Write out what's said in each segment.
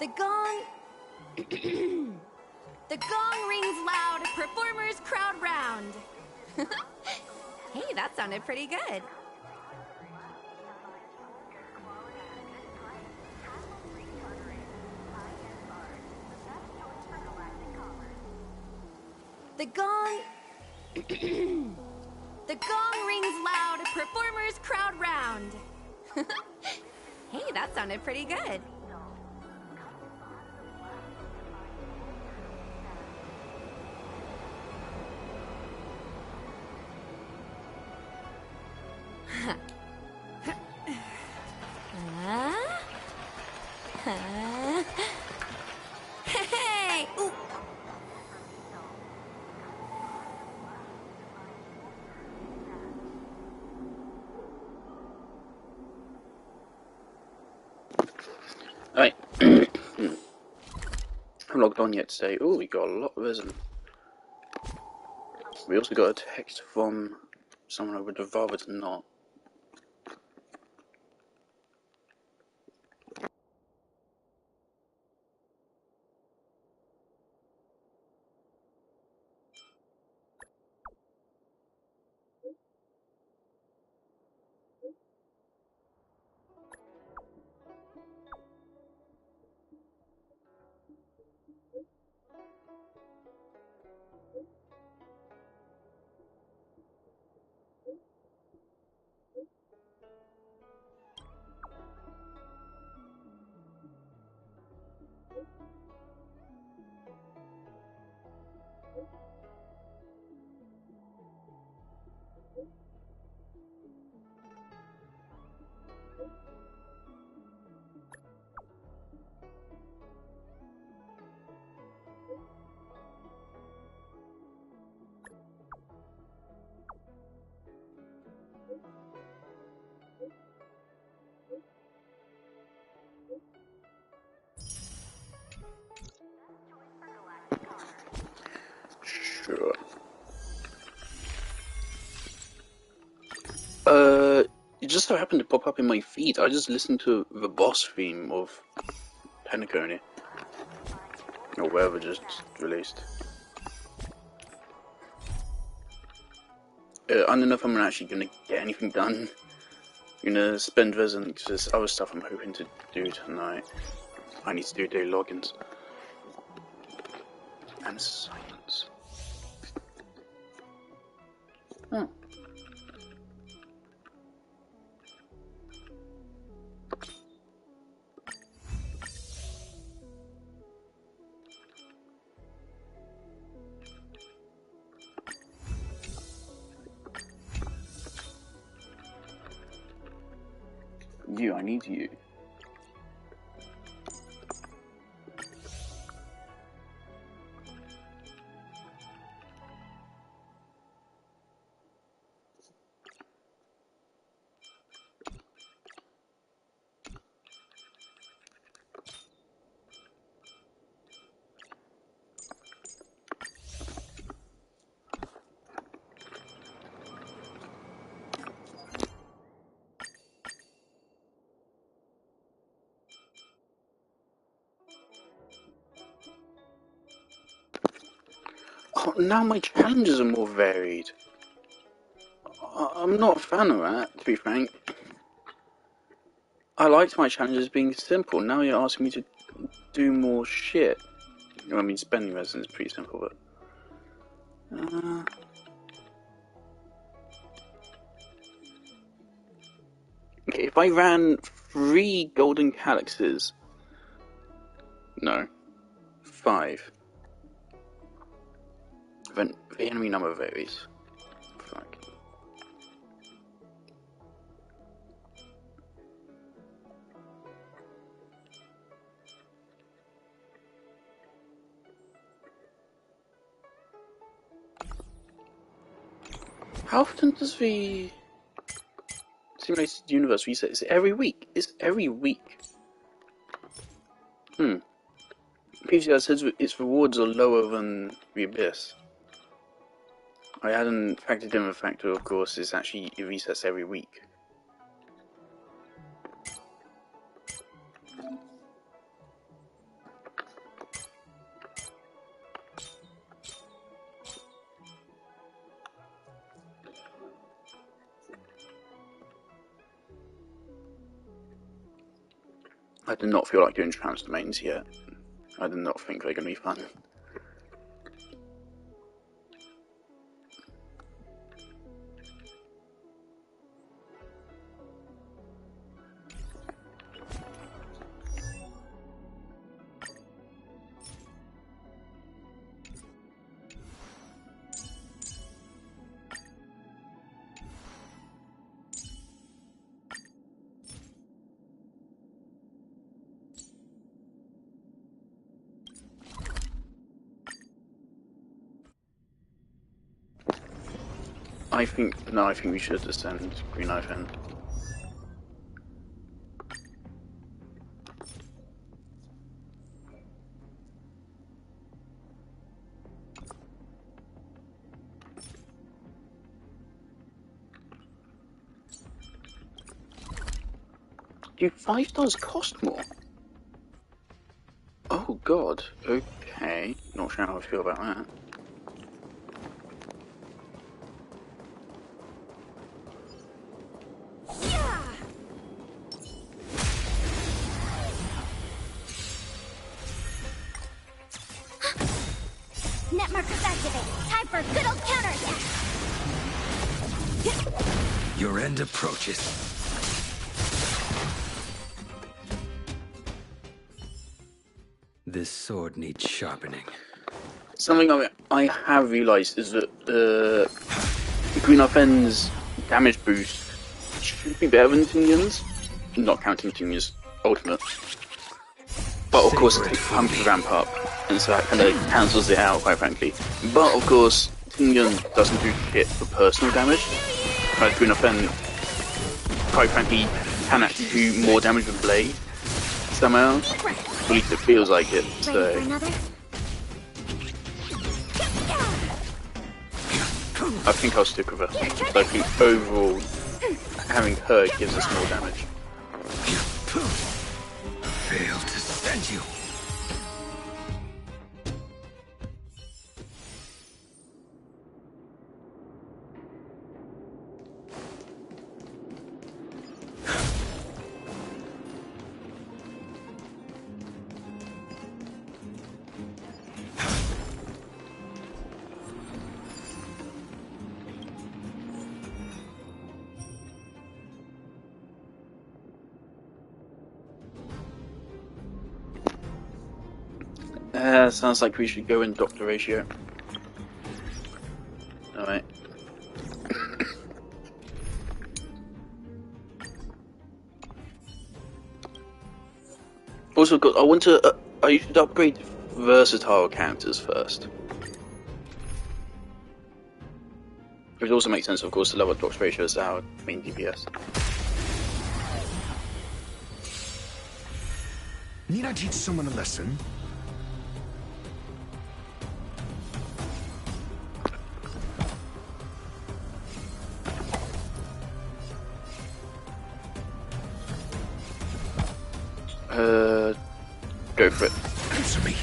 The gong... The gong rings loud, performers crowd round. Hey, that sounded pretty good. The gong... The gong rings loud, performers crowd round. Hey, that sounded pretty good. Hey! Ooh. Alright. I'm logged on yet today. Oh, we got a lot of resin. We also got a text from someone I would have rather not. Sure. It just so happened to pop up in my feed. I just listened to the boss theme of Pentacone. Or whatever just released. I don't know if I'm actually gonna get anything done. I'm gonna spend resin because there's other stuff I'm hoping to do tonight. I need to do daily logins. And silence. Oh. You, I need you. Oh, now my challenges are more varied. I'm not a fan of that, to be frank. I liked my challenges being simple. Now you're asking me to do more shit. I mean, spending resin is pretty simple, but... Okay, if I ran 3 golden calyxes... No. 5. Then the enemy number varies. Fuck. How often does the simulated universe reset? Is it every week? It's every week. Previously I said its rewards are lower than the Abyss. I hadn't factored in the factor, of course, it resets every week. I do not feel like doing trans domains yet. I do not think they're going to be fun. I think we should descend Green Knife in. Do 5 stars cost more? Oh god, okay. Not sure how I feel about that. Net markers activate. Time for a good old counterattack. Your end approaches. This sword needs sharpening. Something I have realised is that Green Offen's damage boost should be better than Tingyun's, not counting Tingyun's ultimate. But of course it takes time to ramp up, and so that kind of cancels it out, quite frankly. But of course, Tingyun doesn't do shit for personal damage, whereas Green Offen, quite frankly, can actually do more damage with Blade, somehow. At least it feels like it, so... I think I'll stick with her. I think overall, having her gives us more damage. Failed to send you. Sounds like we should go in Doctor Ratio. Alright. Also, I want to. I should upgrade versatile characters first. It would also make sense, of course, to level up Doctor Ratio as our main DPS. Need I teach someone a lesson? Go for it. Answer me.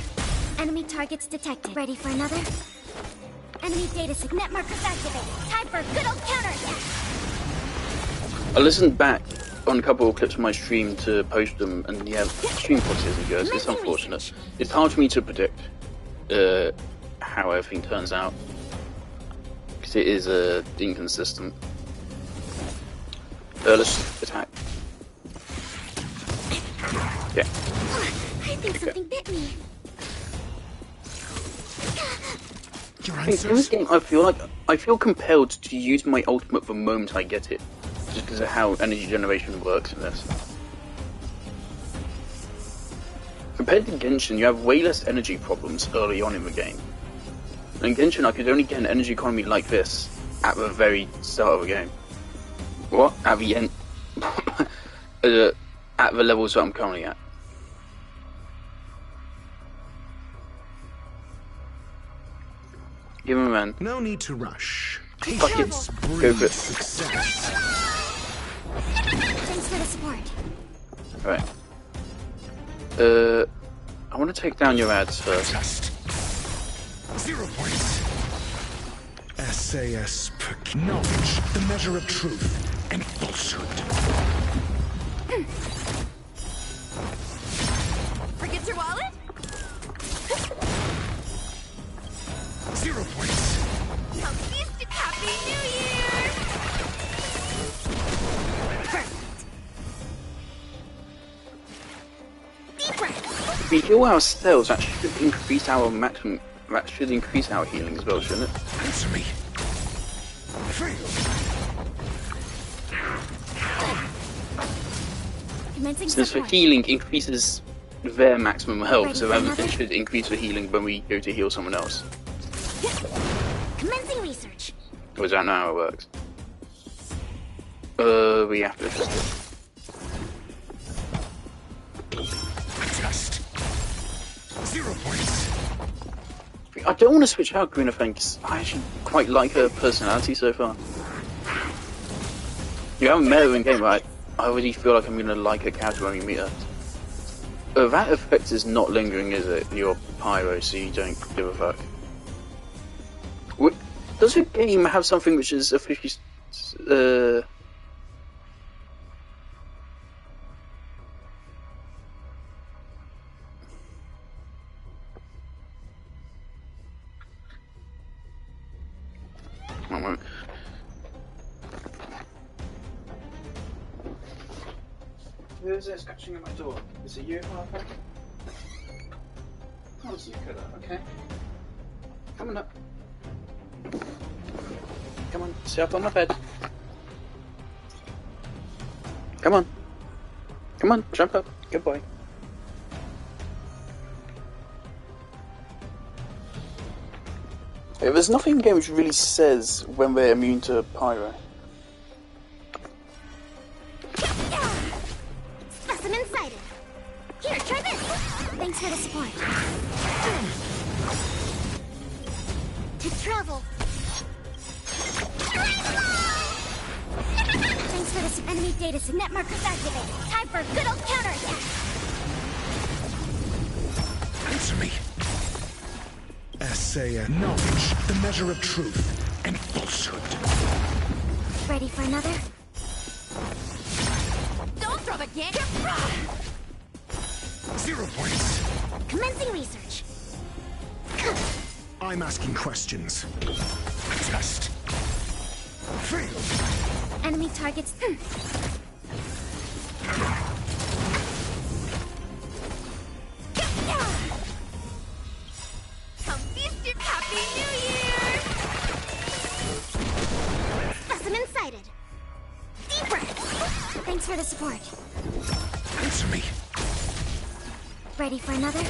Enemy targets detected. Ready for another? Enemy data net markers activate. Time for a good old counterattack. I listened back on a couple of clips from my stream to post them, and yeah, stream quality isn't good. It's unfortunate. It's hard for me to predict how everything turns out, because it is inconsistent. Let's attack. Yeah. I think something bit me. Your In this game, I feel compelled to use my ultimate the moment I get it, just because of how energy generation works in this. Compared to Genshin, you have way less energy problems early on in the game. In Genshin, I could only get an energy economy like this at the very start of the game. What? At the end? At the levels that I'm currently at. Give him a man. No need to rush. Fuck it. Patience Go for breeds it. success. Thanks for the support. Alright. I want to take down your ads first. Just 0 points. SAS per knowledge, the measure of truth and falsehood. If we heal ourselves, that should increase our maximum. That should increase our healing as well, shouldn't it? Answer me. Fail. Commencing Since the support. healing increases their maximum health, so it should increase the healing when we go to heal someone else. Commencing research. Or is that not how it works? We have to adjust it. Adjust. 0 points. I don't want to switch out Green because I actually quite like her personality so far. You haven't met her in game, right? I already feel like I'm gonna like her character when we meet her. That effect is not lingering, is it? You're pyro, so you don't give a fuck. Does the game have something which is officially one moment. Who's there scratching at my door? Is it you, Harper? Oh, it's you, Killer. Okay. Coming up. Come on, sit up on my bed. Come on. Come on, jump up. Good boy. Yeah, there's nothing in the game which really says when we're immune to pyro. Specimen sighted. Here, try this. Thanks for the support. To travel. Thanks for this. Enemy data net markers activated. Time for a good old counterattack. Answer me. Essay and knowledge, the measure of truth and falsehood. Ready for another? Don't throw the game. 0 points. Commencing research. I'm asking questions. Adjust. Fail. Enemy targets. Happy New Year! Specimen sighted. Deeper. Thanks for the support. Answer me. Ready for another?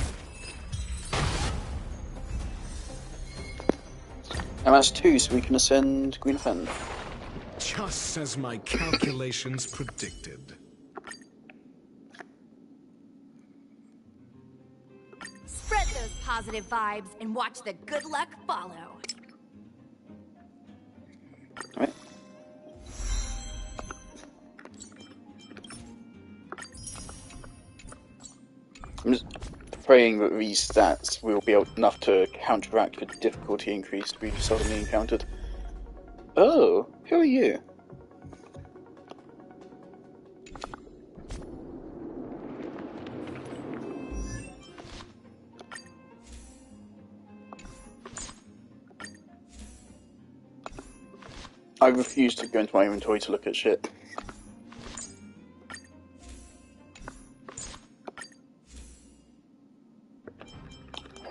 And that's 2, so we can ascend Green Fen. Just as my calculations predicted. Spread those positive vibes and watch the good luck follow. Right. I'm just praying that these stats will be enough to counteract the difficulty increase we suddenly encountered. Oh, who are you? I refuse to go into my inventory to look at shit.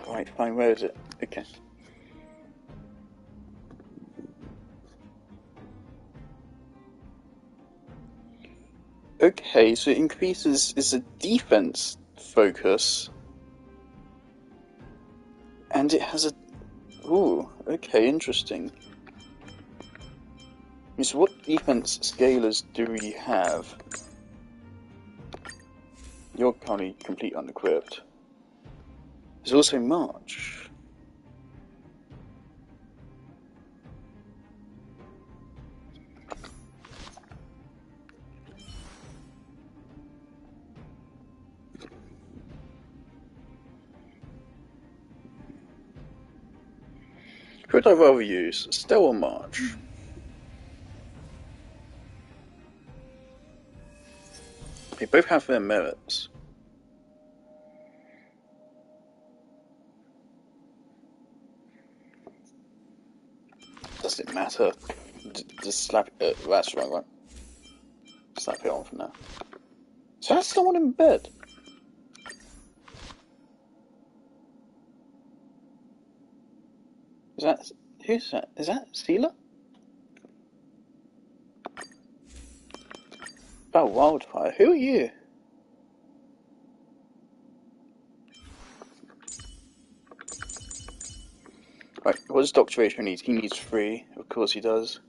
Right, fine, where is it? Okay. Okay, so it increases is a defense focus. And it has a... Ooh, okay, interesting. So what defense scalars do we have? You're currently complete unequipped. There's also March. Who would I rather use, Stell or March? They both have their merits. Does it matter? Just slap it. That's wrong, right? Slap it on for now. So that's someone in bed. that... Who's that? Is that Seela? Oh, Wildfire. Who are you? Right, what does Dr. H need? He needs 3. Of course he does.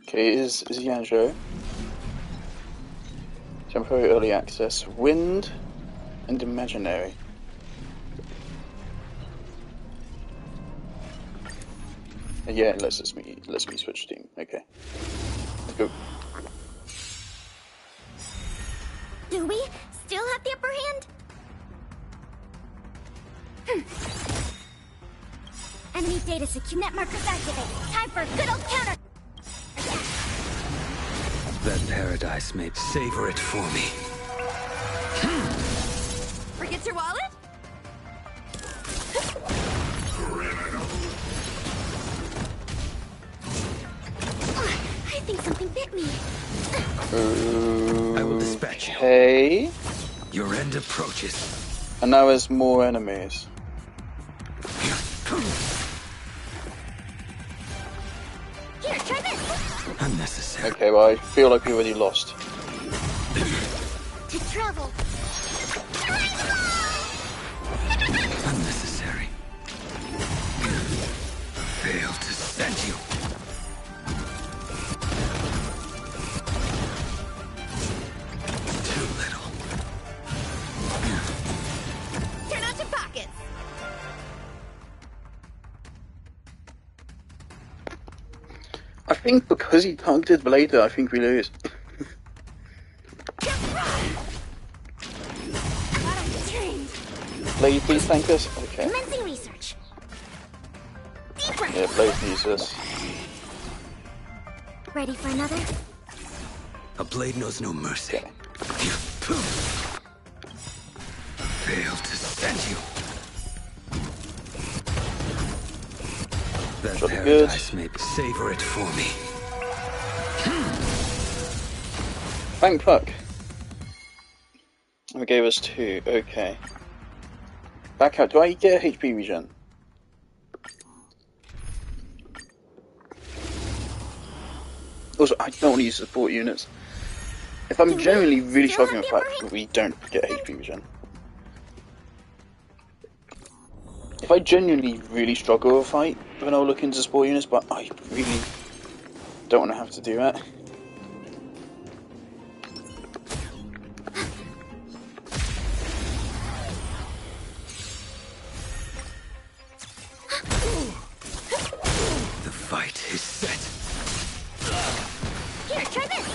Okay, is Yanzhou. Temporary early access. Wind and imaginary. Yeah, let's me switch team. Okay. Let's go. Do we still have the upper hand? Enemy data secure. Net markers activated. Time for a good old counter. That paradise may savor it for me. Forget your wallet? I think something bit me. I will dispatch you. Okay. Your end approaches. And now there's more enemies. Here, try this. Unnecessary. Okay, well I feel like we already lost. To travel. Unnecessary. Fail to send you. Too little. Turn out your pockets. I think because he targeted Blader, I think we lose. Blade, please thank us. Okay. Commencing research. Deep breath. Yeah, Blade needs us. Ready for another? A blade knows no mercy. Okay. Fail to send you. That Jolly paradise good. may savor it for me. Thank fuck. It gave us 2. Okay. Back out. Do I get a HP regen? Also, I don't want to use support units. If I'm generally really still struggling with have the the fact that we don't get HP regen. If I genuinely really struggle with a fight, then I'll look into support units, but I really don't want to have to do that. The fight is set. Here, try this.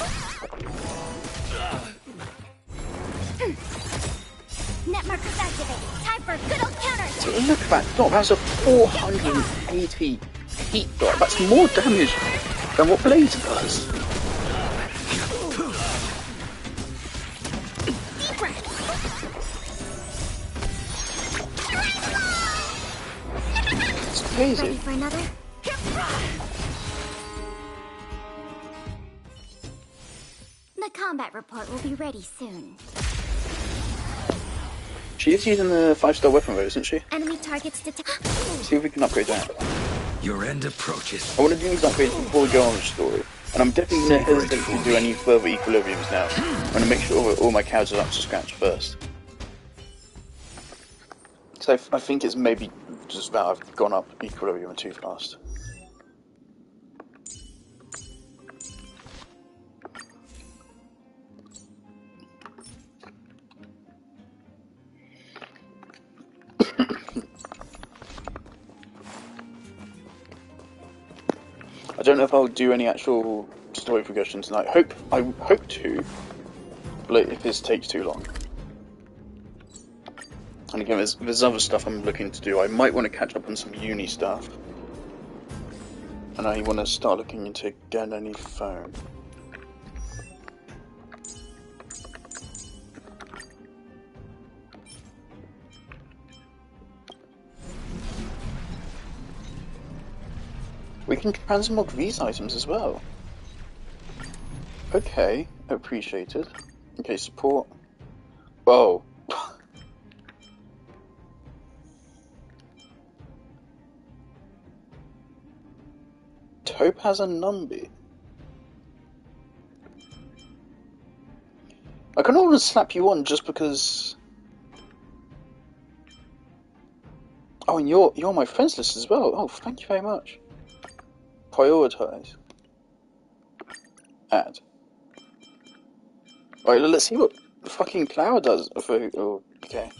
Net markers activated. Time for a good old counter. So look at that dot, that's a 480 heat dot. That's more damage than what Blaze does. Deep breath. It's crazy. Ready for another? The combat report will be ready soon. She is using the 5-star weapon though, isn't she? Enemy targets detected. See if we can upgrade that. Your end approaches. I want to do these upgrades before we go on the story. And I'm definitely not hesitant to do any further equilibriums now. I want to make sure all my cows are up to scratch first. So I think it's maybe just that I've gone up equilibrium too fast. I don't know if I'll do any actual story progression tonight. I hope to, but if this takes too long. And again, there's other stuff I'm looking to do. I might want to catch up on some uni stuff. And I want to start looking into getting a new phone. We can transmog these items as well. Okay, appreciated. Okay, support. Whoa. Topaz and Numby. I kind of want to slap you on just because. Oh, and you're on my friends list as well. Oh, thank you very much. Prioritize. Add. Alright, let's see what fucking Clara does. Oh, okay.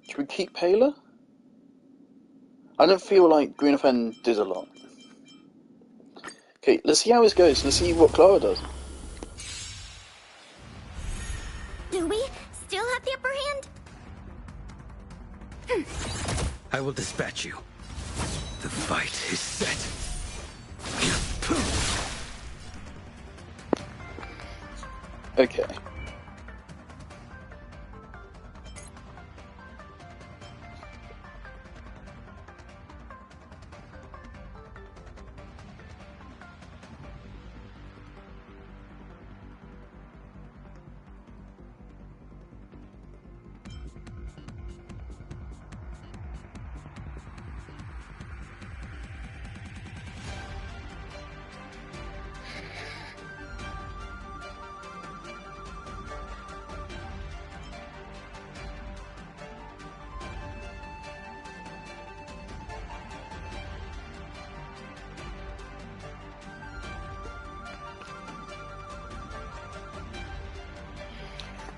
Should we keep Paler? I don't feel like Green FN did a lot. Okay, let's see how this goes. Let's see what Clara does. Do we still have the upper hand? I will dispatch you. The fight is set. Okay.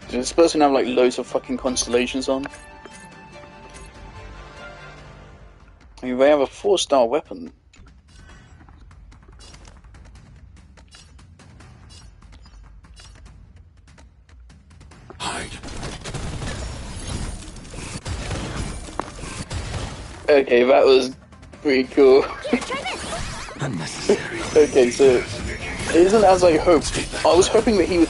Does this person have like loads of fucking constellations on? I mean, they have a 4-star weapon. Hide. Okay, that was pretty cool. Unnecessary. Okay, so it isn't as I hoped. I was hoping that he would.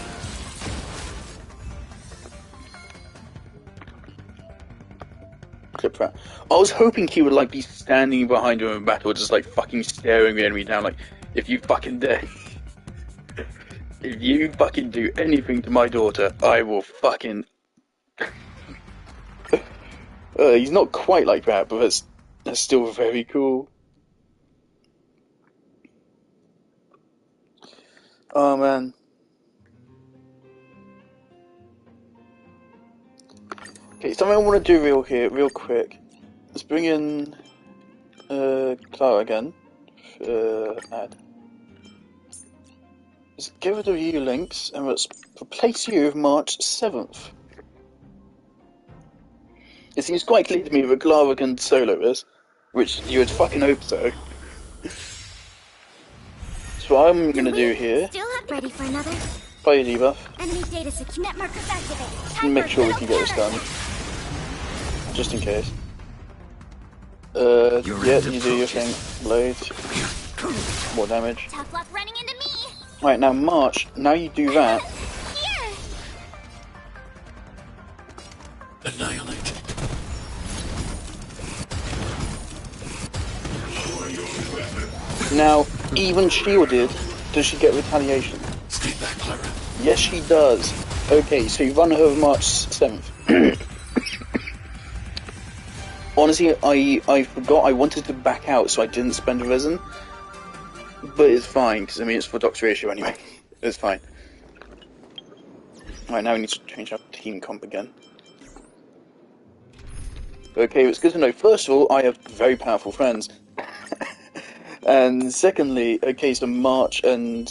Clip that. I was hoping he would like be standing behind him in battle, just like fucking staring the enemy down. Like, if you fucking dare, if you fucking do anything to my daughter, I will fucking. He's not quite like that, but that's still very cool. Oh man. Okay, something I want to do real quick. Let's bring in Clara again. Add. Let's get rid of you links and let's replace you with March 7th. It seems quite clear to me that Clara can solo this, which you would fucking hope so. So what I'm gonna do here, Still have ready for another. play a debuff, Enemy data secure. Net markers activate. and make sure we can get this done. Just in case. Yeah, you do your thing. Blade. More damage. Tough luck running into me. Right, now March, now you do that. Here. Annihilate. Lower your weapon. Now, even shielded, does she get retaliation? Stay back, Clara. Yes, she does. Okay, so you run her over March 7th. Honestly, I forgot I wanted to back out, so I didn't spend a resin. But it's fine, because I mean, it's for Doctor Ratio anyway. It's fine. Right, now we need to change our team comp again. Okay, it's good to know. First of all, I have very powerful friends. And secondly, okay, so March and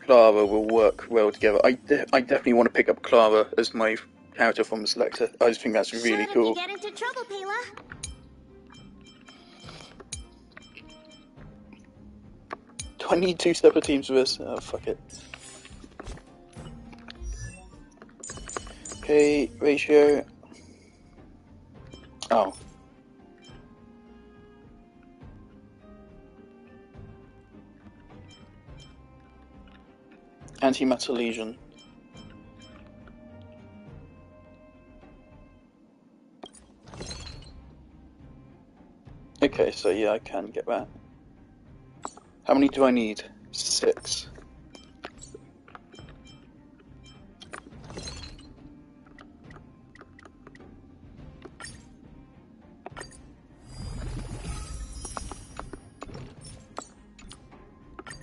Clara will work well together. I definitely want to pick up Clara as my character from the selector. I just think that's really cool. Get into trouble, Pela. Do I need 2 separate teams for this? Oh, fuck it. Okay, ratio. Oh. Antimatter Legion. Okay, so yeah, I can get that. How many do I need? 6.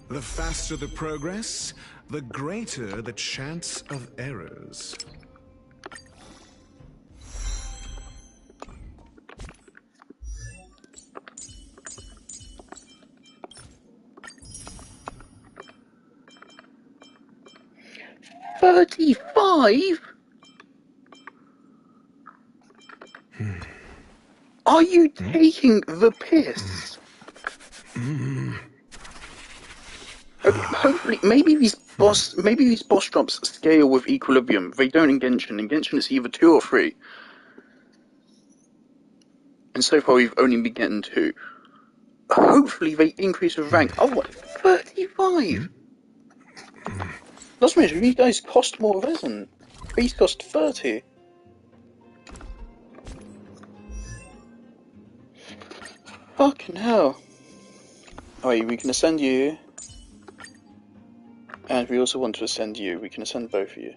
The faster the progress, the greater the chance of errors. $35? Are you taking the piss? Okay, hopefully, maybe these boss drops scale with Equilibrium. They don't in Genshin. In Genshin, it's either 2 or 3. And so far, we've only been getting 2. Hopefully, they increase with rank. Oh, what? 35? Not to mention, these guys cost more resin. These cost 30. Fucking hell. Alright, we can ascend you. And we also want to ascend you. We can ascend both of you.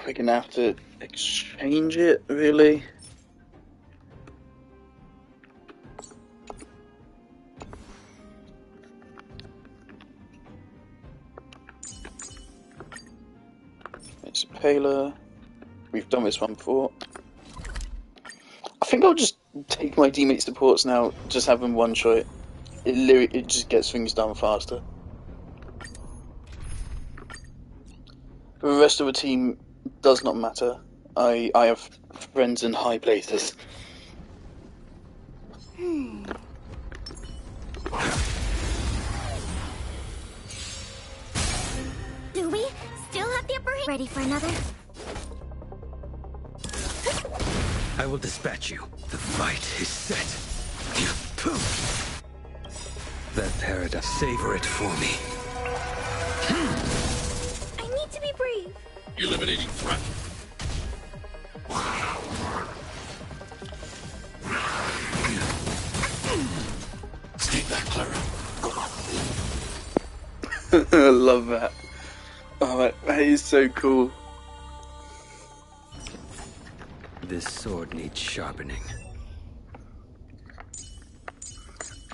We're gonna have to exchange it, really. It's Paler. We've done this one before. I think I'll just take my teammate supports now, just have them one shot. It just gets things done faster. The rest of the team does not matter. I have friends in high places. Do we still have the upper hand? Ready for another? I will dispatch you. The fight is set. Poof. That paradise. Savor it for me. I need to be brave. Eliminating threat. Stay back, Clara. I love that. Oh, that is so cool. This sword needs sharpening.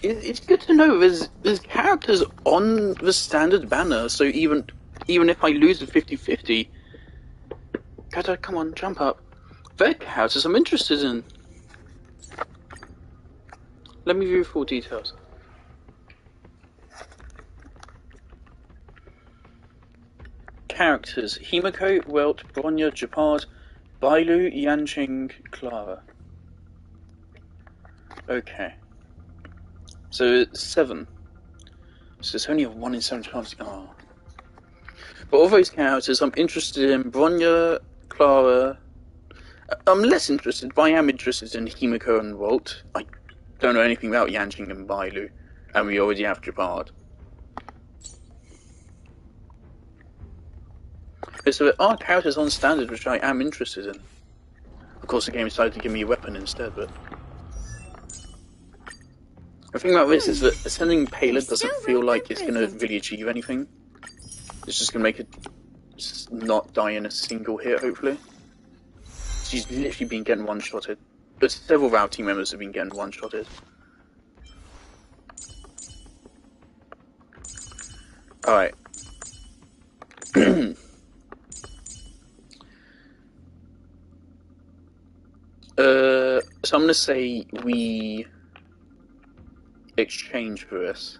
It's good to know there's characters on the standard banner, so even if I lose the 50-50, Kata, come on, jump up. They're characters I'm interested in. Let me view full details. Characters: Himiko, Welt, Bronya, Japard, Bailu, Yanqing, Clara. Okay. So it's 7. So it's only a 1 in 7 chance. Oh. But of those characters, I'm interested in Bronya, Clara. I'm less interested, but I am interested in Himiko and Walt. I don't know anything about Yanqing and Bailu, and we already have Japard. So there are characters on standard which I am interested in. Of course, the game decided to give me a weapon instead, but the thing about this is that ascending Paler doesn't feel like it's going to really achieve anything. It's just going to make it just not die in a single hit, hopefully. She's literally been getting one-shotted. But several of our team members have been getting one-shotted. Alright. So I'm going to say we exchange for this.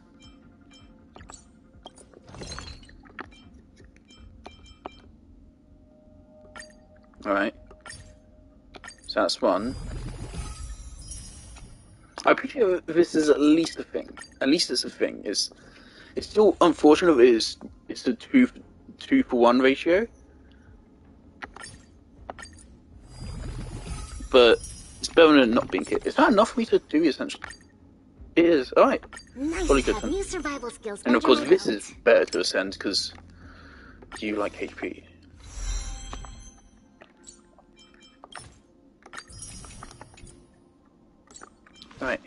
Alright. So that's one. I appreciate this is at least a thing. At least it's a thing. It's still unfortunate it's a 2-for-1 ratio. But it's better than not being hit. Is that enough for me to do essentially? It is. Alright. Nice. Probably good Have then. new survival skills. And of under course my this belt. is better to ascend because you like HP. Right.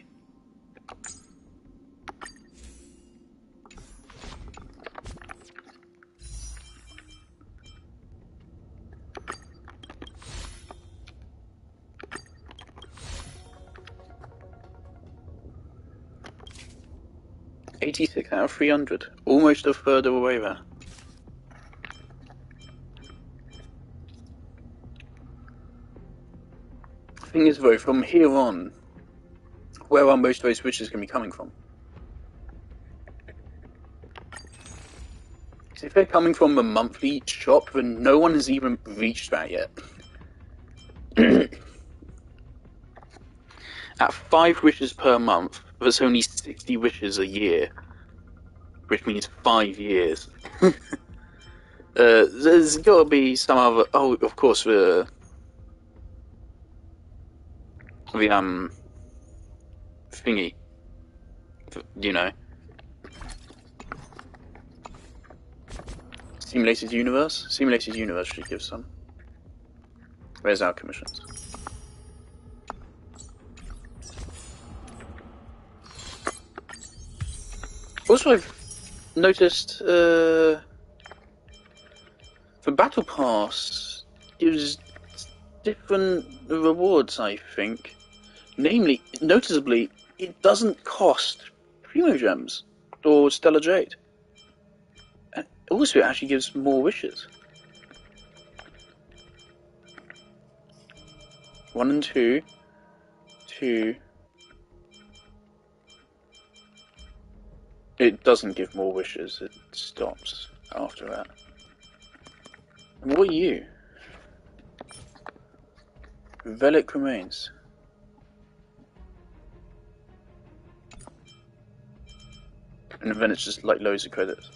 86 out of 300. Almost a third of the way there. Thing is though, from here on, where are most of those wishes going to be coming from? If they're coming from a monthly shop, then no one has even reached that yet. At 5 wishes per month, there's only 60 wishes a year, which means 5 years. There's got to be some other. Oh, of course, the thingy. You know, Simulated Universe. Simulated Universe should give some. Where's our commissions? Also, I've noticed the Battle Pass gives different rewards, I think. Namely, noticeably, it doesn't cost Primo Gems or Stellar Jade. And also, it actually gives more wishes. 1 and 2. 2. It doesn't give more wishes, it stops after that. And what are you? Relic Remains. And then it's just like loads of credits.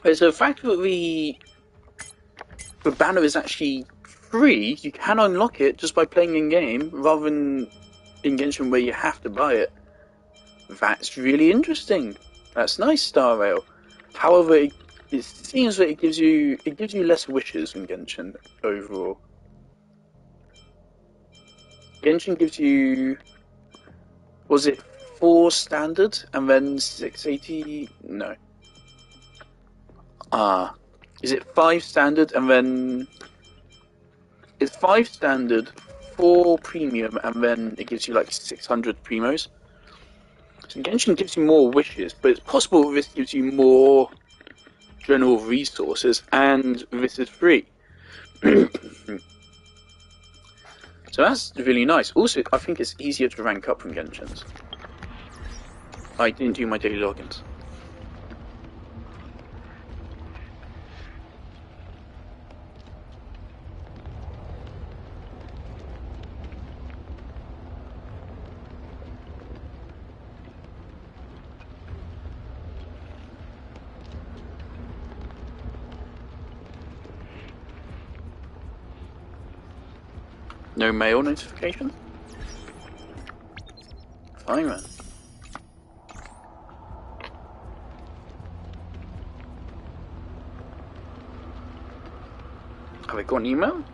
Okay, so the fact that the banner is actually free, you can unlock it just by playing in-game, rather than in Genshin where you have to buy it. That's really interesting. That's nice, Star Rail. However, it seems that it gives you less wishes in Genshin overall. Genshin gives you, was it 4 standard and then 680? No. Is it 5 standard and then it's 5 standard, 4 premium, and then it gives you like 600 primos. So Genshin gives you more wishes, but it's possible this gives you more general resources, and this is free. So that's really nice. Also, I think it's easier to rank up from Genshin's. I didn't do my daily logins. No mail notification? Fine then. Have I got an email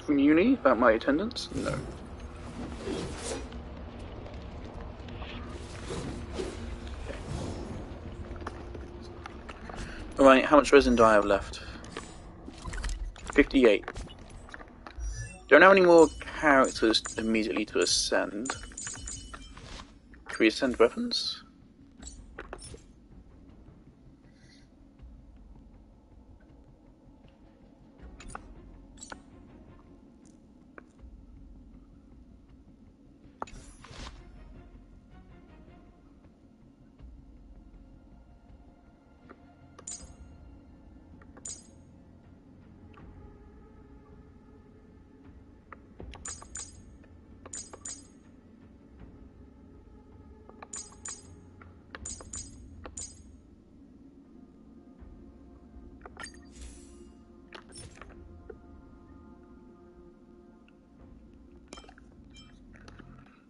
from uni about my attendance? No. Alright, how much resin do I have left? 58. Don't have any more characters immediately to ascend. Can we ascend weapons?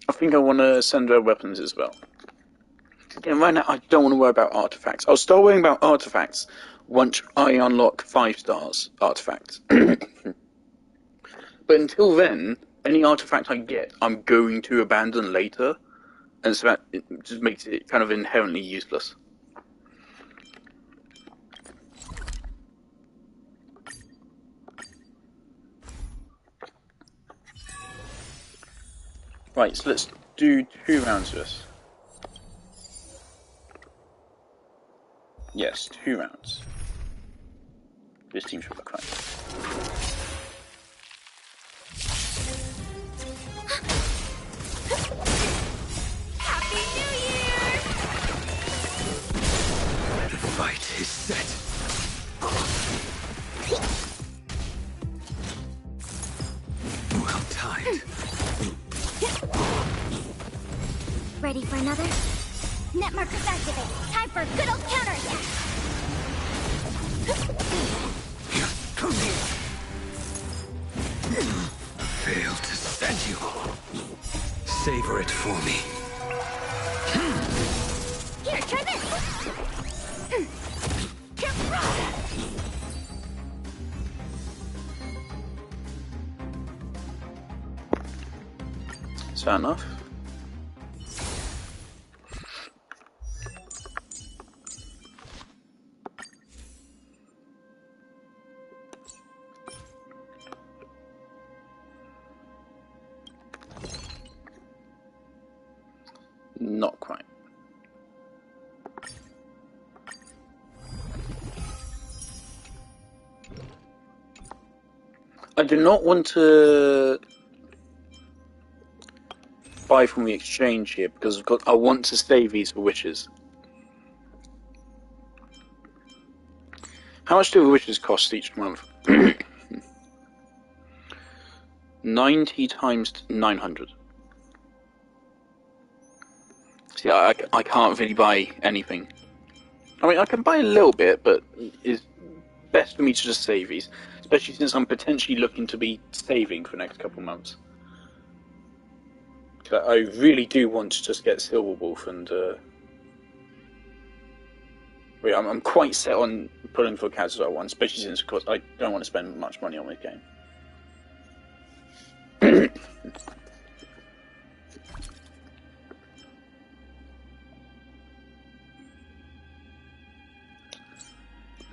I think I want to send her weapons as well. Again, right now I don't want to worry about artifacts. I'll start worrying about artifacts once I unlock 5 stars artifacts. But until then, any artifact I get, I'm going to abandon later, and so that it just makes it kind of inherently useless. Right, so let's do 2 rounds of this. Yes, 2 rounds. This team should look right. Happy New Year! The fight is set. Well timed. Ready for another? Net markers activated. Time for a good old counterattack. Failed to send you. Savor it for me. Here, try this. Is that enough? Not quite. I do not want to buy from the exchange here because I want to save these for wishes. How much do the wishes cost each month? 90 times 900. See, I can't really buy anything. I mean, I can buy a little bit, but it's best for me to just save these, especially since I'm potentially looking to be saving for the next couple of months. I really do want to just get Silver Wolf, and I'm quite set on pulling for characters I want, especially since, of course, I don't want to spend much money on this game.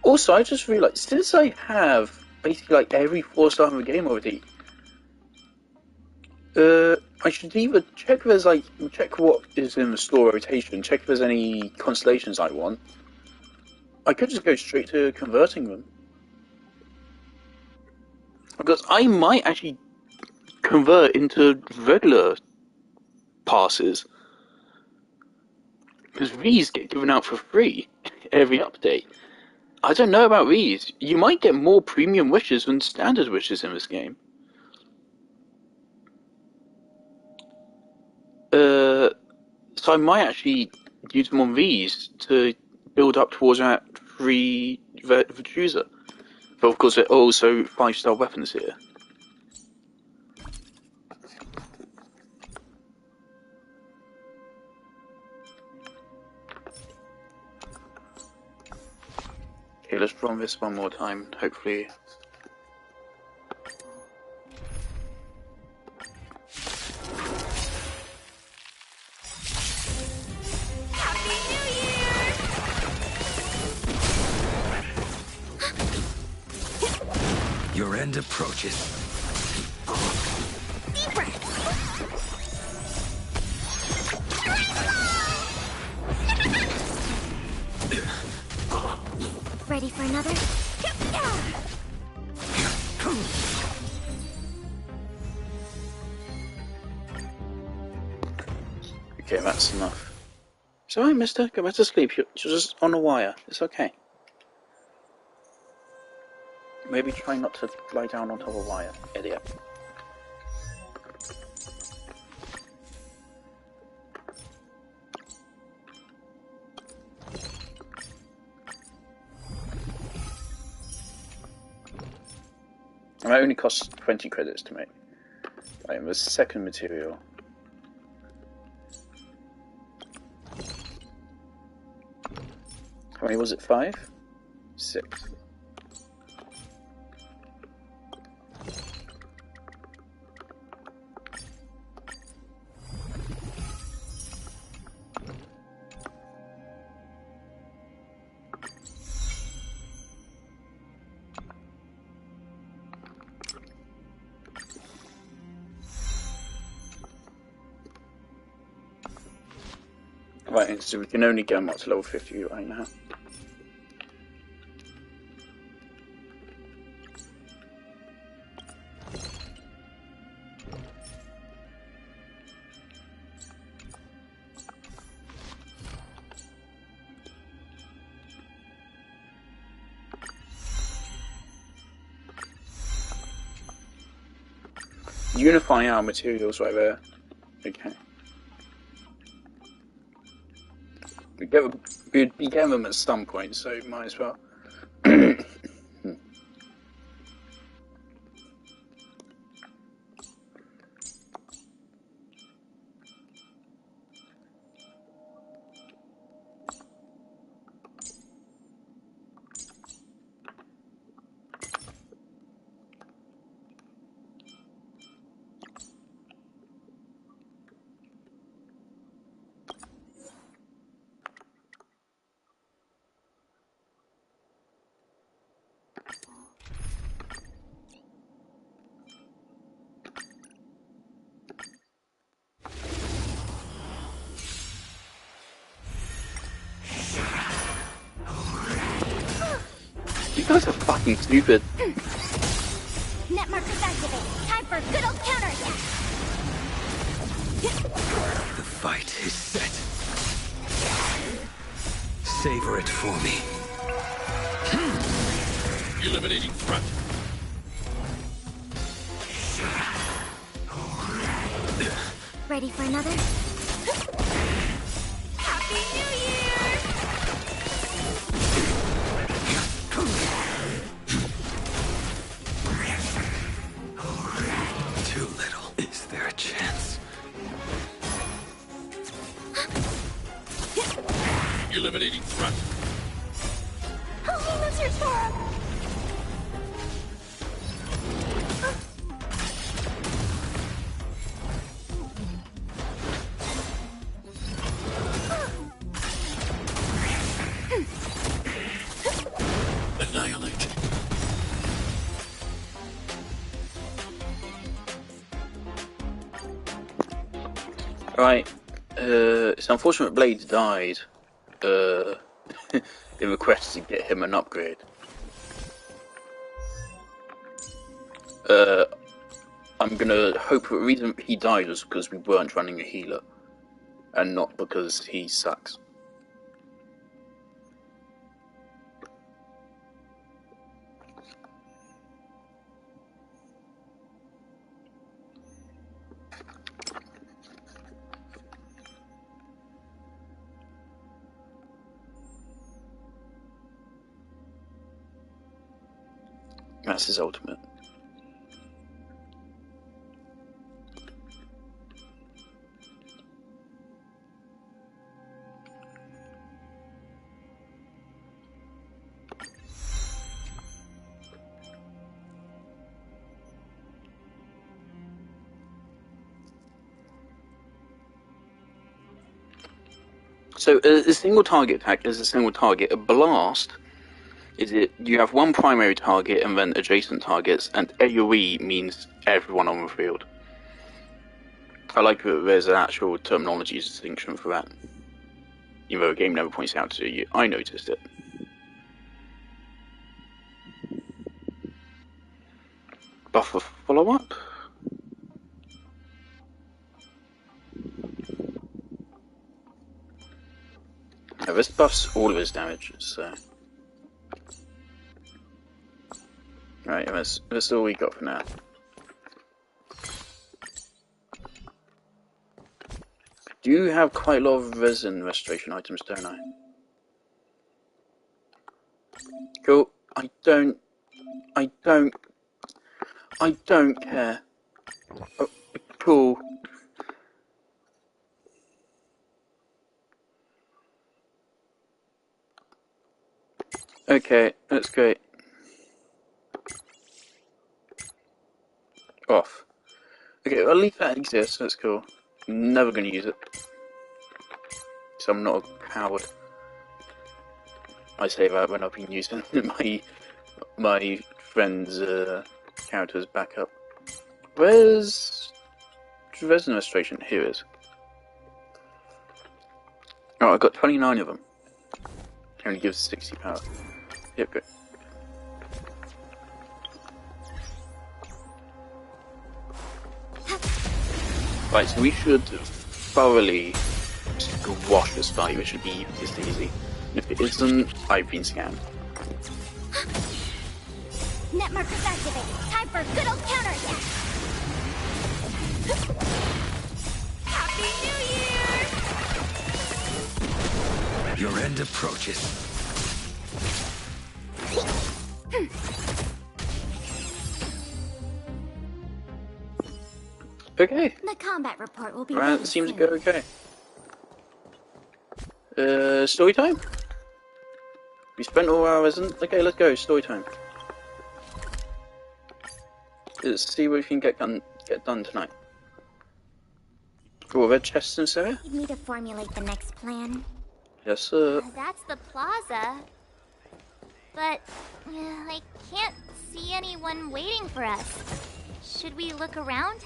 Also, I just realised, since I have basically like every 4-star in the game already, I should either check if there's check what is in the store rotation, check if there's any constellations I want. I could just go straight to converting them. Because I might actually convert into regular passes. Because these get given out for free every update. I don't know about these. You might get more premium wishes than standard wishes in this game. So I might actually use them on these to build up towards that free Virtuosa. But of course, there are also 5-star weapons here. Okay, let's run this one more time, hopefully. Happy New Year! Your end approaches. Deep breath. Ready for another? Okay, that's enough. It's alright, mister. Go back to sleep. You're just on a wire. It's okay. Maybe try not to lie down on top of a wire, idiot. And it only costs 20 credits to make. Right, the second material. How many was it? 5? 6. Right, so we can only get them up to level 50 right now. Unify our materials right there. Okay. We'd be getting them at some point, so might as well. You guys are fucking stupid. Net markers activated. Time for a good old counterattack. The fight is set. Savor it for me. Eliminating threat. Ready for another? Happy New Year! Too little. Is there a chance? Eliminating threat. Oh, he lizards for him! Annihilate. Right. It's unfortunate Blade died. They requested to get him an upgrade. I'm gonna hope the reason he died was because we weren't running a healer, and not because he sucks. That's his ultimate. So a single target attack is a single target. A blast is it you have one primary target and then adjacent targets, and AoE means everyone on the field. I like that there's an actual terminology distinction for that. Even though the game never points out to you, I noticed it. Buffer follow-up? Yeah, this buffs all of his damage, so... Right, that's all we got for now. I do have quite a lot of resin restoration items, don't I? Cool. I don't care. Oh, cool. Okay, that's great. Off. Okay, well, at least that exists, that's cool. Never gonna use it. So I'm not a coward. I say that when I've been using my friend's character's backup. Where's resin restoration? Here it is. Oh, I got 29 of them. It only gives 60 power. Yep, good. Right, so we should thoroughly squash this fight, which should be this easy. If it isn't, I've been scammed. Net markers activated. Time for a good old counterattack. Happy New Year! Your end approaches. Okay, The combat report will be that ready seems to soon. go okay. Story time? We spent all hours in... Okay, let's go, story time. Let's see what we can get done tonight. Oh, red chests in Sarah? Need me to formulate the next plan. Yes, sir. That's the plaza. But I can't see anyone waiting for us. Should we look around?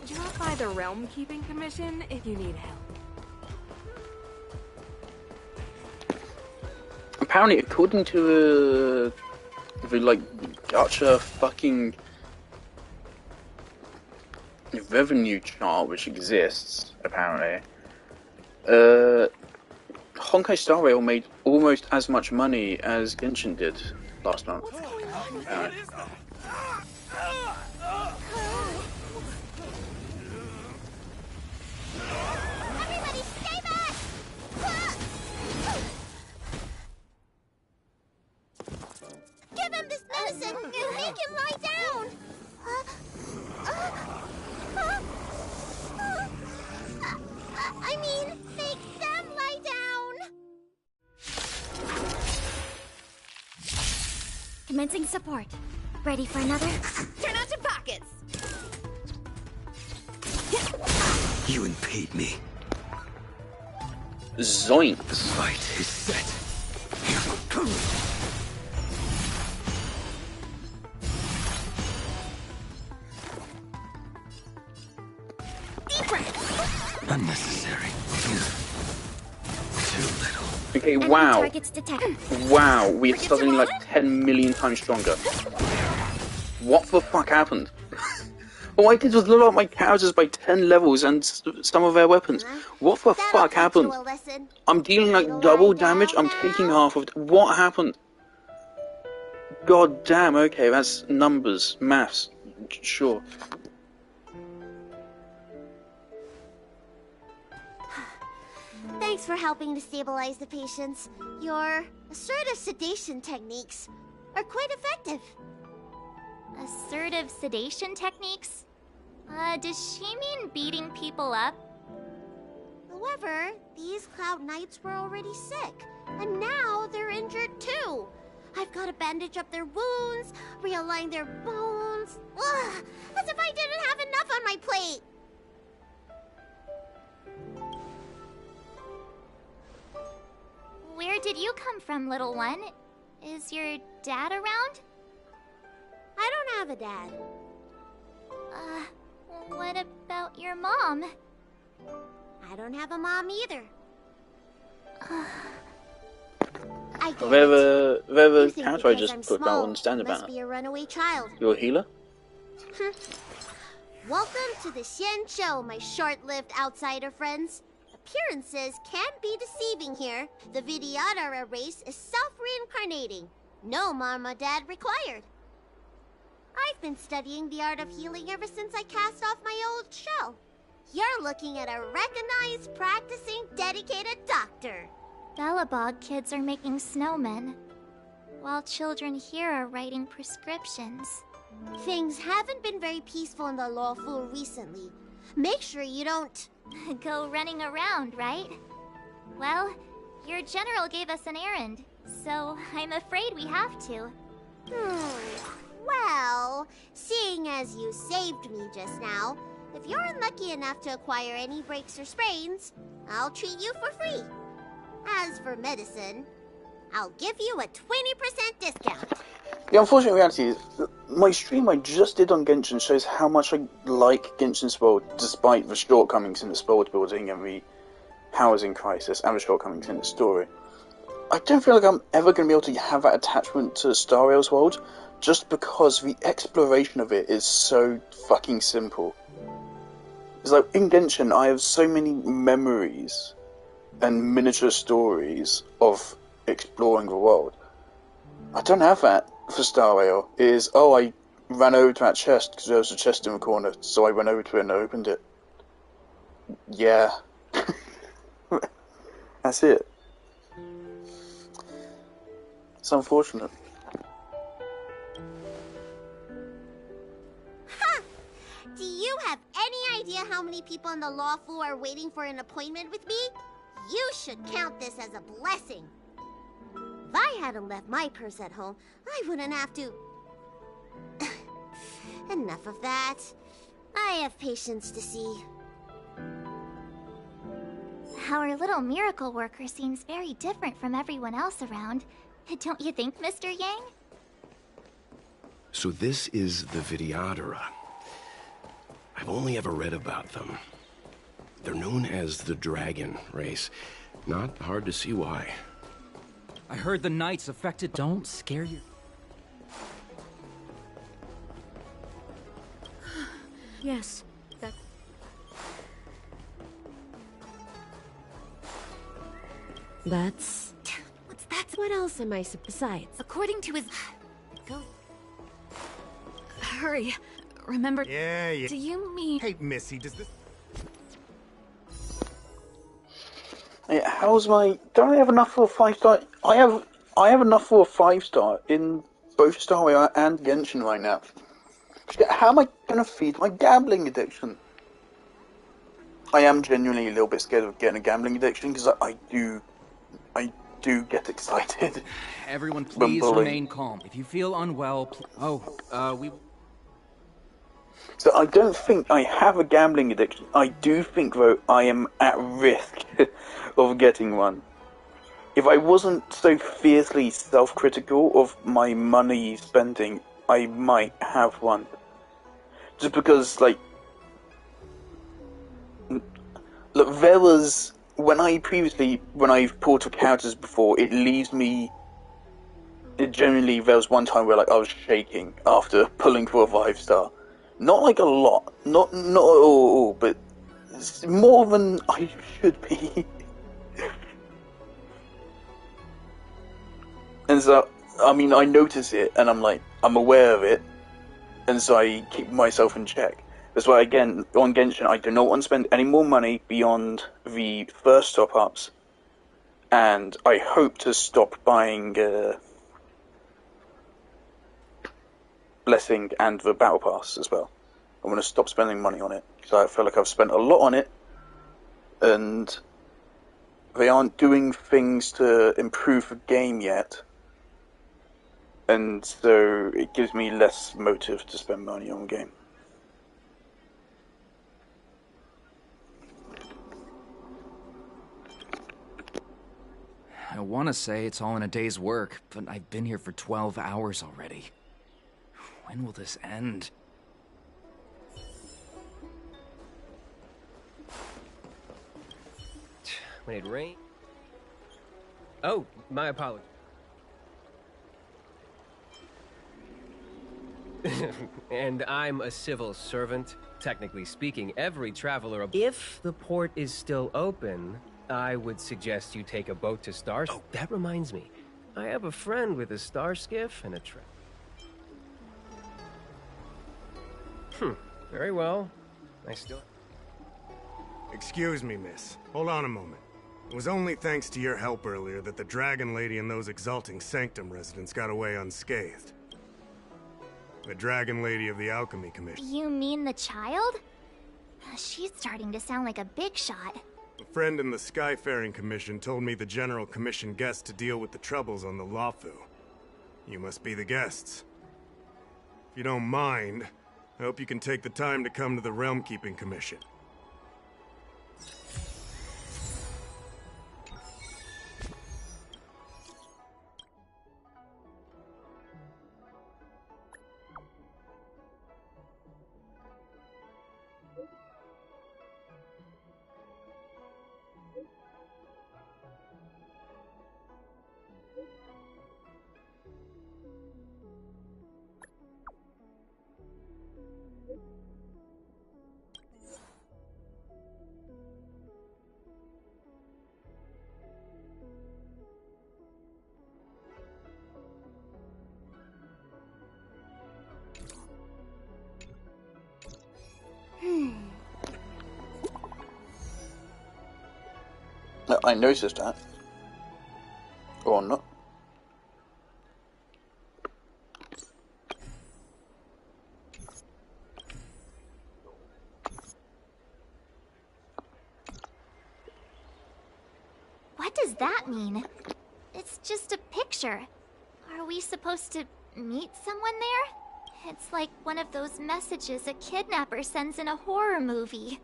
Drop by the Realm Keeping Commission if you need help. Apparently, according to the like gacha fucking revenue chart which exists, apparently, Honkai Star Rail made almost as much money as Genshin did last month. Apparently. Everybody stay back! Give him this medicine and make him lie down! I mean, make them lie down! Commencing support. Ready for another? Turn out your pockets! You impede me. Zoinks! Fight is set. Unnecessary. Too little. Okay, Enemy wow. targets detected. Wow, we're suddenly like 10 million times stronger. What the fuck happened? All I did was level up my characters by 10 levels and some of their weapons. What the fuck happened? I'm dealing like double damage, I'm taking half of... What happened? God damn, okay, that's numbers, maths, sure. Thanks for helping to stabilize the patients. Your assertive sedation techniques are quite effective. Assertive sedation techniques? Does she mean beating people up? However, these Cloud Knights were already sick, and now they're injured too. I've got to bandage up their wounds, realign their bones. Ugh, as if I didn't have enough on my plate. Where did you come from, little one? Is your dad around? I don't have a dad. What about your mom? I don't have a mom either. I get Whatever You think character I because just I'm put, I small, don't understand must about. be a runaway child. You're a healer? Welcome to the Xian Show, my short-lived outsider friends. Appearances can be deceiving here. The Vidyadhara race is self-reincarnating. No mom or dad required. I've been studying the art of healing ever since I cast off my old shell. You're looking at a recognized, practicing, dedicated doctor. Bellabog kids are making snowmen, while children here are writing prescriptions. Things haven't been very peaceful in the lawful recently. Make sure you don't... Go running around, right? Well, your general gave us an errand, so I'm afraid we have to. Well, seeing as you saved me just now, if you're unlucky enough to acquire any breaks or sprains, I'll treat you for free. As for medicine, I'll give you a 20% discount. The unfortunate reality is, my stream I just did on Genshin shows how much I like Genshin's world, despite the shortcomings in its world building and the housing crisis and the shortcomings in its story. I don't feel like I'm ever going to be able to have that attachment to Star Rail's world, just because the exploration of it is so fucking simple. It's like, in Genshin, I have so many memories and miniature stories of exploring the world. I don't have that for Star Rail. It is, oh, I ran over to that chest because there was a chest in the corner, so I went over to it and opened it. Yeah. That's it. It's unfortunate. Do you have any idea how many people in the lawful are waiting for an appointment with me? You should count this as a blessing. If I hadn't left my purse at home, I wouldn't have to... Enough of that. I have patience to see. Our little miracle worker seems very different from everyone else around. Don't you think, Mr. Yang? So this is the Vidyadhara. I've only ever read about them. They're known as the Dragon Race. Not hard to see why. I heard the Knights affected. Don't scare you. Yes, that's... What's that? What else am I besides? According to his... Go... Hurry. Remember... Yeah. Do you mean... Hey, Missy, does this... Yeah, how's my... Don't I have enough for a 5-star? I have enough for a 5-star in both Star Rail and Genshin right now. How am I going to feed my gambling addiction? I am genuinely a little bit scared of getting a gambling addiction because I do get excited. Everyone, please remain calm. If you feel unwell, we... So I don't think I have a gambling addiction. I do think, though, I am at risk of getting one. If I wasn't so fiercely self-critical of my money spending, I might have one. Just because, like... Look, there was... When I've pulled to characters before, it leaves me... Generally, there was one time where I was shaking after pulling for a 5-star. Not like a lot, not at all, but it's more than I should be. And so, I mean, I notice it, and I'm aware of it, and so I keep myself in check. That's why, again, on Genshin, I do not want to spend any more money beyond the first top-ups, and I hope to stop buying Blessing and the Battle Pass as well. I want to stop spending money on it, because I feel like I've spent a lot on it, and they aren't doing things to improve the game yet, and so it gives me less motive to spend money on the game. I want to say it's all in a day's work, but I've been here for 12 hours already. When will this end? When it rains... Oh, my apologies. And I'm a civil servant. Technically speaking, every traveler... If the port is still open, I would suggest you take a boat to Stars... Oh, that reminds me. I have a friend with a star skiff and a Very well. I still... Excuse me, miss. Hold on a moment. It was only thanks to your help earlier that the Dragon Lady and those exalting Sanctum residents got away unscathed. The Dragon Lady of the Alchemy Commission. You mean the child? She's starting to sound like a big shot. A friend in the Skyfaring Commission told me the General commissioned guests to deal with the troubles on the Lafu. You must be the guests. If you don't mind, I hope you can take the time to come to the Realm Keeping Commission. I noticed that. Or not. What does that mean? It's just a picture. Are we supposed to meet someone there? It's like one of those messages a kidnapper sends in a horror movie.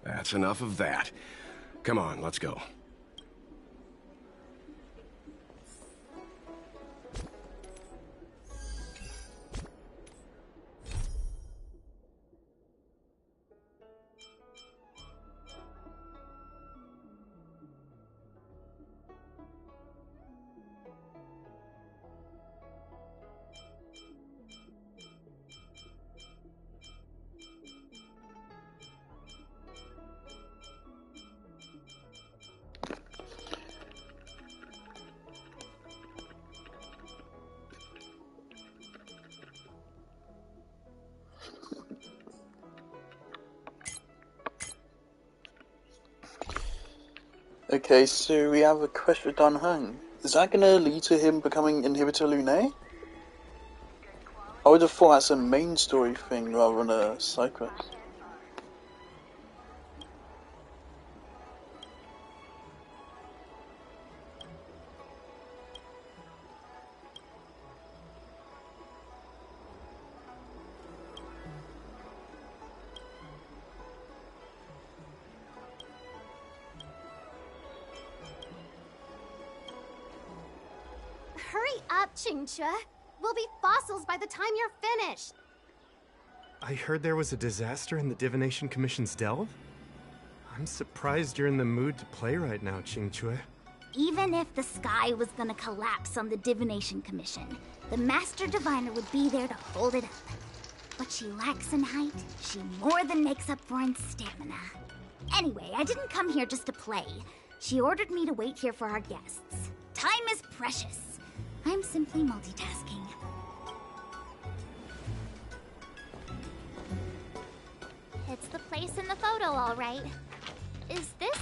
That's enough of that. Come on, let's go. Okay, so we have a quest for Dan Heng. Is that gonna lead to him becoming Inhibitor Lunae? I would have thought that's a main story thing rather than a side quest. Hurry up, Qingque. We'll be fossils by the time you're finished. I heard there was a disaster in the Divination Commission's delve? I'm surprised you're in the mood to play right now, Qingque. Even if the sky was gonna collapse on the Divination Commission, the Master Diviner would be there to hold it up. What she lacks in height, she more than makes up for in stamina. Anyway, I didn't come here just to play. She ordered me to wait here for our guests. Time is precious. I'm simply multitasking. It's the place in the photo, all right. Is this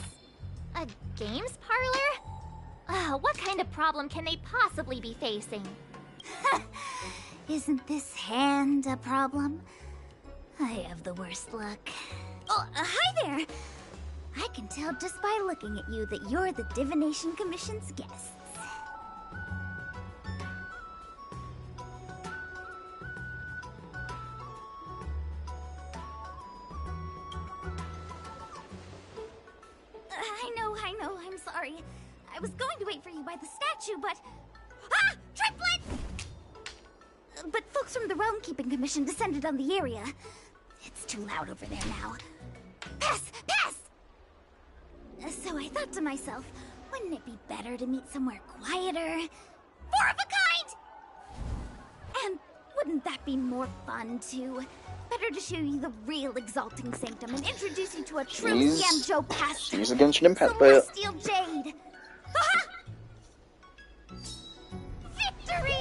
a games parlor? What kind of problem can they possibly be facing? Isn't this hand a problem? I have the worst luck. Oh, hi there! I can tell just by looking at you that you're the Divination Commission's guests. I know, I'm sorry. I was going to wait for you by the statue, but... Ah! Triplet! But folks from the Realm Keeping Commission descended on the area. It's too loud over there now. Pass! Pass! So I thought to myself, wouldn't it be better to meet somewhere quieter? More of a kind! And wouldn't that be more fun, too? Better to show you the real Exalting Sanctum and introduce you to a true Yanzhou past. She's a Genshin Impact player. Celestial Jade! Victory!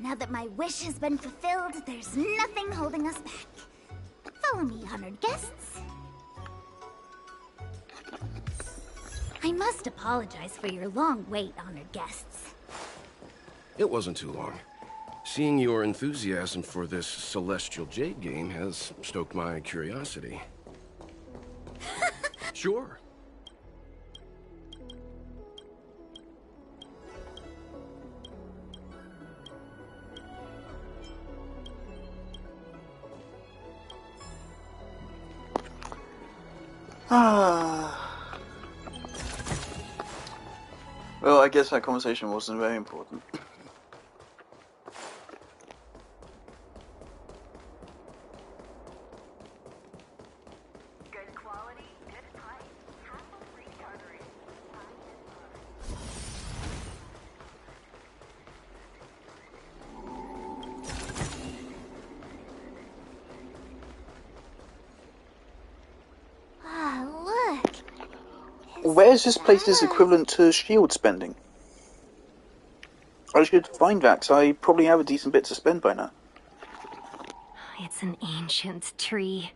Now that my wish has been fulfilled, there's nothing holding us back. Follow me, honored guests. I must apologize for your long wait, honored guests. It wasn't too long. Seeing your enthusiasm for this Celestial Jade game has stoked my curiosity. Sure. Well, I guess that conversation wasn't very important. Where's this place's equivalent to shield spending? I should find that, 'cause I probably have a decent bit to spend by now. It's an ancient tree.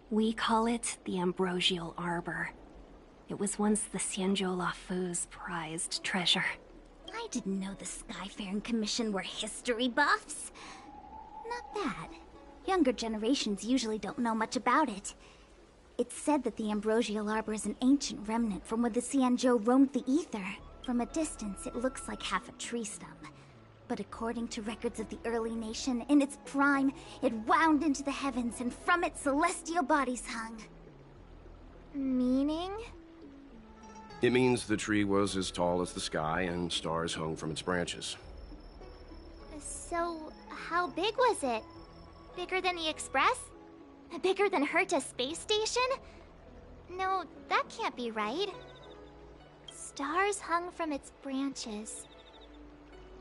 We call it the Ambrosial Arbor. It was once the Xianzhou Lafu's prized treasure. I didn't know the Skyfaring Commission were history buffs. Not bad. Younger generations usually don't know much about it. It's said that the Ambrosial Arbor is an ancient remnant from when the Xianzhou roamed the ether. From a distance, it looks like half a tree stump. But according to records of the early nation, in its prime, it wound into the heavens, and from it celestial bodies hung. Meaning? It means the tree was as tall as the sky and stars hung from its branches. So, how big was it? Bigger than the Express? Bigger than Herta's space station? No, that can't be right. Stars hung from its branches.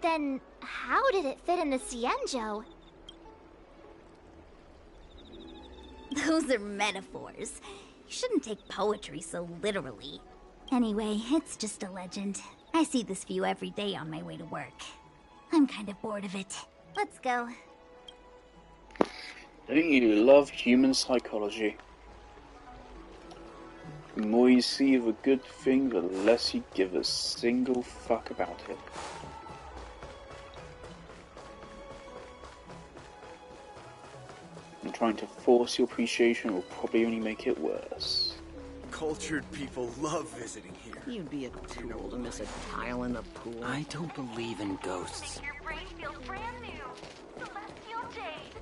Then, how did it fit in the Xianzhou? Those are metaphors. You shouldn't take poetry so literally. Anyway, it's just a legend. I see this view every day on my way to work. I'm kind of bored of it. Let's go. Don't you love human psychology? The more you see of a good thing, the less you give a single fuck about it. And trying to force your appreciation will probably only make it worse. Cultured people love visiting here. You'd be a tool to miss a tile in the pool. I don't believe in ghosts. Your brain feels brand new. Celestial Jade.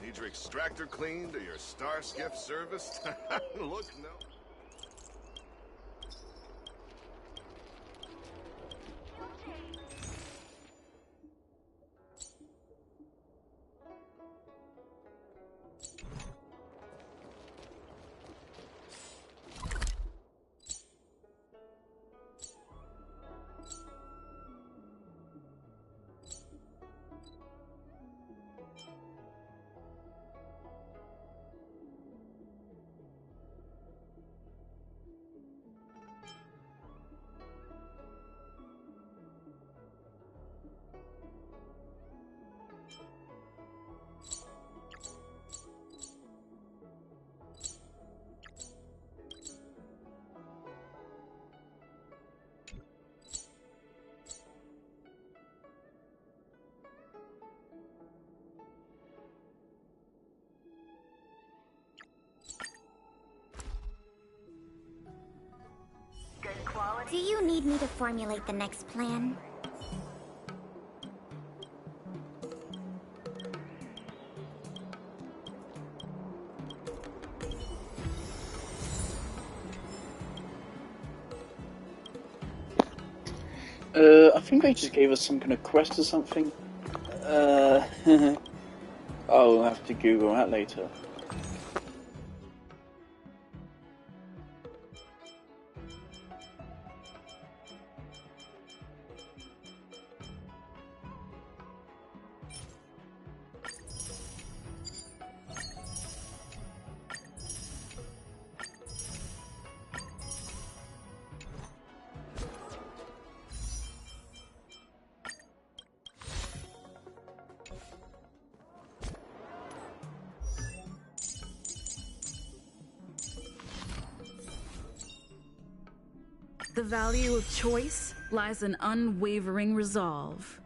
Need your extractor cleaned or your star skiff serviced? Look, no. Do you need me to formulate the next plan? I think they just gave us some kind of quest or something. I'll have to Google that later. The value of choice lies in unwavering resolve.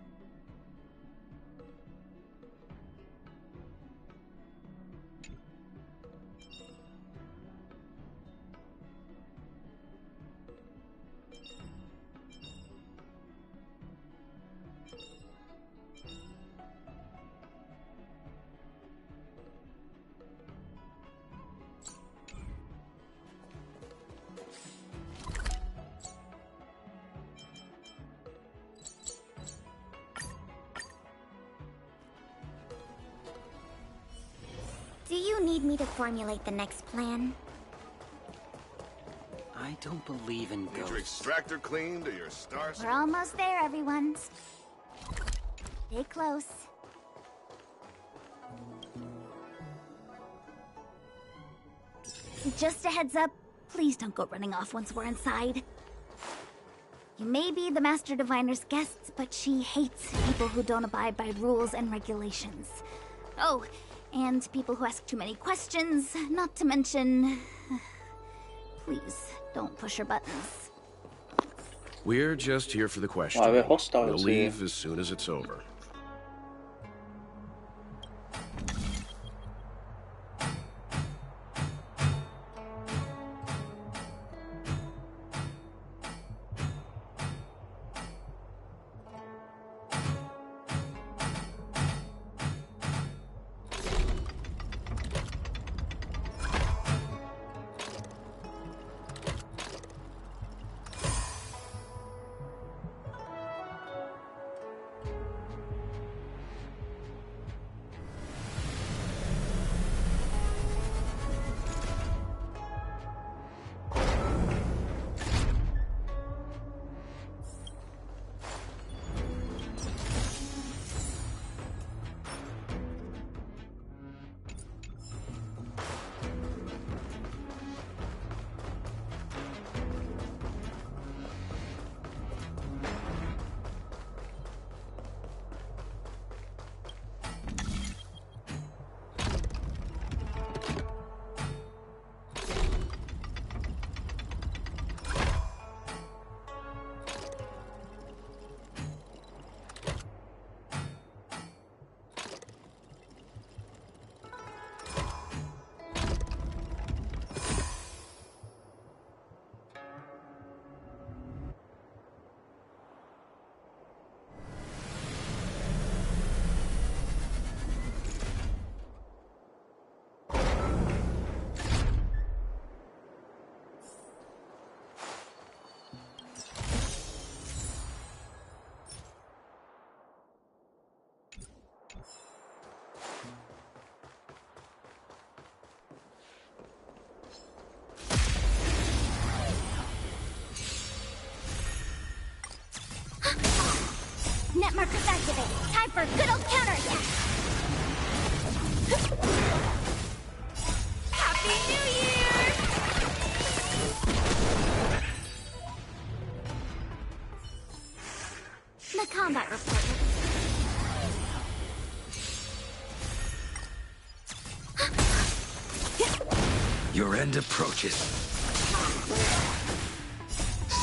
Do you need me to formulate the next plan? I don't believe in Need your ghosts. extractor cleaned or your star... We're almost there, everyone. Stay close. Just a heads up, please don't go running off once we're inside. You may be the Master Diviner's guests, but she hates people who don't abide by rules and regulations. Oh, and people who ask too many questions, not to mention... Please, don't push her buttons. We're just here for the question. Why, we're hostiles We'll here. leave as soon as it's over. Net markers activated. Time for a good old counterattack. Happy New Year! The combat report. Your end approaches.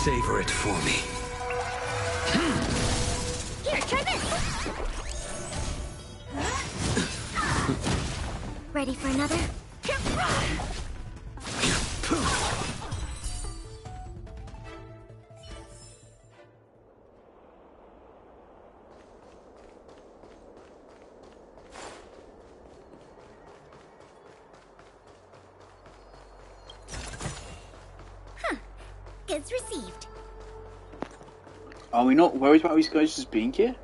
Savor it for me. Here, try this. Ready for another? Goods received. Are we not worried about these guys just being here?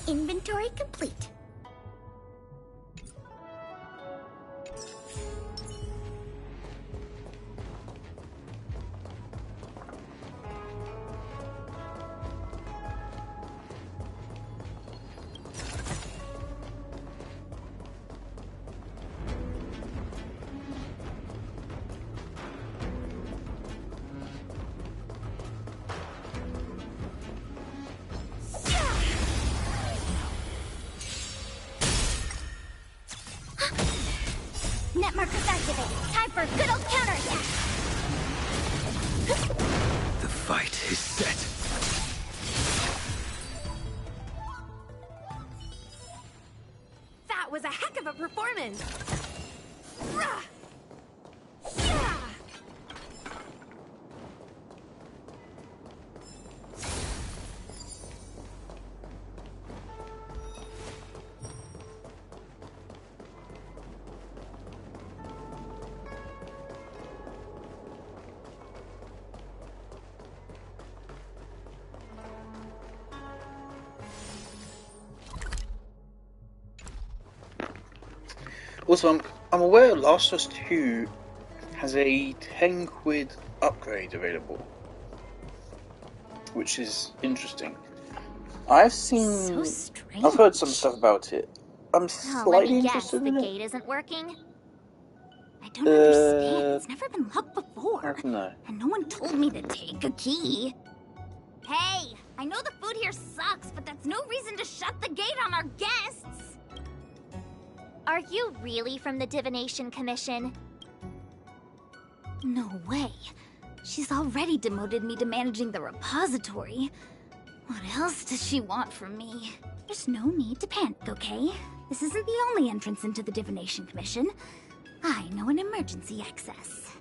Inventory complete. Net markers activated. Time for a good old counterattack. The fight is set. That was a heck of a performance. Also, I'm aware Last of Us 2 has a 10 quid upgrade available, which is interesting. I've seen, I've heard some stuff about it. I'm Oh, let slightly me guess, interested the in it. gate isn't working? I don't understand. It's never been locked before. No. And no one told me to take a key. Hey, I know the food here sucks, but that's no reason to shut the gate on our guests. Are you really from the Divination Commission? No way. She's already demoted me to managing the repository. What else does she want from me? There's no need to panic, okay? This isn't the only entrance into the Divination Commission. I know an emergency access.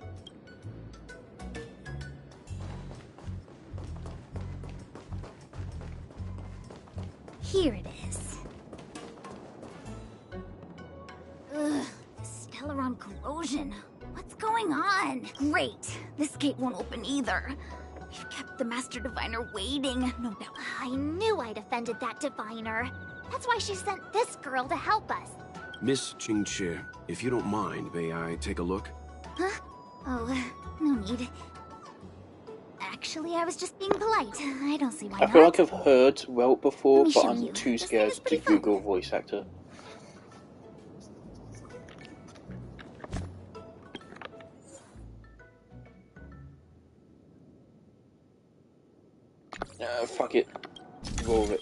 Here it is. Ugh, Stellaron corrosion. What's going on? Great. This gate won't open either. We've kept the Master Diviner waiting, no doubt. I knew I'd offended that diviner. That's why she sent this girl to help us. Miss Qingqi, if you don't mind, may I take a look? Huh? Oh, no need. Actually, I was just being polite. I don't see why I not. feel like I've heard Welt before, Let me but show I'm you. too This thing scared is to pretty fun. Google voice actor. Fuck it. Roll with it.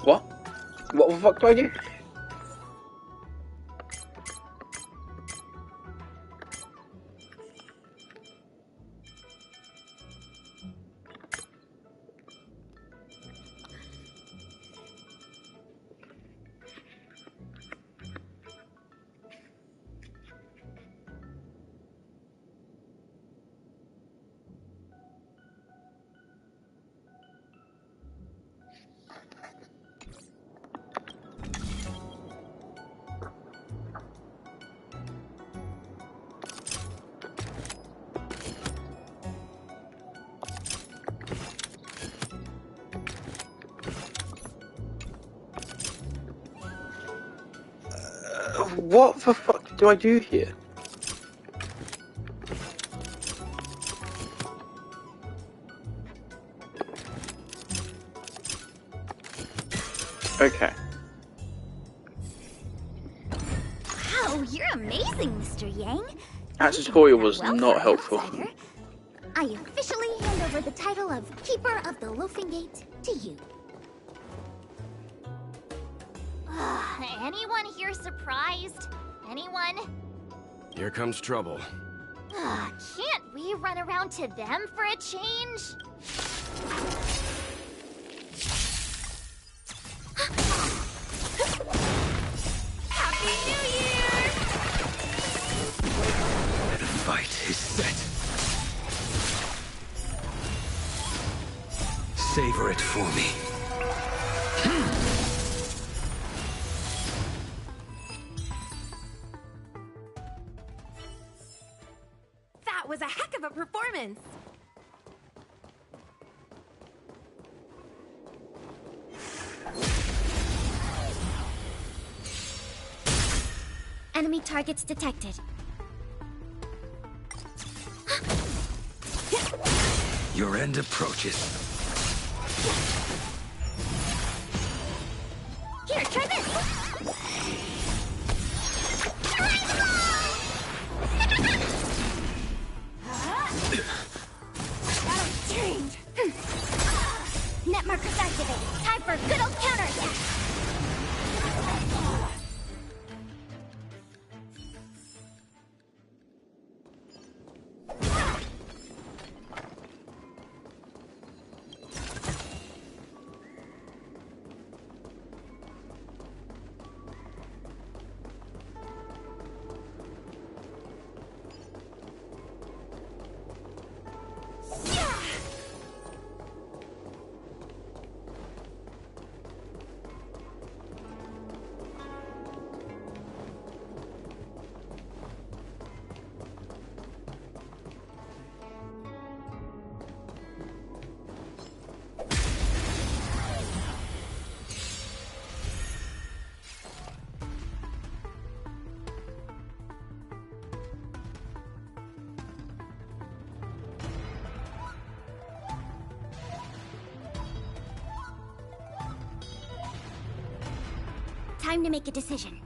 What? What the fuck do I do? What the fuck do I do here? Okay. Wow, you're amazing, Mr. Yang. That tutorial was Well, not for an helpful. outsider, I officially hand over the title of Keeper of the Loafing Gate to you. Anyone here surprised? Anyone? Here comes trouble. Can't we run around to them for a change? Happy New Year! The fight is set. Savor it for me. That was a heck of a performance! Enemy targets detected. Your end approaches. Here, try this! That'll change! Net markers activated. Time for a good old counterattack! Time to make a decision.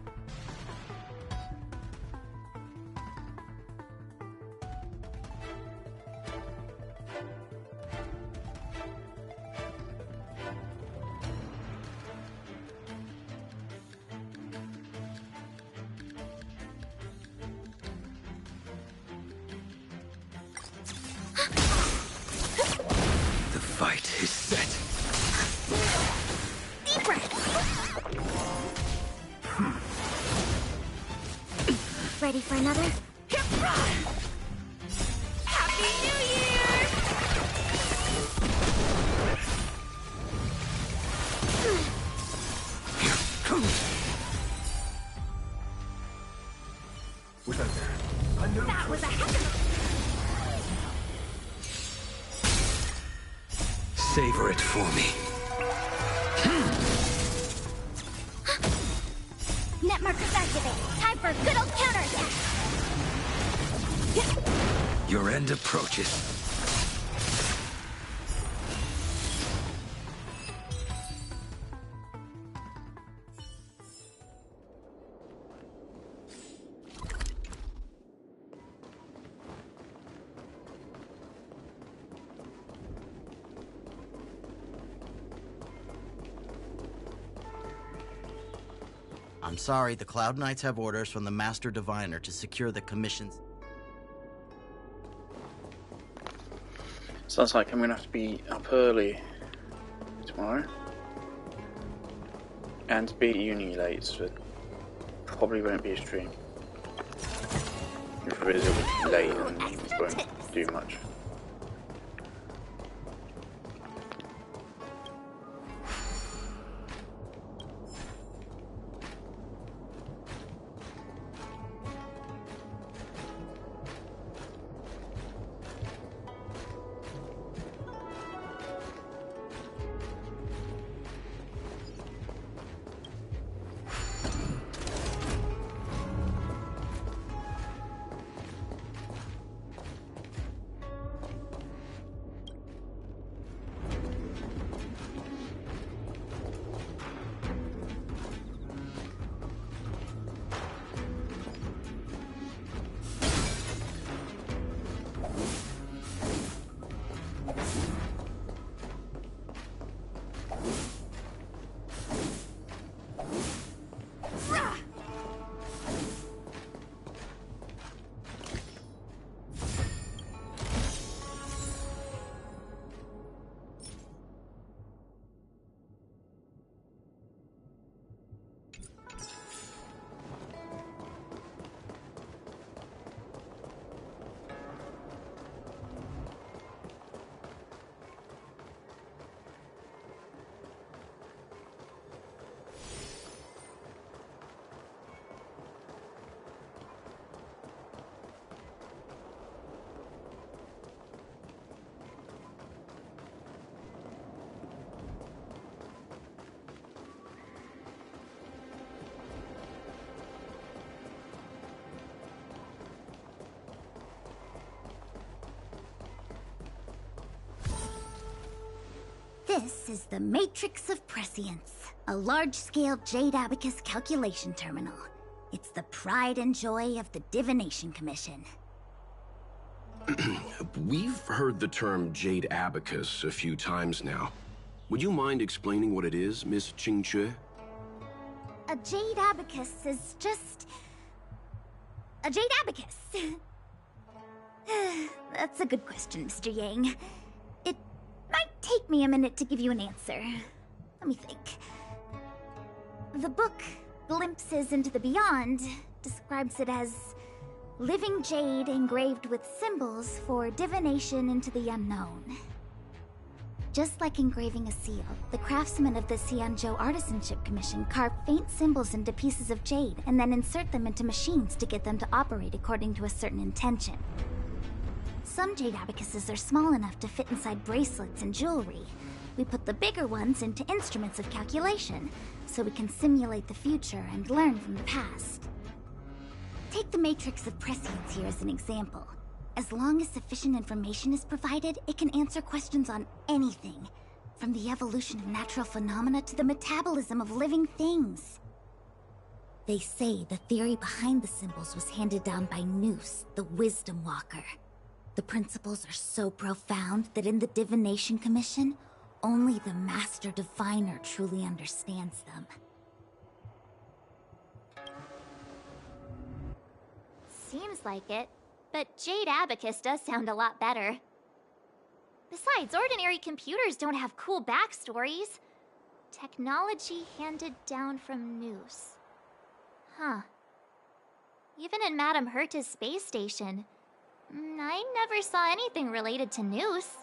The fight is set. Deep breath. Ready for another? Happy New Year! That was a heck of Savor it for me. Net markers activated. Time for a good old counterattack. Your end approaches. I'm sorry, the Cloud Knights have orders from the Master Diviner to secure the Commission's... Sounds like I'm gonna have to be up early tomorrow. And be at uni late, so probably won't be a stream. If it is, it'll be late and won't do much. This is the Matrix of Prescience, a large-scale Jade Abacus calculation terminal. It's the pride and joy of the Divination Commission. We've heard the term Jade Abacus a few times now. Would you mind explaining what it is, Miss Qingque? A Jade Abacus is just... a Jade Abacus. That's a good question, Mr. Yang. It might take me a minute to give you an answer. Let me think. The book, Glimpses into the Beyond, describes it as living jade engraved with symbols for divination into the unknown. Just like engraving a seal, the craftsmen of the Xianzhou Artisanship Commission carve faint symbols into pieces of jade and then insert them into machines to get them to operate according to a certain intention. Some jade abacuses are small enough to fit inside bracelets and jewelry. We put the bigger ones into instruments of calculation, so we can simulate the future and learn from the past. Take the Matrix of Prescience here as an example. As long as sufficient information is provided, it can answer questions on anything, from the evolution of natural phenomena to the metabolism of living things. They say the theory behind the symbols was handed down by Noose, the Wisdom Walker. The principles are so profound that in the Divination Commission, only the Master Diviner truly understands them. Seems like it. But Jade Abacus does sound a lot better. Besides, ordinary computers don't have cool backstories. Technology handed down from Noose. Huh. Even in Madame Herta's space station, I never saw anything related to Noose.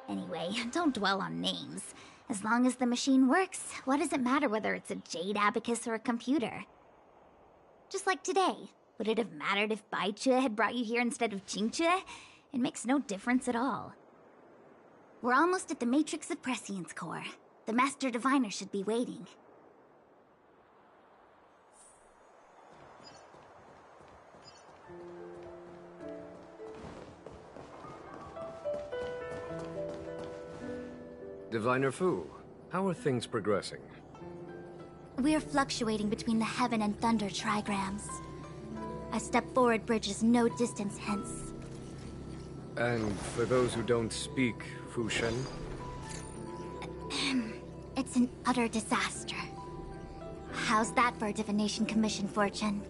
Anyway, don't dwell on names. As long as the machine works, what does it matter whether it's a Jade Abacus or a computer? Just like today. Would it have mattered if Baichue had brought you here instead of Qingque? It makes no difference at all. We're almost at the Matrix of Prescience core. The Master Diviner should be waiting. Diviner Fu, how are things progressing? We're fluctuating between the Heaven and Thunder trigrams. A step forward bridges no distance hence. And for those who don't speak Fushen? It's an utter disaster. How's that for a Divination Commission fortune?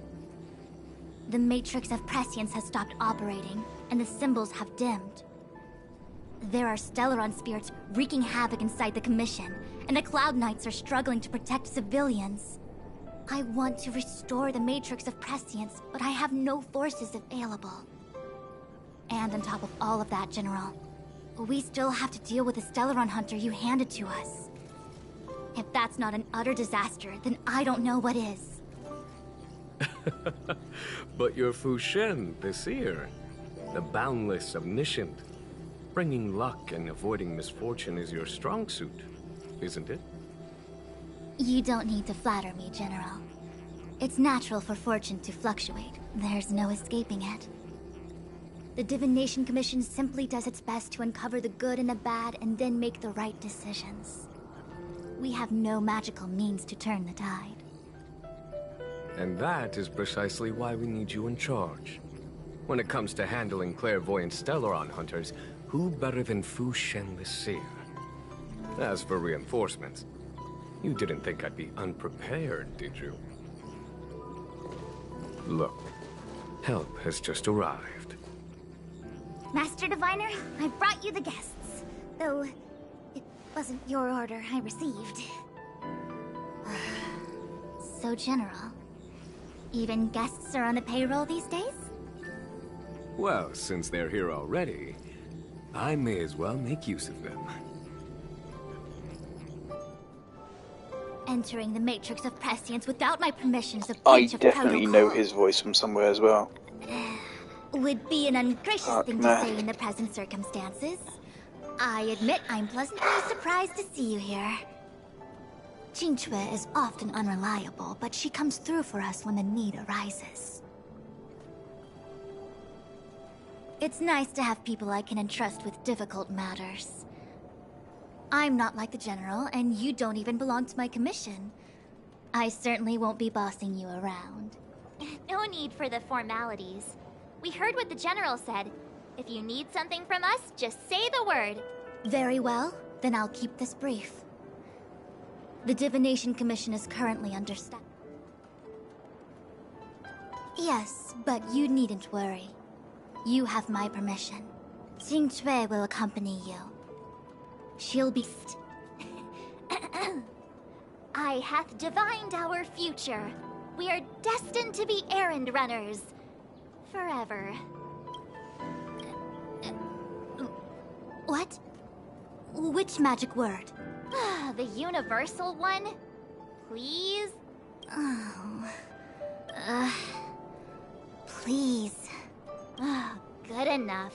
The Matrix of Prescience has stopped operating, and the symbols have dimmed. There are Stellaron spirits wreaking havoc inside the Commission, and the Cloud Knights are struggling to protect civilians. I want to restore the Matrix of Prescience, but I have no forces available. And on top of all of that, General, we still have to deal with the Stellaron Hunter you handed to us. If that's not an utter disaster, then I don't know what is. But you're Fushen, the seer. The boundless, omniscient. Bringing luck and avoiding misfortune is your strong suit, isn't it? You don't need to flatter me, General. It's natural for fortune to fluctuate. There's no escaping it. The Divination Commission simply does its best to uncover the good and the bad and then make the right decisions. We have no magical means to turn the tide. And that is precisely why we need you in charge. When it comes to handling clairvoyant Stellaron hunters, who better than Fushen the Seer? As for reinforcements, you didn't think I'd be unprepared, did you? Look, help has just arrived. Master Diviner, I brought you the guests. Though, it wasn't your order I received. So, General, even guests are on the payroll these days? Well, since they're here already, I may as well make use of them. Entering the Matrix of Prescience without my permission is a I breach of definitely protocol. know his voice from somewhere as well. Would be an ungracious thing to say in the present circumstances. I admit I'm pleasantly surprised to see you here. Qingque is often unreliable, but she comes through for us when the need arises. It's nice to have people I can entrust with difficult matters. I'm not like the General, and you don't even belong to my commission. I certainly won't be bossing you around. No need for the formalities. We heard what the General said. If you need something from us, just say the word. Very well, then I'll keep this brief. The Divination Commission is currently understaffed. Yes, but you needn't worry. You have my permission. Xing Cui will accompany you. She'll be... I hath divined our future. We are destined to be errand runners. Forever. What? Which magic word? The universal one? Please? Oh... please. Good enough.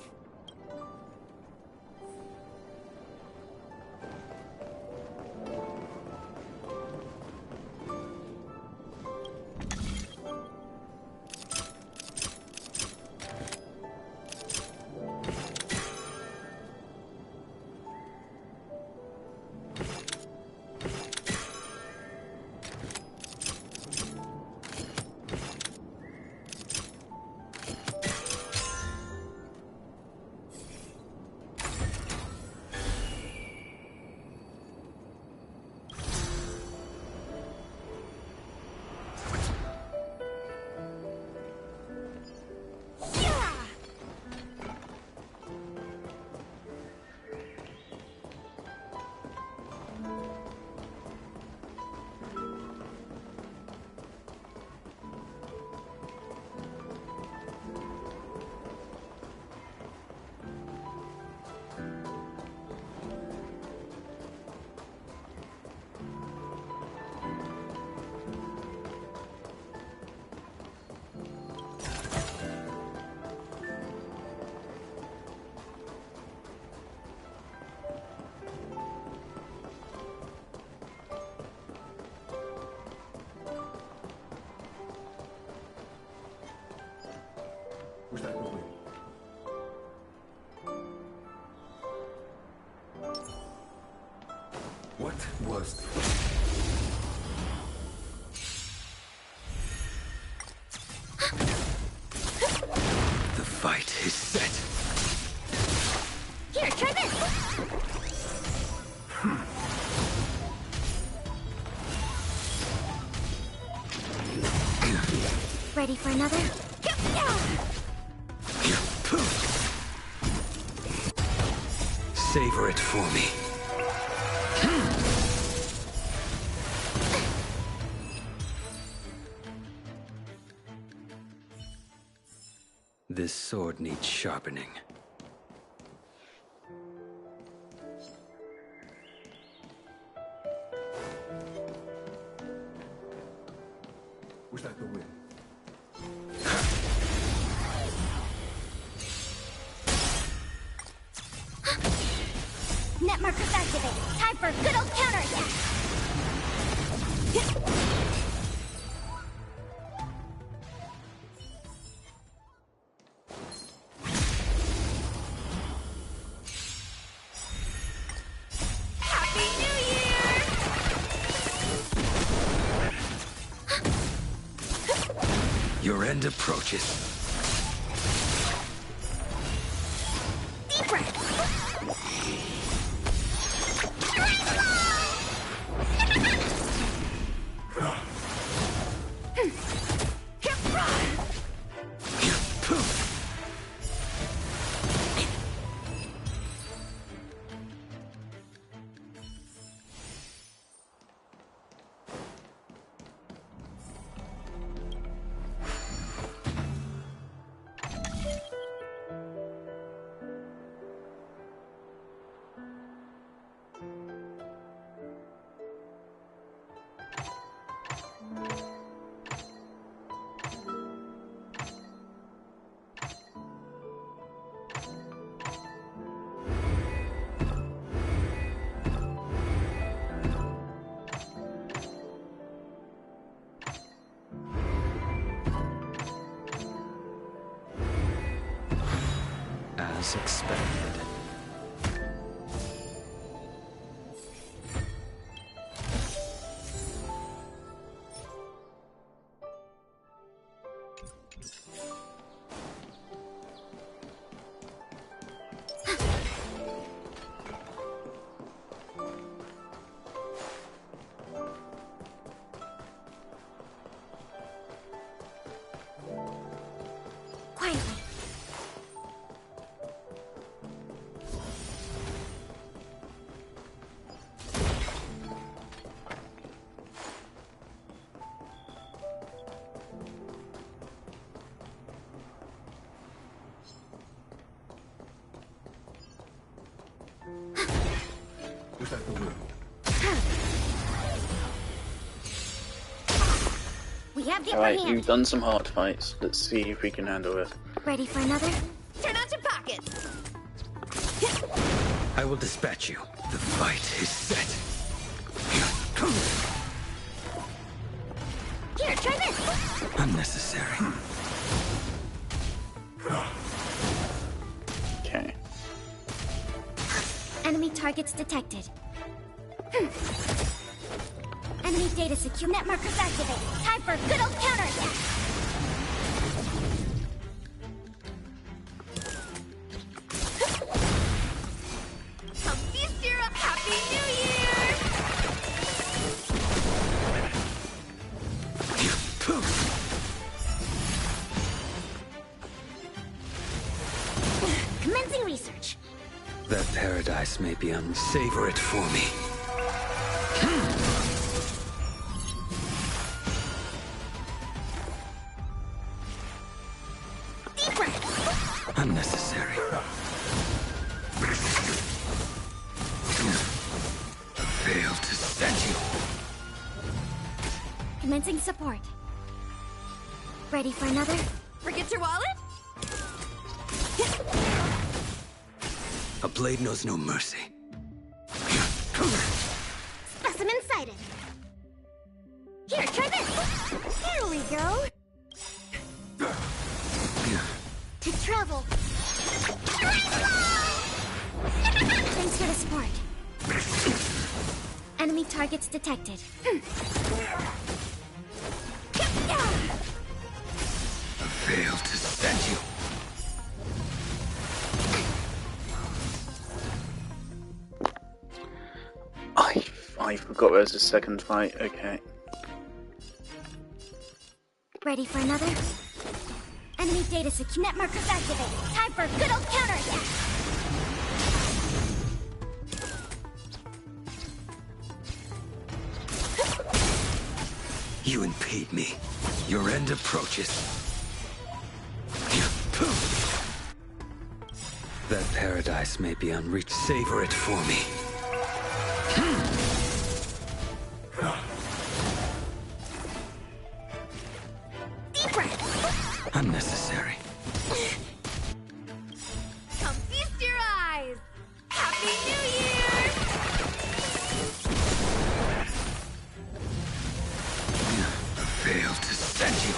What was the fight is set. Here, try this! Ready for another? Savor it for me. This sword needs sharpening. Was that the wind? Net markers activated. Time for a good old counterattack. Your end approaches. Deep breath. As expected. We have the upper Alright, hand. you've done some hard fights. Let's see if we can handle it. Ready for another? Turn out your pockets. I will dispatch you. The fight is set. Here, try this. Unnecessary. Okay. Enemy targets detected. Enemy data secure. Net markers activated. Time for a good old counterattack. Happy New Year! Commencing research. That paradise may be savor it for me. Deep breath. Unnecessary. Failed to set you. Commencing support. Ready for another? Forget your wallet? A blade knows no mercy. Specimen sighted. Here, try this. Here we go. To travel. Thanks for the support. Enemy targets detected. Failed to set you. I forgot there's a second fight. Okay. Ready for another? Enemy data secure. Net markers activated. Time for a good old counterattack. You impede me. Your end approaches. That paradise may be unreached. Savor it for me. Deep breath. Unnecessary. Come feast your eyes! Happy New Year! Failed to set you.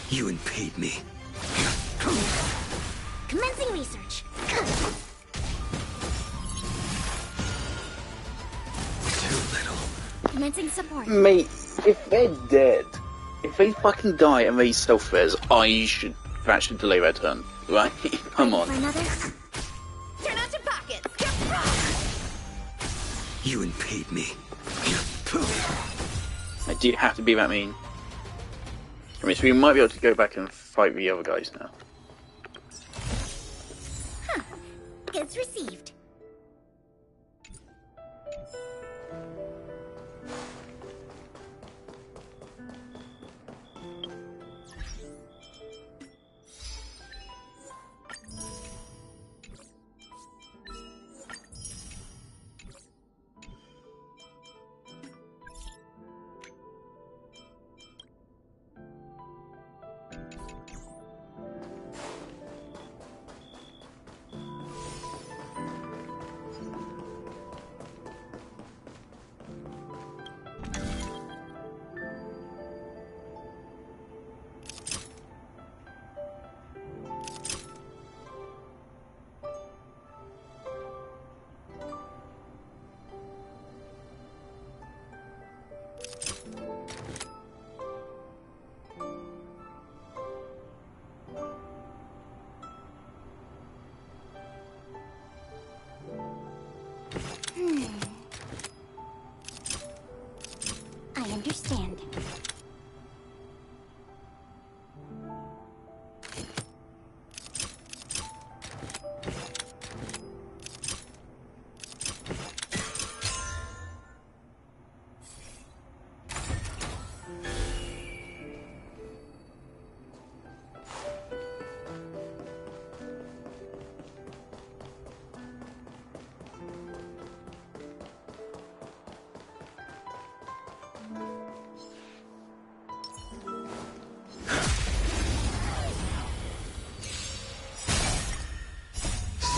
You impede me. Commencing research. Too little. Commencing support. Mate, if they're dead, if they fucking die and they self-res, that should delay their turn, right? Come on. For another? Turn out your pockets! You impede me. Do you have to be that mean? I mean, so we might be able to go back and fight the other guys now. Goods received.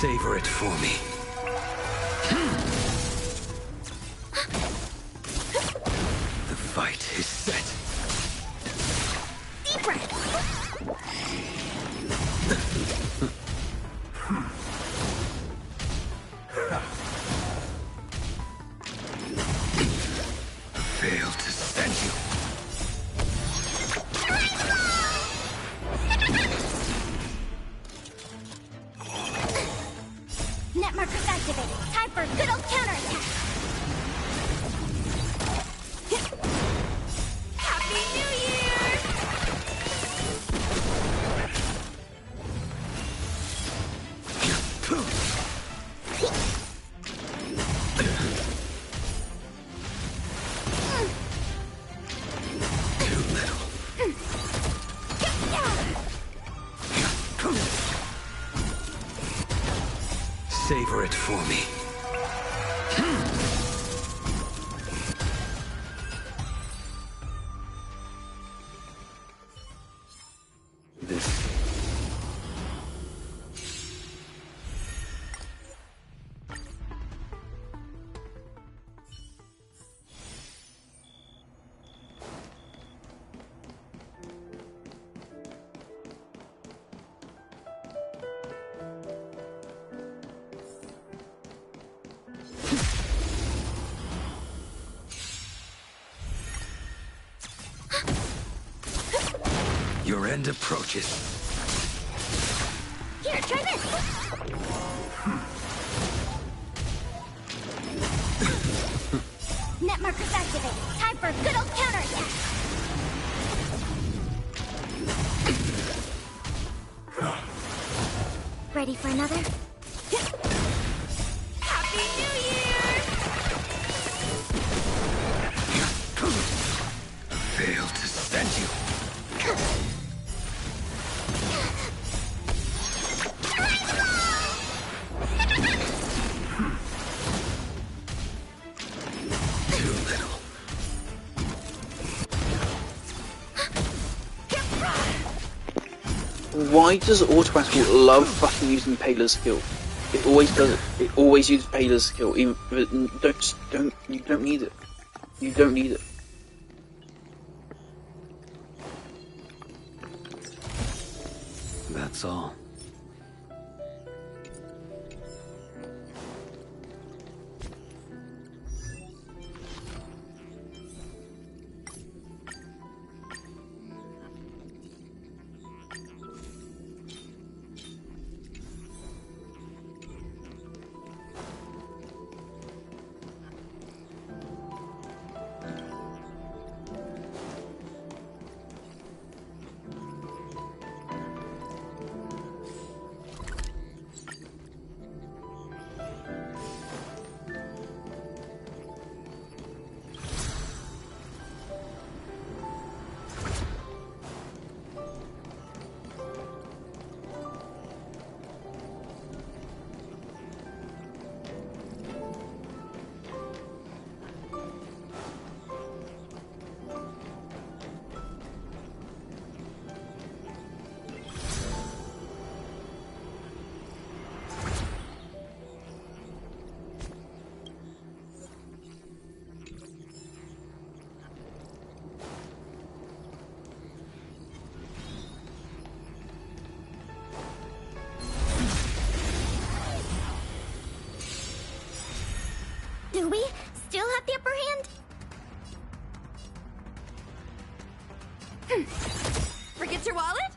Savor it for me. The fight is set. Deep breath. Failed to send you. Net markers activated. Time for a good old counterattack. Happy New Year! Savor it for me. Your end approaches. Here, try this! Net markers activated. Time for a good old counterattack. Ready for another? Happy New Year! Failed to send you. Too little. Why does Automatic love fucking using Paler's skill? It always does it. It always uses Paler's skill. Even you don't need it. You don't need it. That's all. Do we still have the upper hand? Forget your wallet?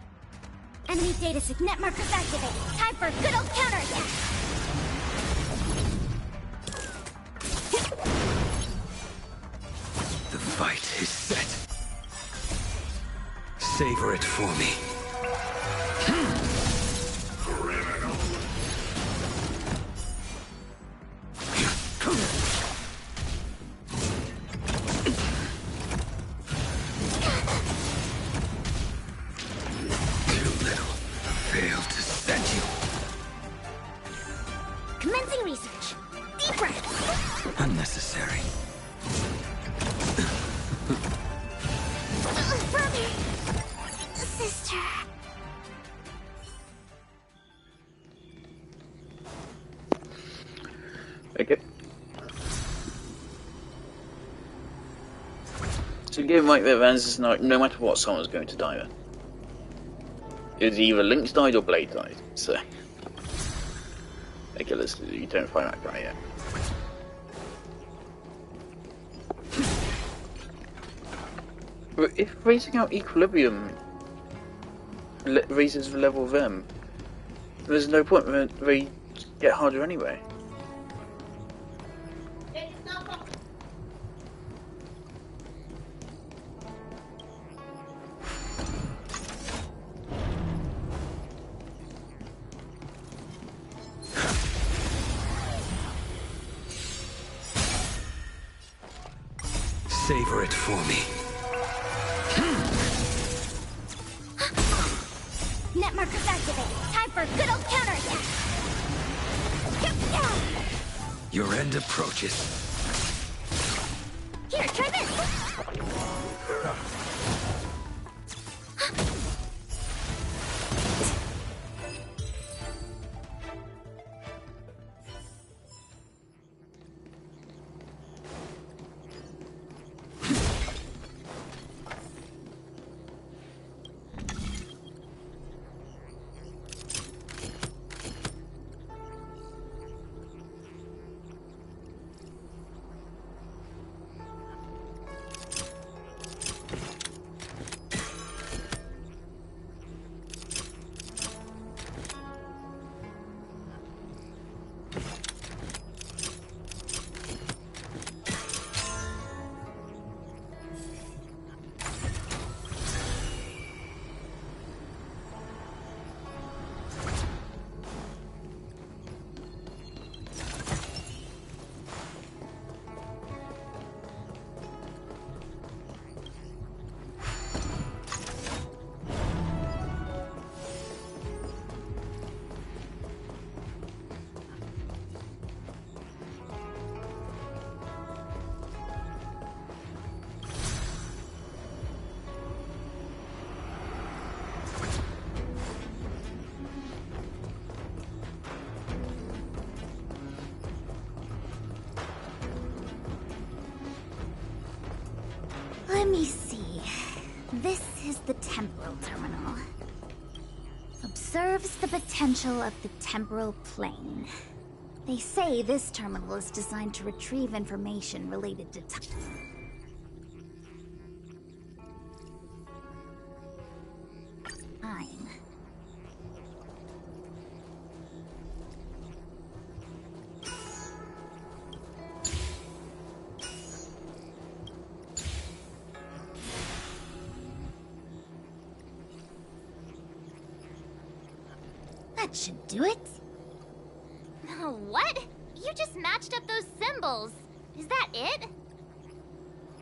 Enemy data net markers activated. Time for a good old counterattack. The fight is set. Savor it for me. Commencing research. Deep breath. Unnecessary. Brother. Sister. Okay. So given like the events is no matter what, someone's going to die then. It's either Lynx died or Blade died, so... Okay, you don't find that guy yet. But if raising out Equilibrium raises the level of them, there's no point when they get harder anyway. Savor it for me. Net markers activated. Time for a good old counterattack. Your end approaches. Here, try this. Let me see. This is the temporal terminal. Observes the potential of the temporal plane. They say this terminal is designed to retrieve information related to time. That should do it. What? You just matched up those symbols. Is that it?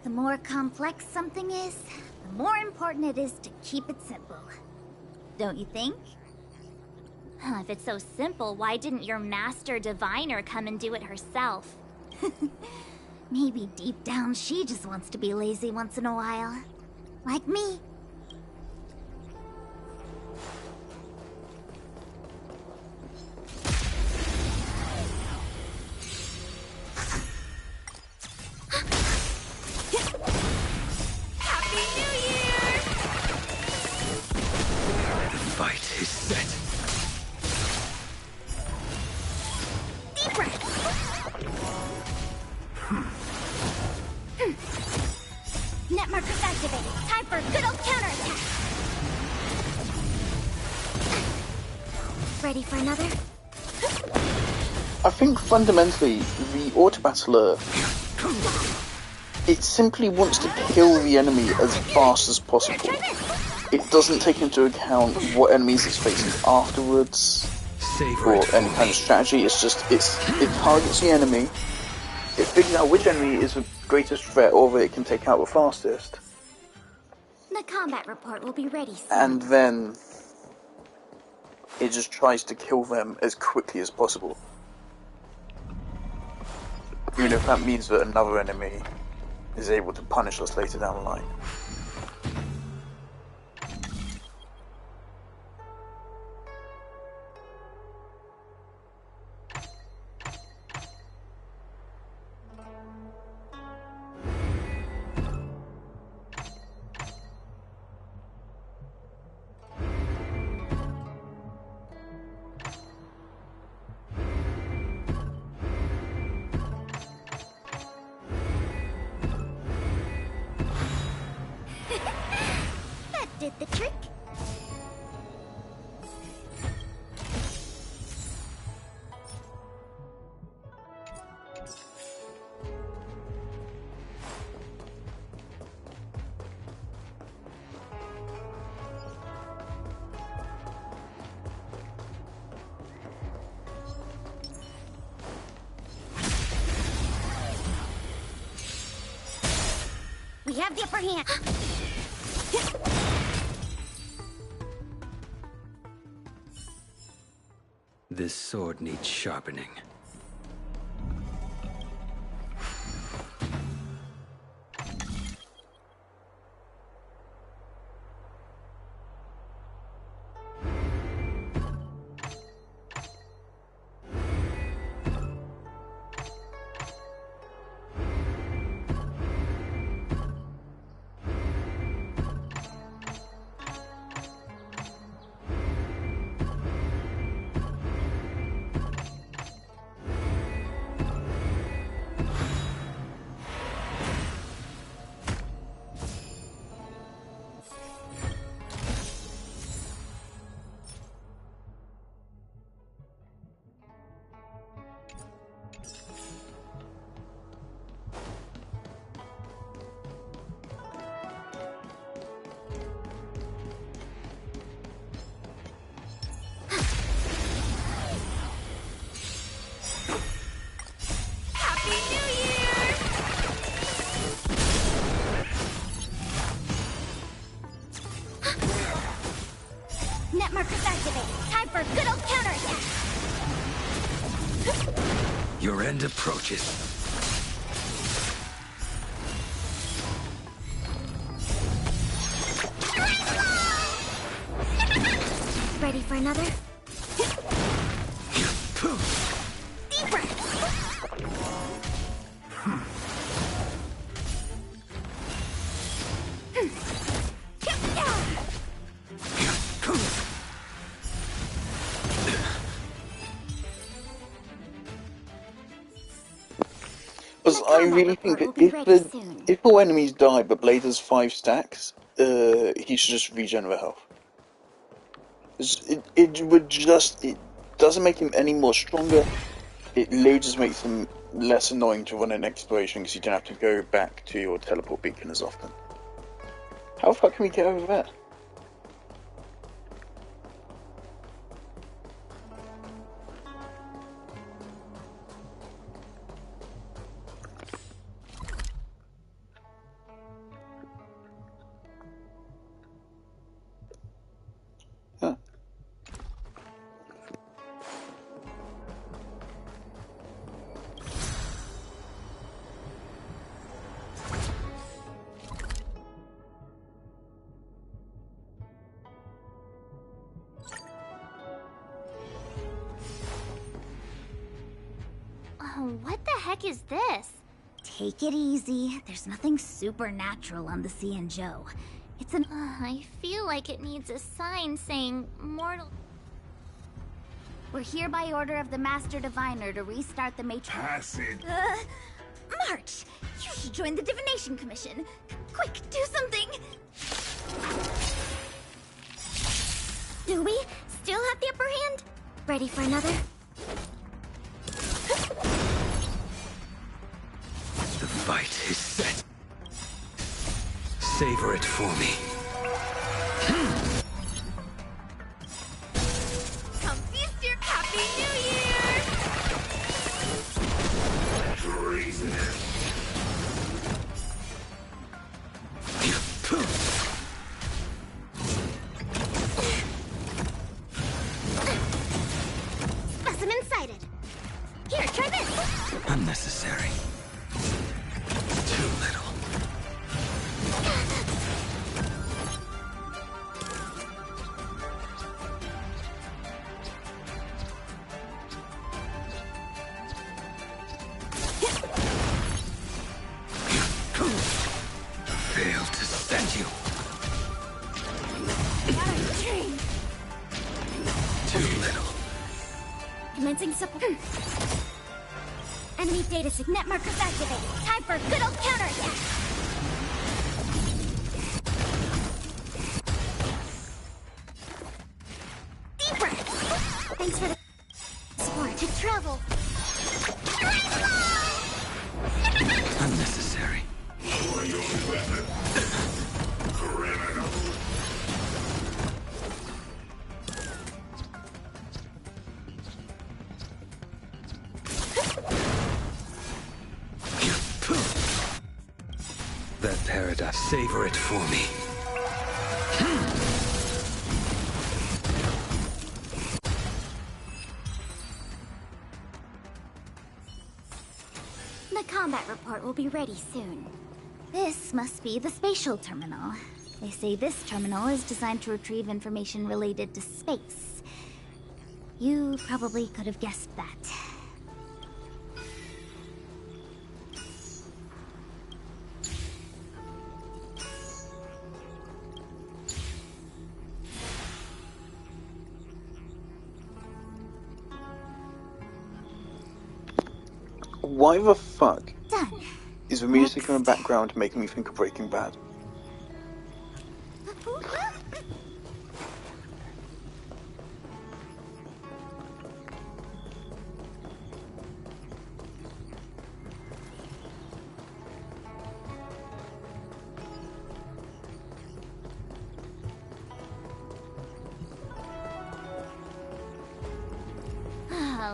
The more complex something is, the more important it is to keep it simple. Don't you think? If it's so simple, why didn't your master diviner come and do it herself? Maybe deep down she just wants to be lazy once in a while. Like me. Net markers activated. Time for a good old counterattack. Ready for another? I think fundamentally the auto battler, it simply wants to kill the enemy as fast as possible. It doesn't take into account what enemies it's facing afterwards or any kind of strategy. It's just it targets the enemy. It figures out which enemy is the greatest threat or that it can take out the fastest. The combat report will be ready soon. And then it just tries to kill them as quickly as possible. Even if that means that another enemy is able to punish us later down the line. have the upper hand. This sword needs sharpening. Net markers activate. Time for a good old counterattack. Your end approaches. Ready for another? Deeper! Because I really think that if all enemies die but Blade has 5 stacks, he should just regenerate health. It doesn't make him any more stronger. It literally just makes him less annoying to run an exploration because you don't have to go back to your teleport beacon as often. How the fuck can we get over that? What the heck is this? Take it easy. There's nothing supernatural on the Xianzhou. It's an... I feel like it needs a sign saying mortal... We're here by order of the Master Diviner to restart the Matrix. Pass it. March! You should join the Divination Commission. Quick, do something! Do we still have the upper hand? Ready for another? The fight is set. Savor it for me. Come feast your Happy New Year! Treason. Specimen sighted. Here, try this. Unnecessary. Too little. Failed to send you. Too little. Commencing support. Enemy data signet markers activate. Time for a good old counterattack. Deeper! Thanks for the support to travel. Unnecessary. That paradise. Savor it for me. The combat report will be ready soon. This must be the spatial terminal. They say this terminal is designed to retrieve information related to space. You probably could have guessed that. Why the fuck Done. is the music in the background making me think of Breaking Bad?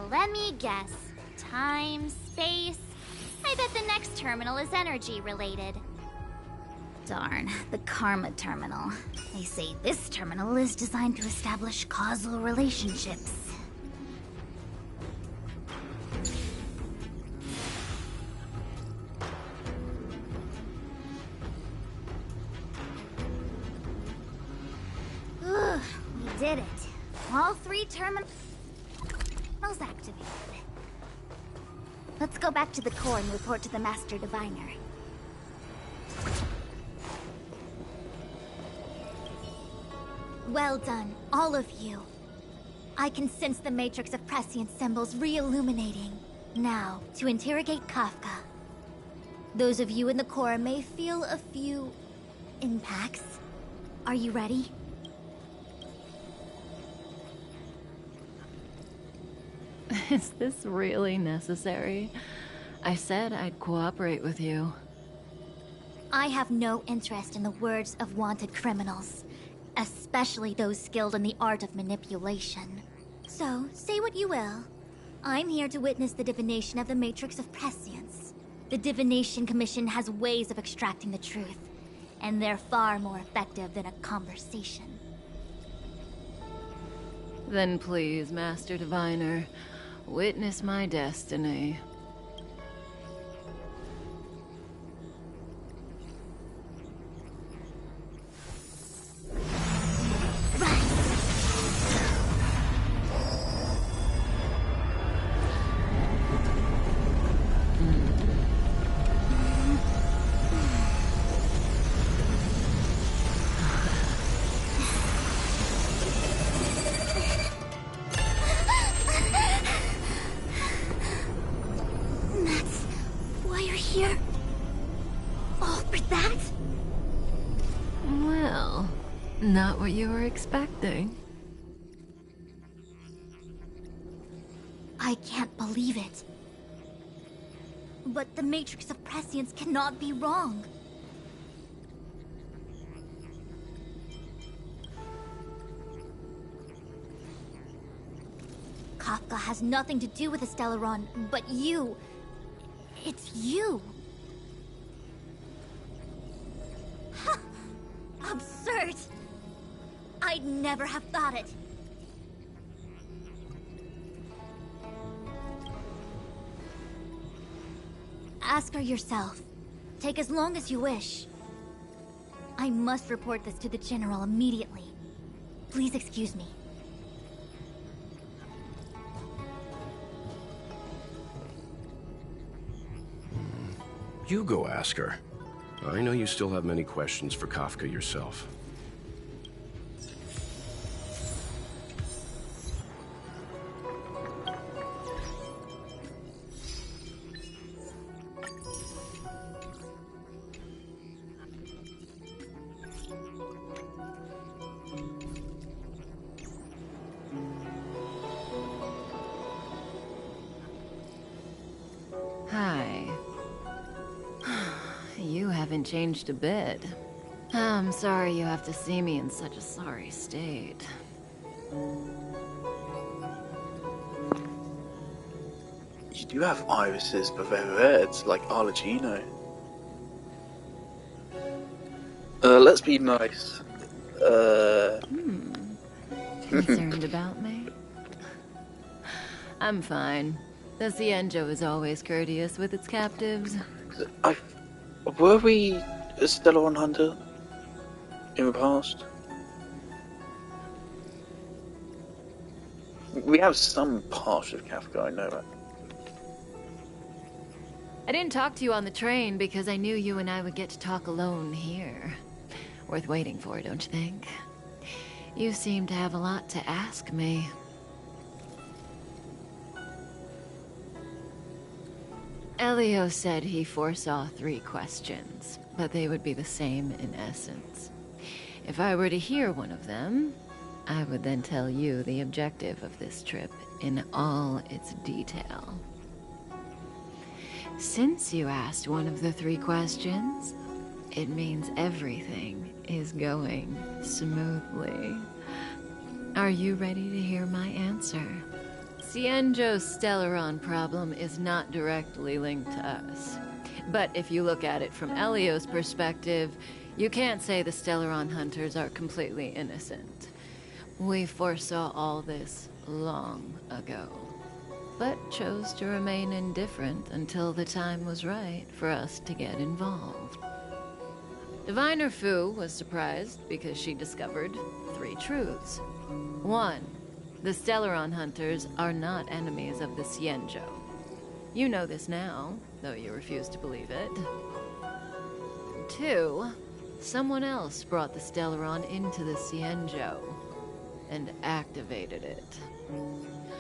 Let me guess. Time, space. I bet the next terminal is energy related. Darn, the Karma Terminal. They say this terminal is designed to establish causal relationships. Ugh, we did it. All 3 terminals activated. Let's go back to the core and report to the Master Diviner. Well done, all of you. I can sense the matrix of prescient symbols re-illuminating. Now, to interrogate Kafka. Those of you in the core may feel a few impacts. Are you ready? Is this really necessary? I said I'd cooperate with you. I have no interest in the words of wanted criminals, especially those skilled in the art of manipulation. So, say what you will. I'm here to witness the divination of the Matrix of Prescience. The Divination Commission has ways of extracting the truth, and they're far more effective than a conversation. Then please, Master Diviner, witness my destiny. Not what you were expecting. I can't believe it. But the Matrix of Prescience cannot be wrong. Kafka has nothing to do with the Stellaron, but you. It's you. Absurd! I'd never have thought it. Ask her yourself. Take as long as you wish. I must report this to the General immediately. Please excuse me. You go ask her. I know you still have many questions for Kafka yourself. Hi. You haven't changed a bit. I'm sorry you have to see me in such a sorry state. You do have irises, but they're red, like Arlecchino. Let's be nice. Concerned about me? I'm fine. The Cienjo is always courteous with its captives. Were we a Stellaron hunter in the past? We have some part of Kafka, I know that. I didn't talk to you on the train because I knew you and I would get to talk alone here. Worth waiting for, don't you think? You seem to have a lot to ask me. Elio said he foresaw 3 questions, but they would be the same in essence. If I were to hear one of them, I would then tell you the objective of this trip in all its detail. Since you asked one of the 3 questions, it means everything is going smoothly. Are you ready to hear my answer? Cienjo's Stellaron problem is not directly linked to us. But if you look at it from Elio's perspective, you can't say the Stellaron hunters are completely innocent. We foresaw all this long ago, but chose to remain indifferent until the time was right for us to get involved. Diviner Fu was surprised because she discovered 3 truths. 1. The Stellaron hunters are not enemies of the Cienjo. You know this now, though you refuse to believe it. 2. Someone else brought the Stellaron into the Cienjo and activated it.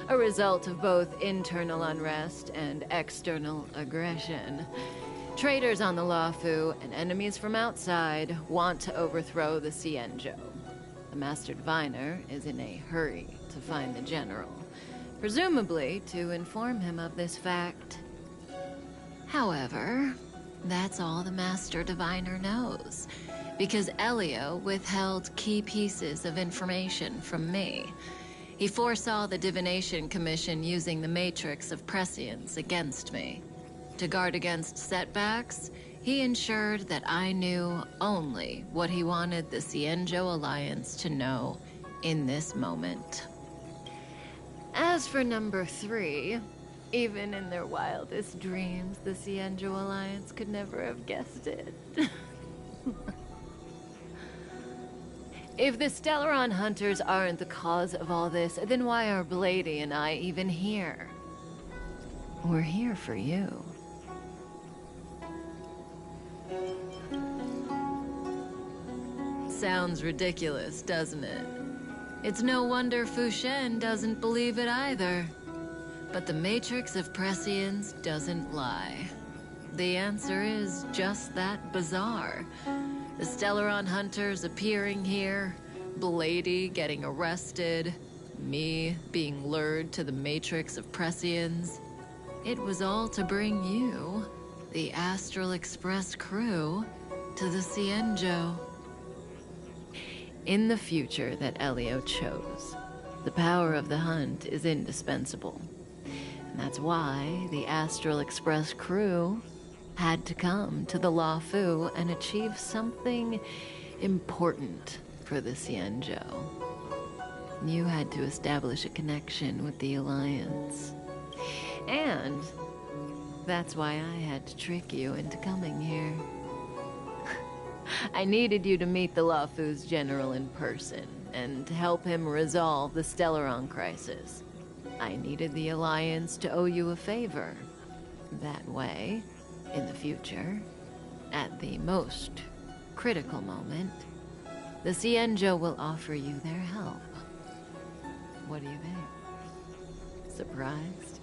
A result of both internal unrest and external aggression. Traitors on the Luofu and enemies from outside want to overthrow the Cienjo. The Master Diviner is in a hurry to find the General, presumably to inform him of this fact. However, that's all the Master Diviner knows, because Elio withheld key pieces of information from me. He foresaw the Divination Commission using the Matrix of Prescience against me. To guard against setbacks, he ensured that I knew only what he wanted the Cienjo Alliance to know in this moment. As for number 3, even in their wildest dreams, the Cienjo Alliance could never have guessed it. If the Stellaron hunters aren't the cause of all this, then why are Blady and I even here? We're here for you. Sounds ridiculous, doesn't it? It's no wonder Fu Shen doesn't believe it either. But the Matrix of Prescience doesn't lie. The answer is just that bizarre. The Stellaron hunters appearing here, Blady getting arrested, me being lured to the Matrix of Prescience. It was all to bring you, the Astral Express crew, to the Cienjo. In the future that Elio chose, the power of the hunt is indispensable. And that's why the Astral Express crew had to come to the Luofu and achieve something important for the Cienjo. You had to establish a connection with the Alliance. And that's why I had to trick you into coming here. I needed you to meet the Luofu's general in person and to help him resolve the Stellaron crisis. I needed the Alliance to owe you a favor. That way, in the future, at the most critical moment, the Cienjo will offer you their help. What do you think? Surprised?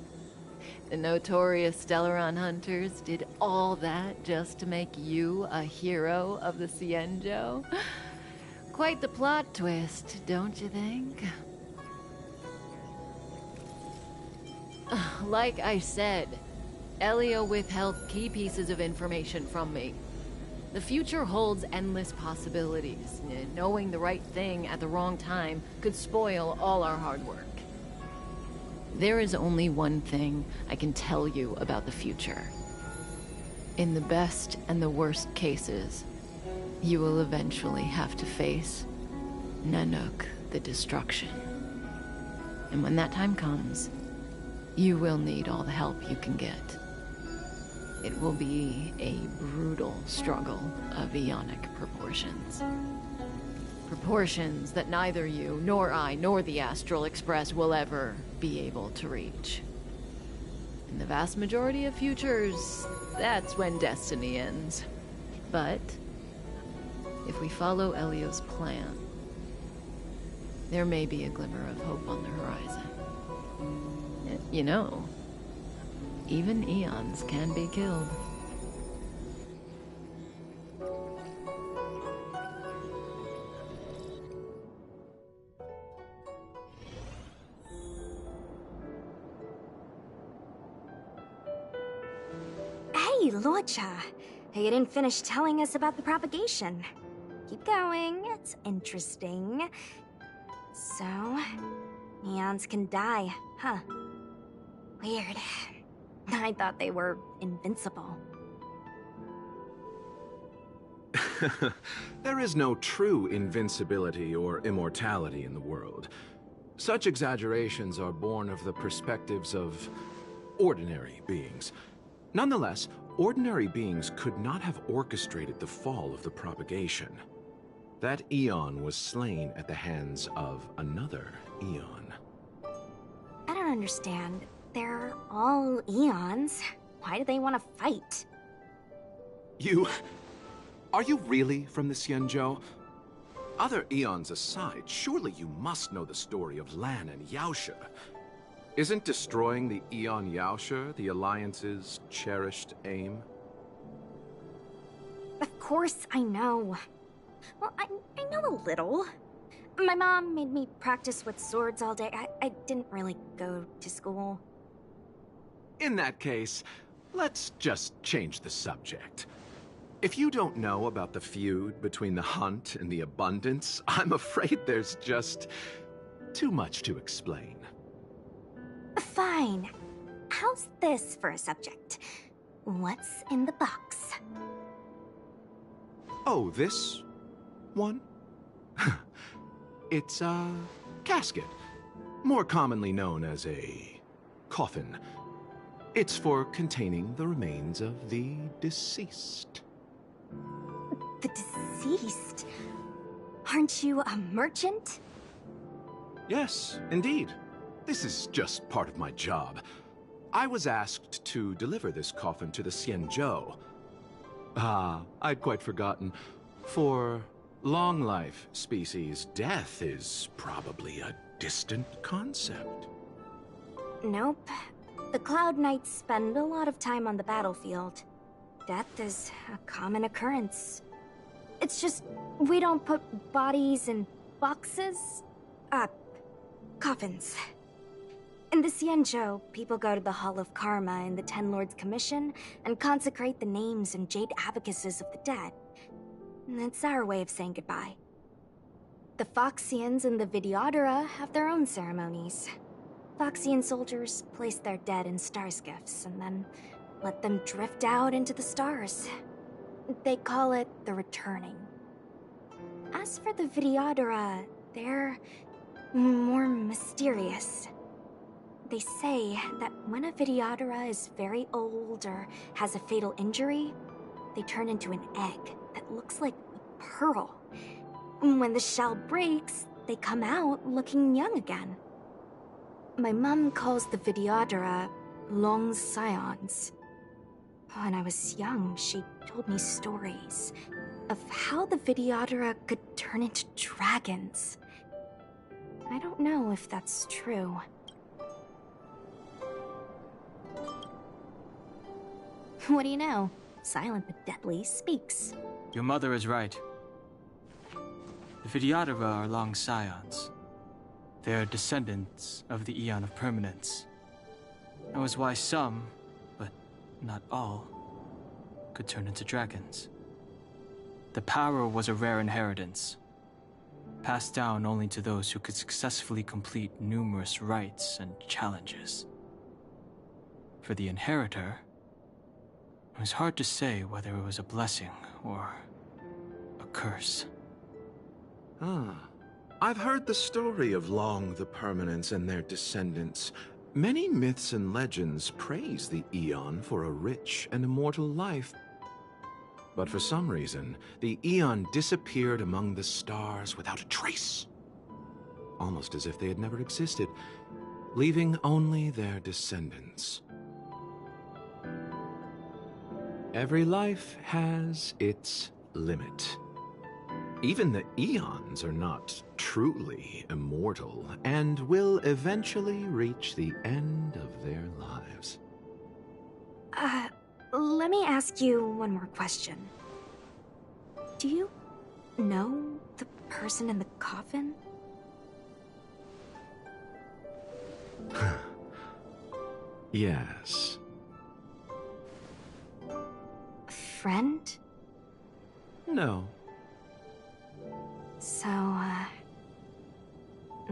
The notorious Stellaron hunters did all that just to make you a hero of the Cienjo? Quite the plot twist, don't you think? Like I said, Elio withheld key pieces of information from me. The future holds endless possibilities. Knowing the right thing at the wrong time could spoil all our hard work. There is only one thing I can tell you about the future. In the best and the worst cases, you will eventually have to face Nanook, the Destruction. And when that time comes, you will need all the help you can get. It will be a brutal struggle of Ionic proportions. Proportions that neither you, nor I, nor the Astral Express will ever be able to reach. In the vast majority of futures, that's when destiny ends. But if we follow Elio's plan, there may be a glimmer of hope on the horizon. You know, even eons can be killed. Hey, Lorcha. You didn't finish telling us about the propagation. Keep going, it's interesting. So, eons can die, huh? Weird. I thought they were invincible. There is no true invincibility or immortality in the world. Such exaggerations are born of the perspectives of ordinary beings. Nonetheless, ordinary beings could not have orchestrated the fall of the propagation. That eon was slain at the hands of another eon. I don't understand. They're all eons. Why do they want to fight? Are you really from the Xianzhou? Other eons aside, surely you must know the story of Lan and Yaoshe. Isn't destroying the Eon Yaoshe the Alliance's cherished aim? Of course I know. Well, I know a little. My mom made me practice with swords all day. I didn't really go to school. In that case, let's just change the subject. If you don't know about the feud between the Hunt and the Abundance, I'm afraid there's just too much to explain. Fine. How's this for a subject? What's in the box? Oh, this one? It's a casket, more commonly known as a coffin. It's for containing the remains of the deceased. The deceased? Aren't you a merchant? Yes, indeed. This is just part of my job. I was asked to deliver this coffin to the Xianzhou. I'd quite forgotten. For long-life species, death is probably a distant concept. Nope. The Cloud Knights spend a lot of time on the battlefield. Death is a common occurrence. It's just, we don't put bodies in boxes. Coffins. In the Xianzhou, people go to the Hall of Karma in the Ten Lords Commission and consecrate the names and jade abacuses of the dead. It's our way of saying goodbye. The Foxians and the Vidyadhara have their own ceremonies. Foxian soldiers place their dead in star skiffs and then let them drift out into the stars. They call it the returning. As for the Vidyadhara, they're more mysterious. They say that when a Vidyadhara is very old or has a fatal injury, they turn into an egg that looks like a pearl. When the shell breaks, they come out looking young again. My mom calls the Vidyadhara long scions. When I was young, she told me stories of how the Vidyadhara could turn into dragons. I don't know if that's true. What do you know? Silent but deadly speaks. Your mother is right. The Vidyadhara are long scions. They are descendants of the Eon of Permanence. That was why some, but not all, could turn into dragons. The power was a rare inheritance, passed down only to those who could successfully complete numerous rites and challenges. For the inheritor, it was hard to say whether it was a blessing or a curse. Ah. I've heard the story of Long the Permanents and their descendants. Many myths and legends praise the Eon for a rich and immortal life. But for some reason, the Eon disappeared among the stars without a trace. Almost as if they had never existed, leaving only their descendants. Every life has its limit. Even the Eons are not truly immortal and will eventually reach the end of their lives. Let me ask you one more question. Do you know the person in the coffin? Yes. Friend? No. So, a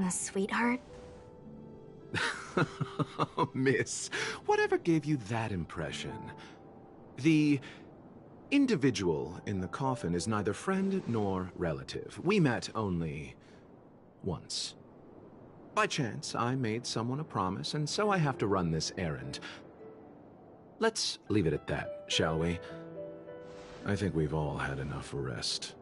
sweetheart? Miss, whatever gave you that impression? The individual in the coffin is neither friend nor relative. We met only once. By chance, I made someone a promise, and so I have to run this errand. Let's leave it at that, shall we? I think we've all had enough rest.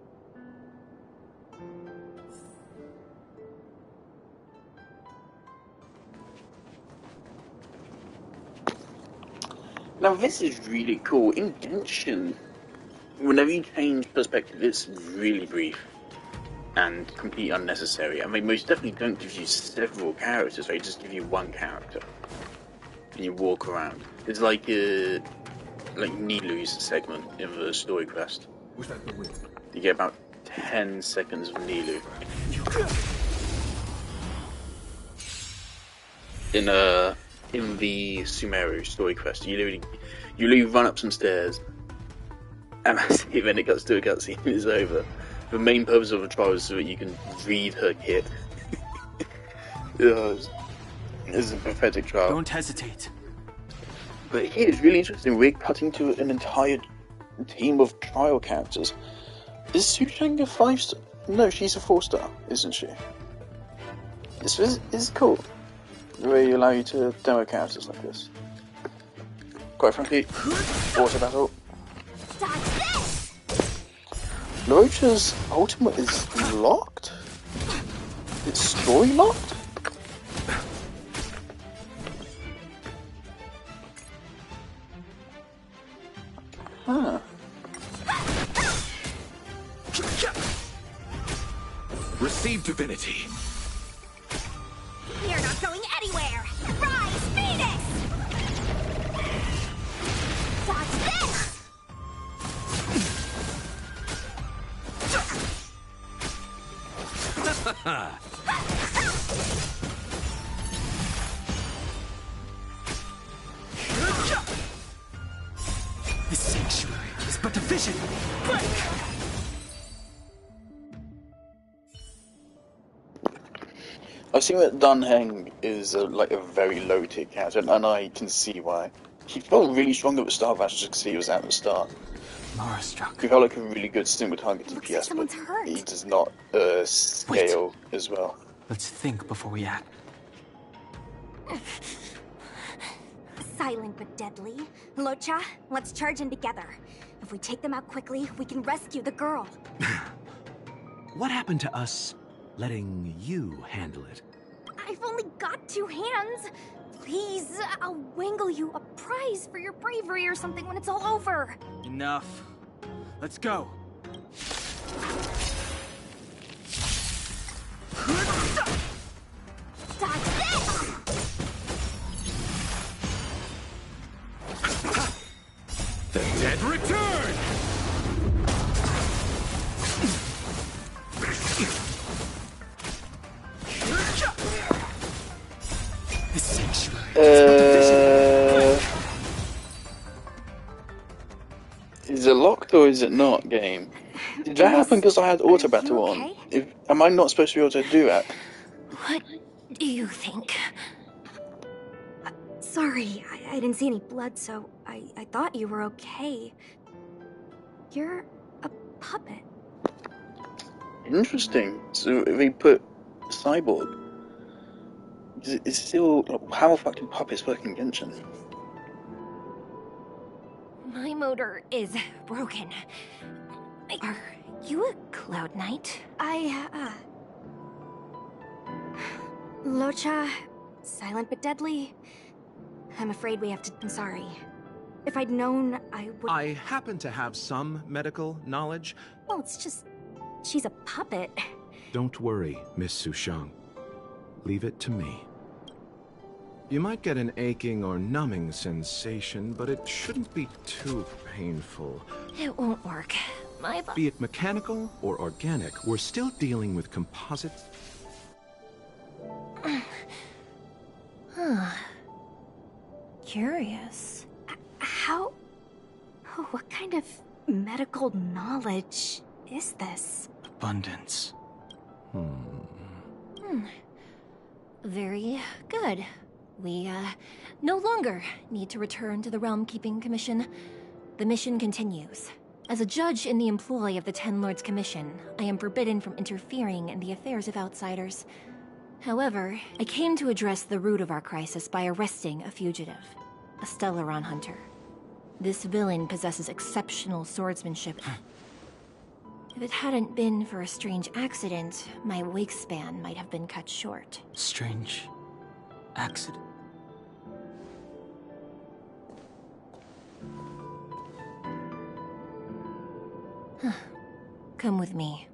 Now this is really cool. In Genshin, whenever you change perspective, it's really brief and completely unnecessary. I mean, most definitely don't give you several characters, they just give you one character. And you walk around. It's like Nilu's segment in the story quest. You get about 10 seconds of Nilu. In the Sumeru story quest, you literally run up some stairs, and that's it. Then it cuts to a cutscene. It's over. The main purpose of the trial is so that you can read her kit. It's a pathetic trial. Don't hesitate. But here it's really interesting. We're cutting to an entire team of trial characters. Is Susheng a 5-star? No, she's a 4-star, isn't she? It's cool. The way you allow you to demo characters like this. Quite frankly, auto battle. LaRoche's ultimate is locked? It's story locked? Huh. Receive divinity. You're not going anywhere! Rise, Phoenix! Dodge this! The sanctuary is but a vision. Break! I've seen that Dunheng is like a very low tier character, and I can see why. He felt really strong at the start, but I just see he was at the start. Mara-struck. He felt like a really good single target DPS, but he does not scale as well. Let's think before we act. Silent but deadly. Locha, let's charge in together. If we take them out quickly, we can rescue the girl. What happened to us letting you handle it? I've only got 2 hands. Please, I'll wangle you a prize for your bravery or something when it's all over. Enough. Let's go. Dodge this! The dead return! The sanctuary. Is it locked or is it not, game? Did that happen because I had auto battle on? Am I not supposed to be able to do that? What do you think? Sorry, I didn't see any blood, so I thought you were okay. You're a puppet. Interesting. So they put Cyborg. It's still... How fucking puppets working Genshin? My motor is broken. Are you a Cloud Knight? Locha, silent but deadly. I'm afraid we have to... I'm sorry. If I'd known, I would... I happen to have some medical knowledge. Well, it's just... she's a puppet. Don't worry, Miss Sushang. Leave it to me. You might get an aching or numbing sensation, but it shouldn't be too painful. It won't work. Be it mechanical or organic, we're still dealing with composite... Curious. How... Oh, what kind of medical knowledge is this? Abundance. Very good. We, no longer need to return to the Realm Keeping Commission. The mission continues. As a judge in the employ of the Ten Lords Commission, I am forbidden from interfering in the affairs of outsiders. However, I came to address the root of our crisis by arresting a fugitive, a Stellaron hunter. This villain possesses exceptional swordsmanship. If it hadn't been for a strange accident, my wake span might have been cut short. Strange accident? Come with me.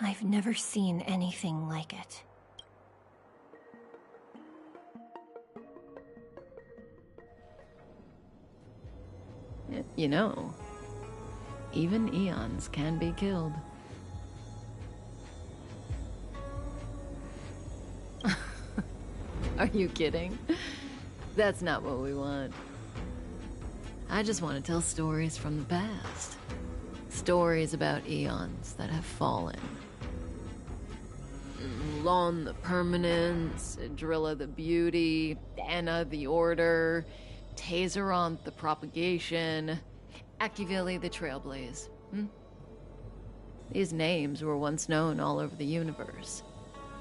I've never seen anything like it. You know, even eons can be killed. Are you kidding? That's not what we want. I just want to tell stories from the past. Stories about eons that have fallen. Lon the Permanence, Drilla the Beauty, Anna the Order, Tazeronth the Propagation, Akivili the Trailblaze. These names were once known all over the universe.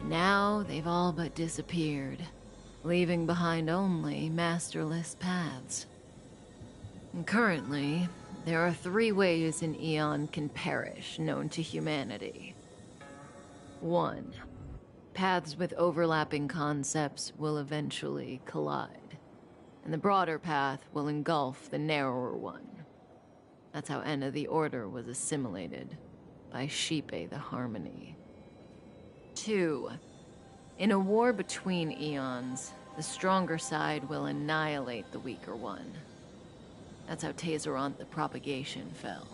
Now they've all but disappeared, leaving behind only masterless paths. And currently, there are 3 ways an eon can perish known to humanity. 1. Paths with overlapping concepts will eventually collide, and the broader path will engulf the narrower one. That's how Enna the Order was assimilated by Shipe the Harmony. 2. In a war between eons, the stronger side will annihilate the weaker one. That's how Tazeronth the Propagation fell.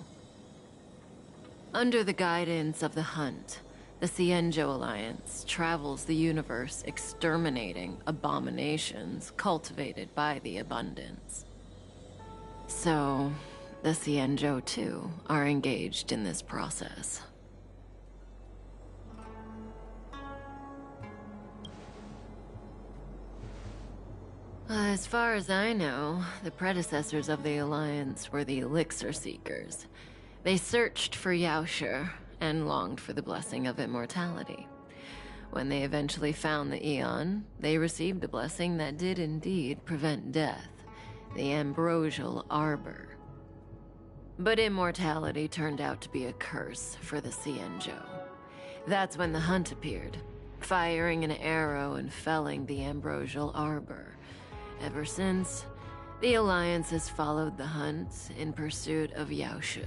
Under the guidance of the Hunt, the Xianzhou Alliance travels the universe exterminating abominations cultivated by the Abundance. So, the Xianzhou too are engaged in this process. As far as I know, the predecessors of the Alliance were the Elixir Seekers. They searched for Yaoshe and longed for the blessing of immortality. When they eventually found the Aeon, they received a blessing that did indeed prevent death, the Ambrosial Arbor. But immortality turned out to be a curse for the Xianzhou. That's when the Hunt appeared, firing an arrow and felling the Ambrosial Arbor. Ever since, the Alliance has followed the Hunt in pursuit of Yaoshe,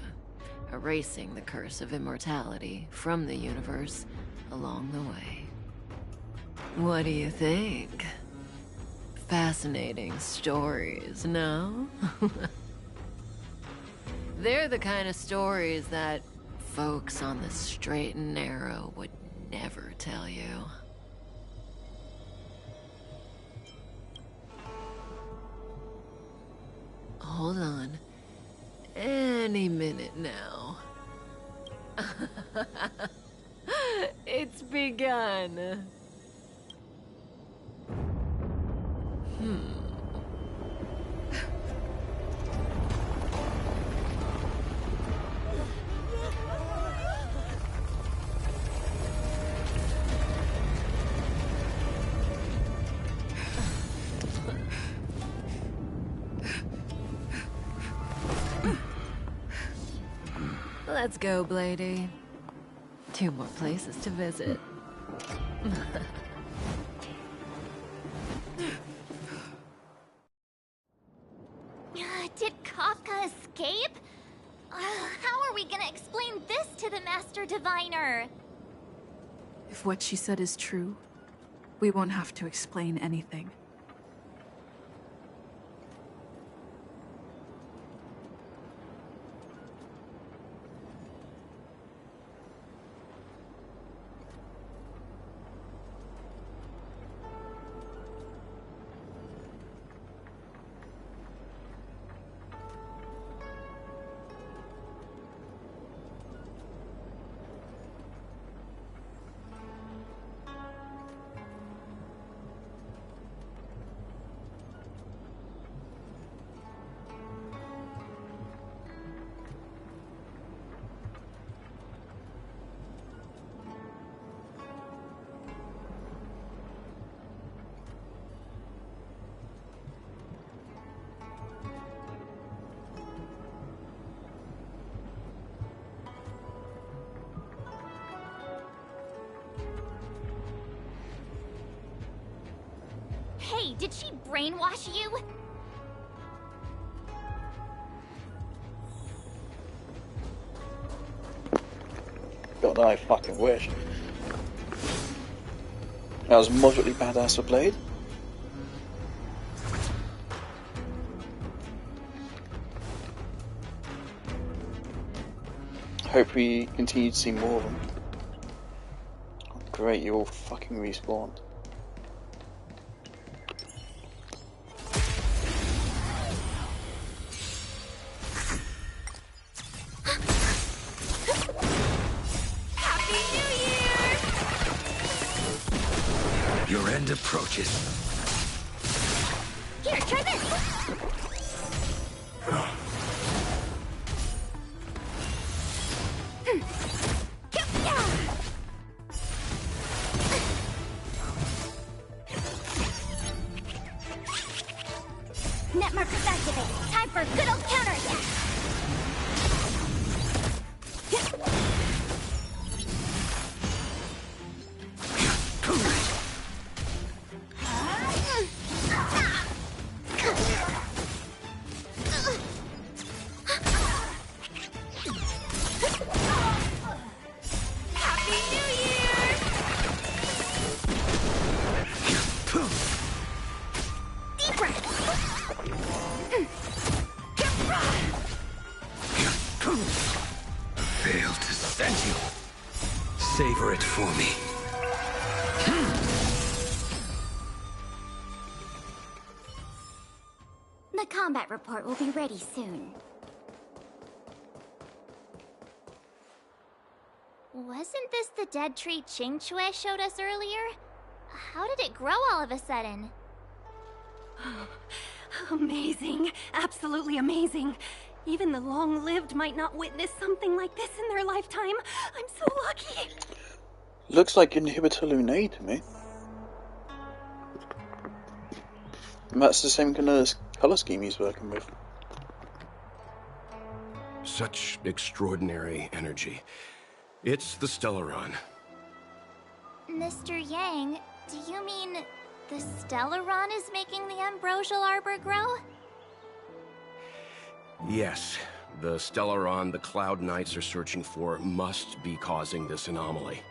erasing the curse of immortality from the universe along the way. What do you think? Fascinating stories, no? They're the kind of stories that folks on the straight and narrow would never tell you. Hold on. Any minute now. It's begun. Let's go, Blady. 2 more places to visit. Did Kafka escape? How are we gonna explain this to the Master Diviner? If what she said is true, we won't have to explain anything. Hey, did she brainwash you? God, I fucking wish. That was moderately badass for Blade. Hope we continue to see more of them. Oh, great, you all fucking respawned. Your end approaches. Here, try this! Net markers activated. Time for a good old counterattack. Failed to send you. Savor it for me. The combat report will be ready soon. Wasn't this the dead tree Ching Chue showed us earlier? How did it grow all of a sudden? Amazing. Absolutely amazing. Even the long-lived might not witness something like this in their lifetime. I'm so lucky. Looks like Inhibitor Lunae to me. And that's the same kind of colour scheme he's working with. Such extraordinary energy. It's the Stellaron. Mr. Yang, do you mean the Stellaron is making the ambrosial arbor grow? Yes, the Stellaron the Cloud Knights are searching for must be causing this anomaly.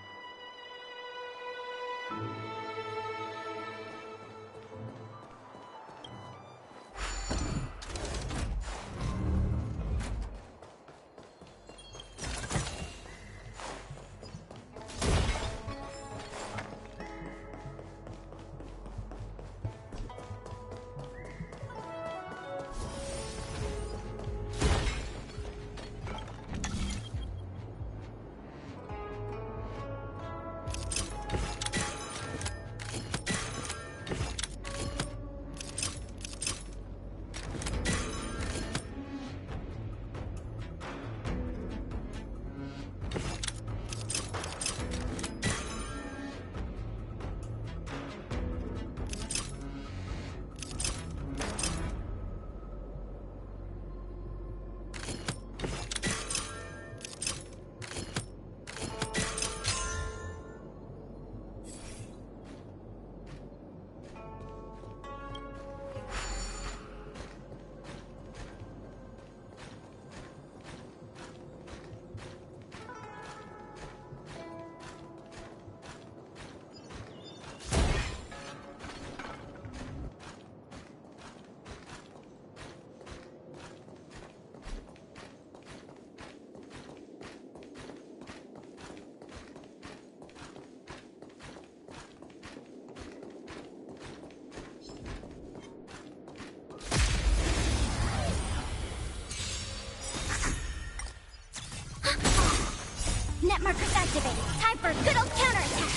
markers activated. Time for a good old counterattack.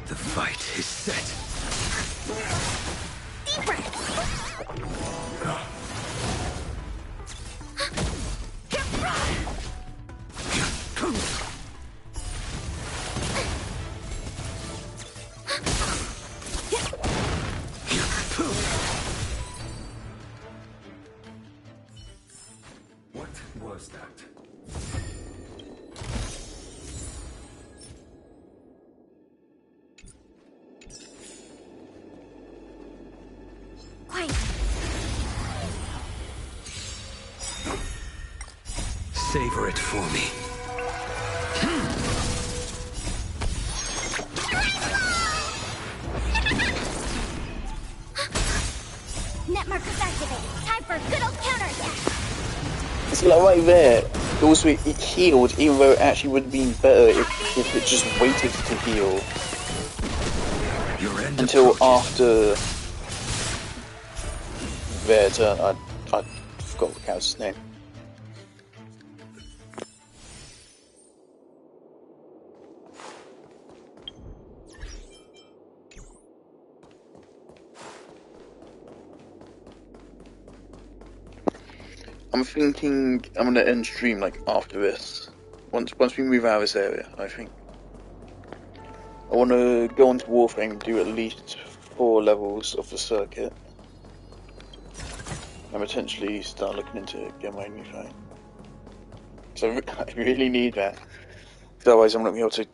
The fight is set. Deep breath. What was that? Quiet. Savor it for me. Net markers activated. Time for a good old counterattack. See, like right there, also it healed, even though it actually would have been better if it just waited to heal until after their turn. I forgot the character's name. I'm thinking I'm gonna end stream like after this. Once we move out of this area, I think. I wanna go onto Warframe and do at least 4 levels of the circuit. And potentially start looking into getting my new phone. So I really need that. Otherwise I'm not gonna be able to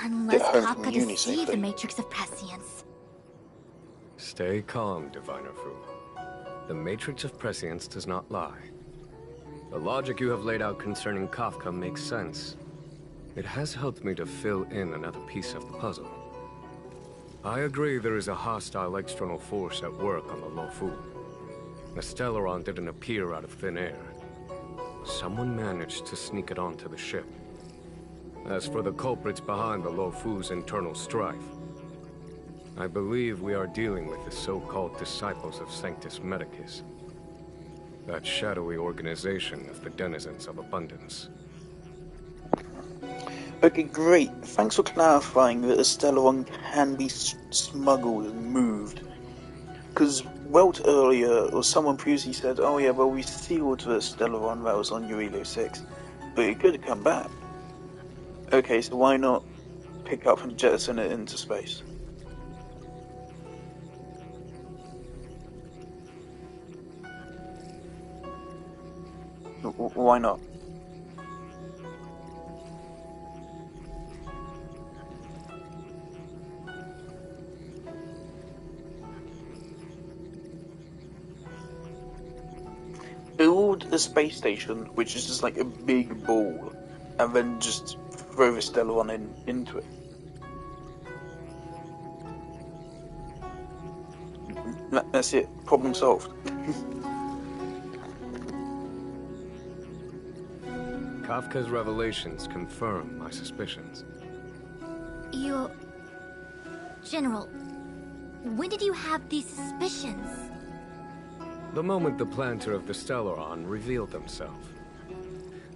Unless get home Pop from got uni to see safely. the Matrix of Prescience. Stay calm, Diviner Fu. The Matrix of Prescience does not lie. The logic you have laid out concerning Kafka makes sense. It has helped me to fill in another piece of the puzzle. I agree there is a hostile external force at work on the Luofu. The Stellaron didn't appear out of thin air. Someone managed to sneak it onto the ship. As for the culprits behind the Luofu's internal strife, I believe we are dealing with the so-called Disciples of Sanctus Medicus. That shadowy organization of the denizens of abundance. Okay, great. Thanks for clarifying that a Stellaron can be smuggled and moved. Because Welt earlier, or someone previously said, oh yeah, well we sealed the Stellaron that was on Eurilo 6, but it could come back. Okay, so why not pick up and jettison it into space? Why not? Build a space station which is just like a big ball, and then just throw the Stellaron into it. That's it. Problem solved. Kafka's revelations confirm my suspicions. General, when did you have these suspicions? The moment the planter of the Stellaron revealed himself.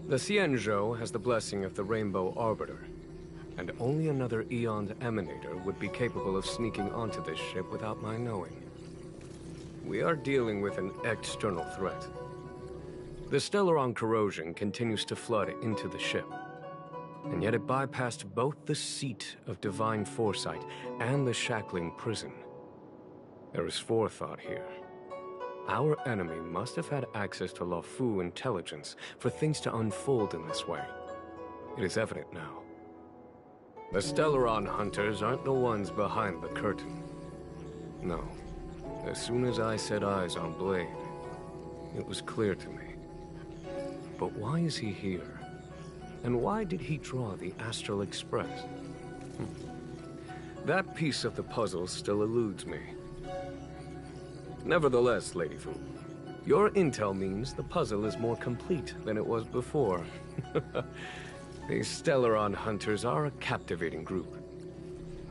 The Xianzhou has the blessing of the Rainbow Arbiter, and only another Eon Emanator would be capable of sneaking onto this ship without my knowing. We are dealing with an external threat. The Stellaron corrosion continues to flood into the ship, and yet it bypassed both the seat of divine foresight and the shackling prison. There is forethought here. Our enemy must have had access to Luofu intelligence for things to unfold in this way. It is evident now. The Stellaron hunters aren't the ones behind the curtain. No. As soon as I set eyes on Blade, it was clear to me. But why is he here? And why did he draw the Astral Express? That piece of the puzzle still eludes me. Nevertheless, Lady Fu, your intel means the puzzle is more complete than it was before. These Stellaron hunters are a captivating group.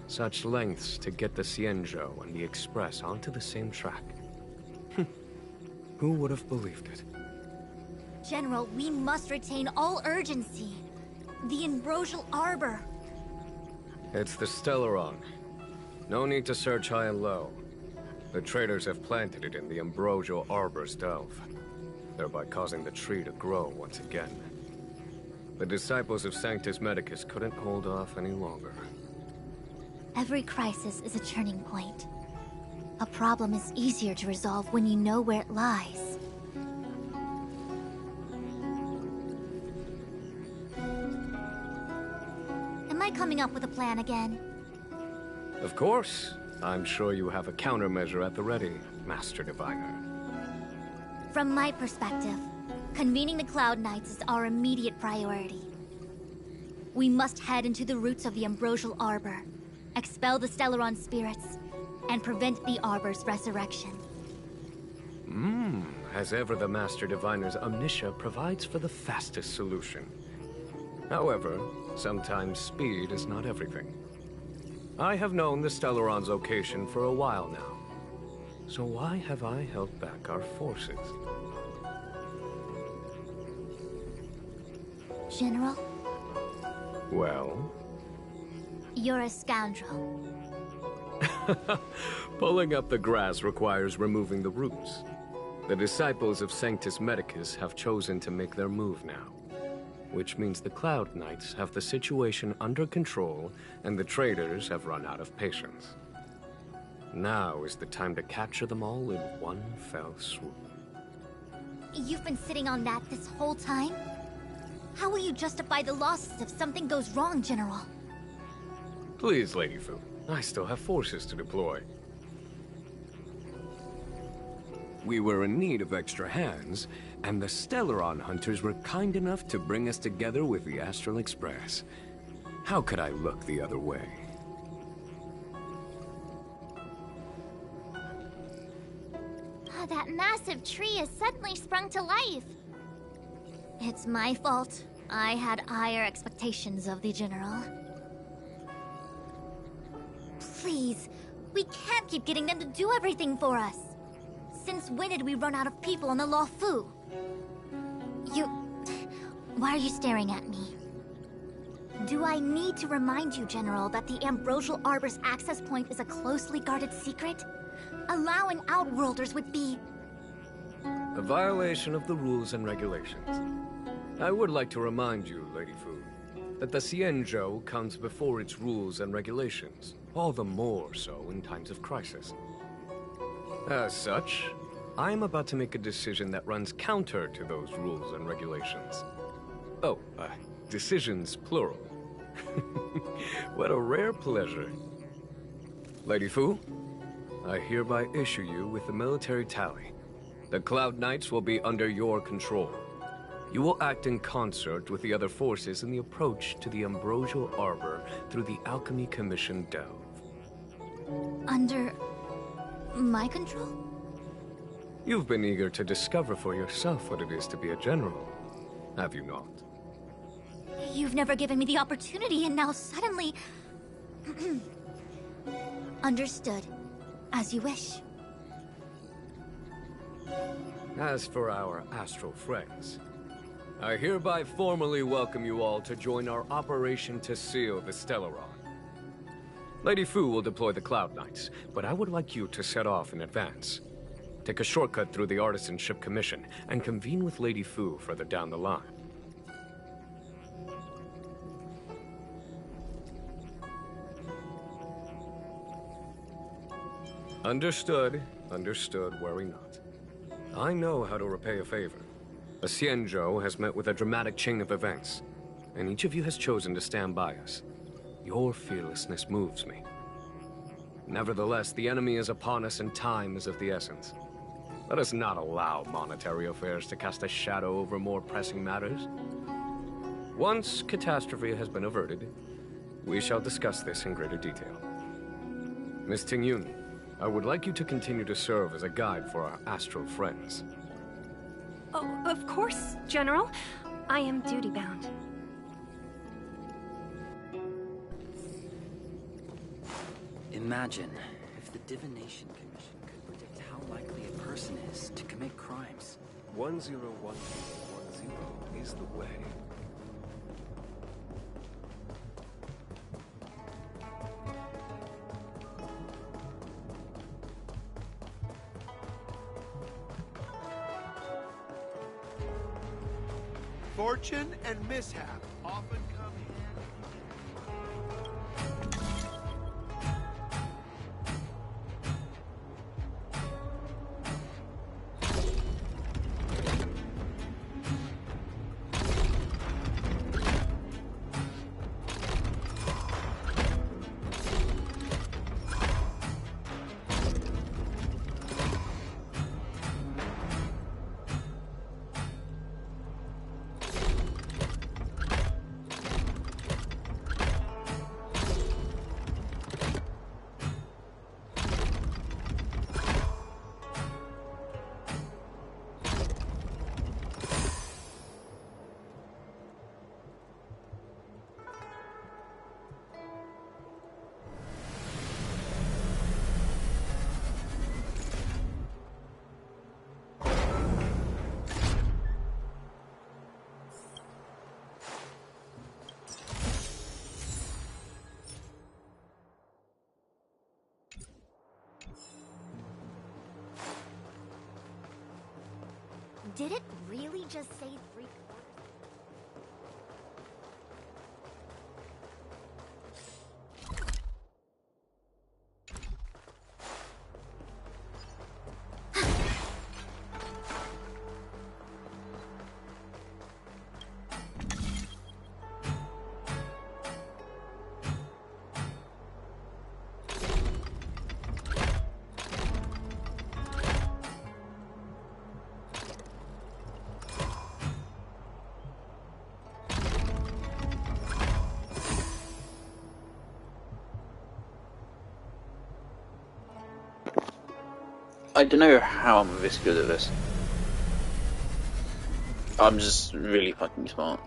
Such lengths to get the Xianzhou and the Express onto the same track. Who would have believed it? General, we must retain all urgency. The Ambrosial Arbor. It's the Stellaron. No need to search high and low. The traders have planted it in the Ambrosial Arbor's delve, thereby causing the tree to grow once again. The disciples of Sanctus Medicus couldn't hold off any longer. Every crisis is a turning point. A problem is easier to resolve when you know where it lies. Am I coming up with a plan again? Of course. I'm sure you have a countermeasure at the ready, Master Diviner. From my perspective, convening the Cloud Knights is our immediate priority. We must head into the roots of the Ambrosial Arbor, expel the Stellaron spirits, and prevent the Arbor's resurrection. As ever, the Master Diviner's omniscia provides for the fastest solution. However, sometimes speed is not everything. I have known the Stellaron's location for a while now. So why have I held back our forces? General? Well? You're a scoundrel. Pulling up the grass requires removing the roots. The disciples of Sanctus Medicus have chosen to make their move now, which means the Cloud Knights have the situation under control and the traders have run out of patience. Now is the time to capture them all in one fell swoop. You've been sitting on that this whole time? How will you justify the losses if something goes wrong, General? Please, Lady Fu. I still have forces to deploy. We were in need of extra hands, and the Stellaron hunters were kind enough to bring us together with the Astral Express. How could I look the other way? That massive tree has suddenly sprung to life. It's my fault. I had higher expectations of the General. Please, we can't keep getting them to do everything for us. Since when did we run out of people on the Law Fu? Why are you staring at me? Do I need to remind you, General, that the Ambrosial Arbor's access point is a closely guarded secret? Allowing Outworlders would be... A violation of the rules and regulations. I would like to remind you, Lady Fu, that the Xianzhou comes before its rules and regulations, all the more so in times of crisis. As such, I am about to make a decision that runs counter to those rules and regulations. Oh, decisions plural. What a rare pleasure. Lady Fu, I hereby issue you with the military tally. The Cloud Knights will be under your control. You will act in concert with the other forces in the approach to the Ambrosial Arbor through the Alchemy Commission delve. Under... my control? You've been eager to discover for yourself what it is to be a general, have you not? You've never given me the opportunity, and now suddenly... Understood. As you wish. As for our astral friends, I hereby formally welcome you all to join our operation to seal the Stellaron. Lady Fu will deploy the Cloud Knights, but I would like you to set off in advance. Take a shortcut through the Artisanship Commission and convene with Lady Fu further down the line. Understood. Understood, worry not. I know how to repay a favor. A Xianzhou has met with a dramatic chain of events, and each of you has chosen to stand by us. Your fearlessness moves me. Nevertheless, the enemy is upon us and time is of the essence. Let us not allow monetary affairs to cast a shadow over more pressing matters. Once catastrophe has been averted, we shall discuss this in greater detail. Miss Tingyun, I would like you to continue to serve as a guide for our astral friends. Oh, of course, General. I am duty-bound. Imagine if the Divination Commission could predict how likely a person is to commit crimes. 101010. Pianissimo is the way. Fortune and mishap often come Did it really just say 3/4? I don't know how I'm this good at this. I'm just really fucking smart.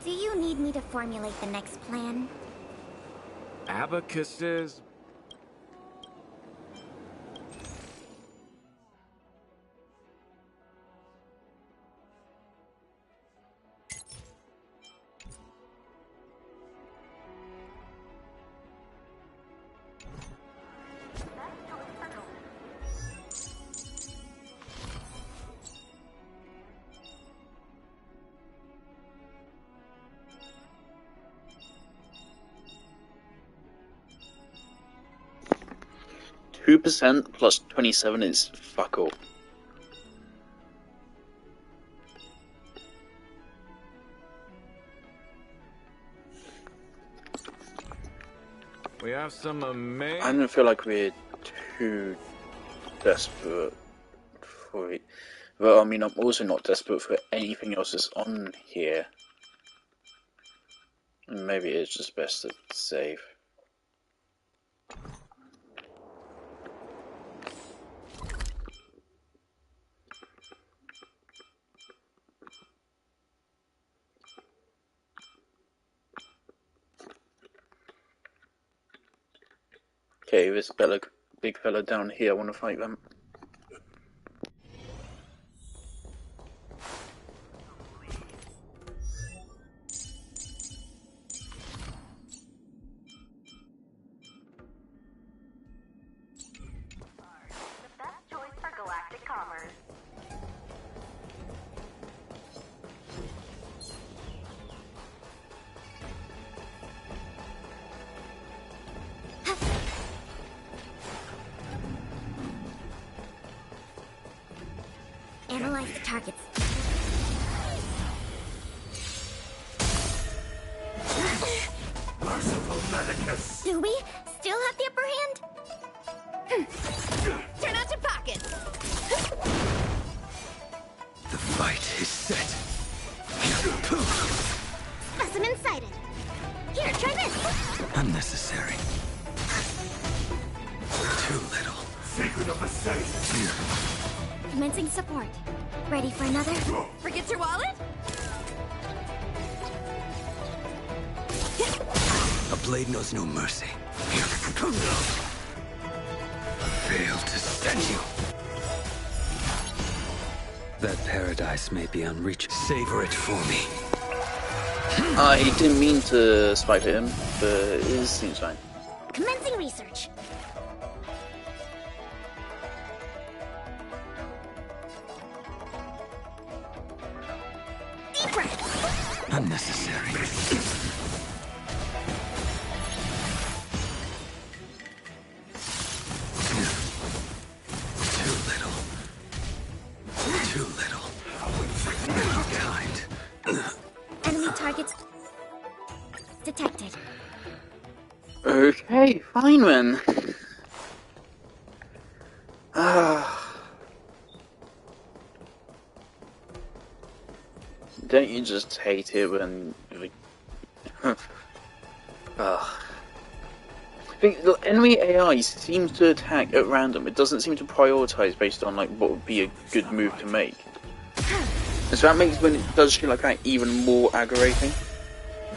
Do you need me to formulate the next plan? Abacuses? %2 plus 27 is fuck all. We have some amazing... I don't feel like we're too desperate for it. But I mean, I'm also not desperate for anything else that's on here. Maybe it's just best to save. Okay, this big fella down here, I want to fight them. Analyze the targets. Merciful Medicus! Do we still Turn out your pockets. The fight is set. Specimen sighted. Here, try this. Unnecessary. Too little. Secret of the safe. Commencing support. Ready for another? Forget your wallet? A blade knows no mercy. Fail to stand you. That paradise may be unreachable. Savor it for me. I didn't mean to swipe at him, but it seems fine. Commencing research. Deep breath. Unnecessary. Too little. Too little. Kind. Enemy targets detected. Okay, fine then. Don't you just hate it when... I think the enemy AI seems to attack at random. It doesn't seem to prioritize based on like what would be a good move to make. And so that makes when it does shit like that even more aggravating.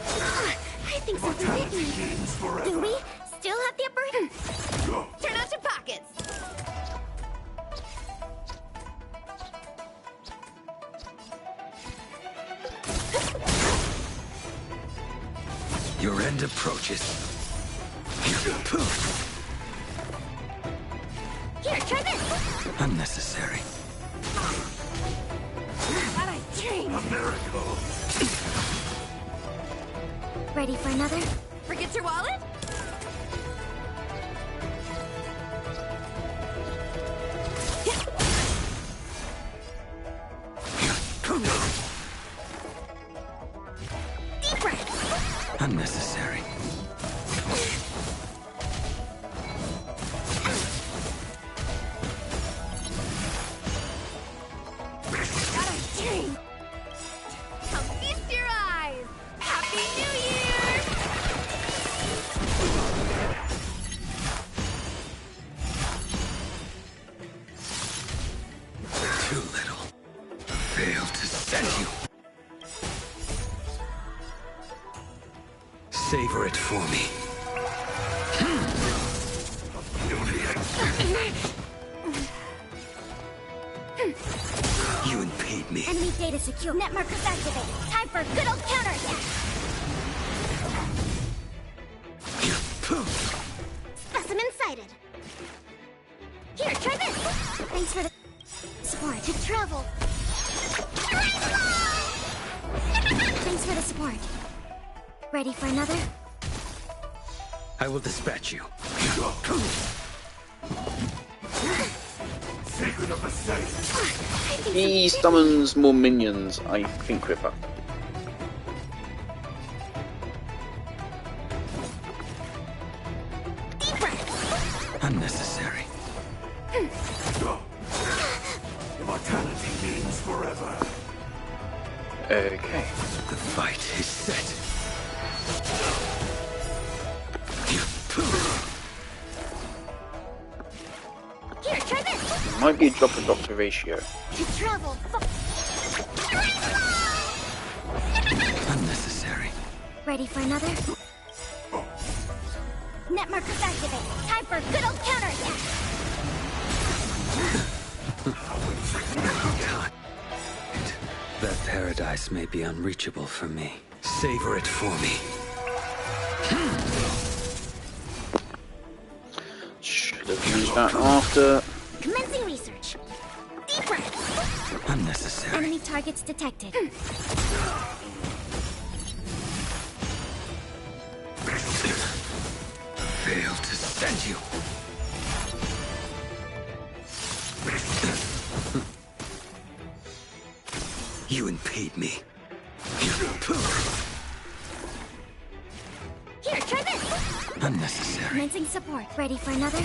I think something hit me. Do we still have the upper hand? Turn out your pockets. Your end approaches. Here, try this. Unnecessary. What a dream. A miracle. Ready for another? Forget your wallet? Deep breath. Unnecessary. What a dream. Come feast your eyes. Happy New Year. Too little. Fail to send you. Savor it for me. You impede me. Enemy data secure. Net markers activated. Time for a good old counterattack. Specimen sighted. Here, try this. Thanks for the support. To travel. Thanks for the support. Ready for another? I will dispatch you. Secret of the safe. He summons more minions, I think, with her. Deep breath. Unnecessary. Immortality means forever. Okay. The fight is set. Here, try this. Might be a drop of doctor ratio. To travel. Unnecessary. Ready for another? Net markers activated. Time for a good old counterattack. That paradise may be unreachable for me. Savor it for me. Should have used that after. Commencing research. Deep breath. Unnecessary. Enemy targets detected. Fail to send you. You impede me. Here, try this. Unnecessary. Commencing support. Ready for another?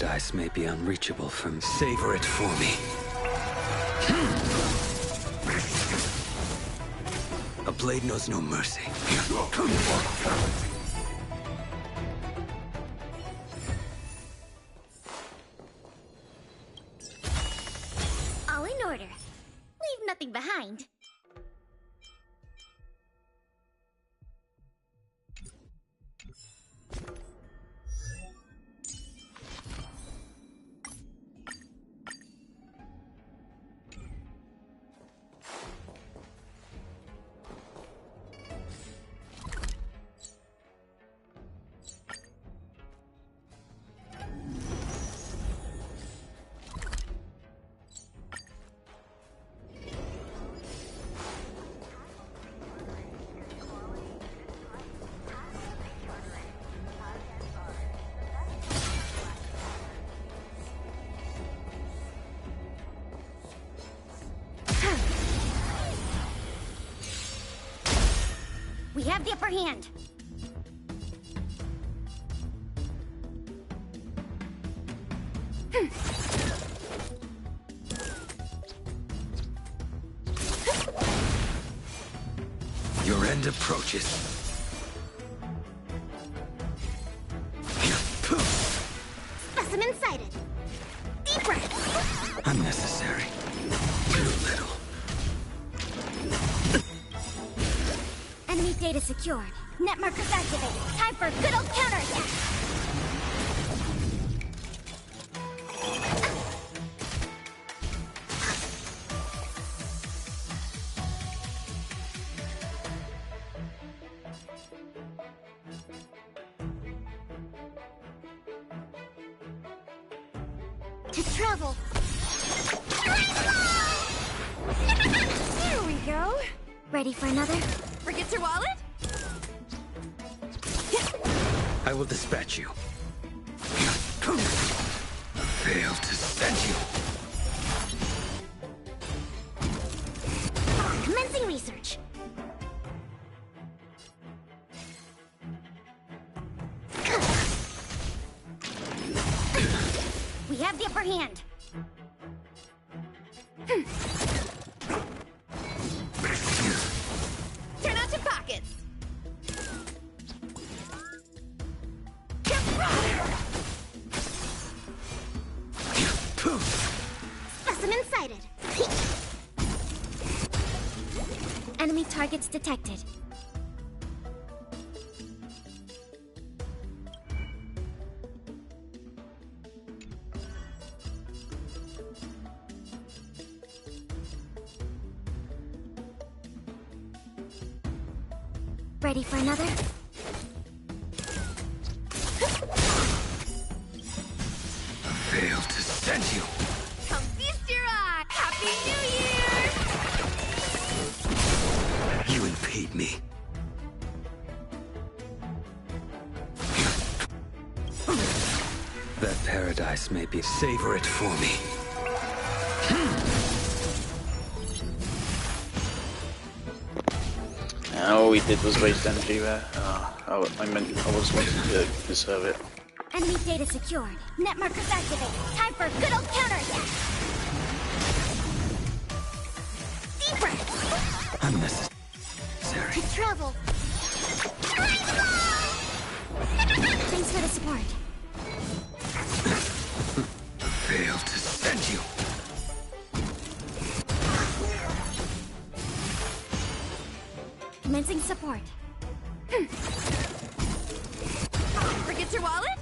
paradise may be unreachable from... Savor it for me. A blade knows no mercy. All in order. Leave nothing behind. We have the upper hand. Your end approaches. Specimen sighted. Deep breath. Unnecessary. Too little. Enemy data secured. Net markers activated. Time for a good old counterattack. To travel. There we go. Ready for another? Forget your wallet? I will dispatch you. Fail to send you. Commencing research. We have the upper hand. Turn out your pockets. Specimen sighted. Enemy targets detected. Ready for another? Fail to send you. Come feast your eye. Happy New Year! You impede me. That paradise may be... Savor it for me. All we did was waste energy there. I was wanting to deserve it. Enemy data secured. Net markers activated. Time for a good old counterattack. Deep breath. Unnecessary. To travel. Thanks for the support. Fail to send you. Commencing support. Forget your wallet?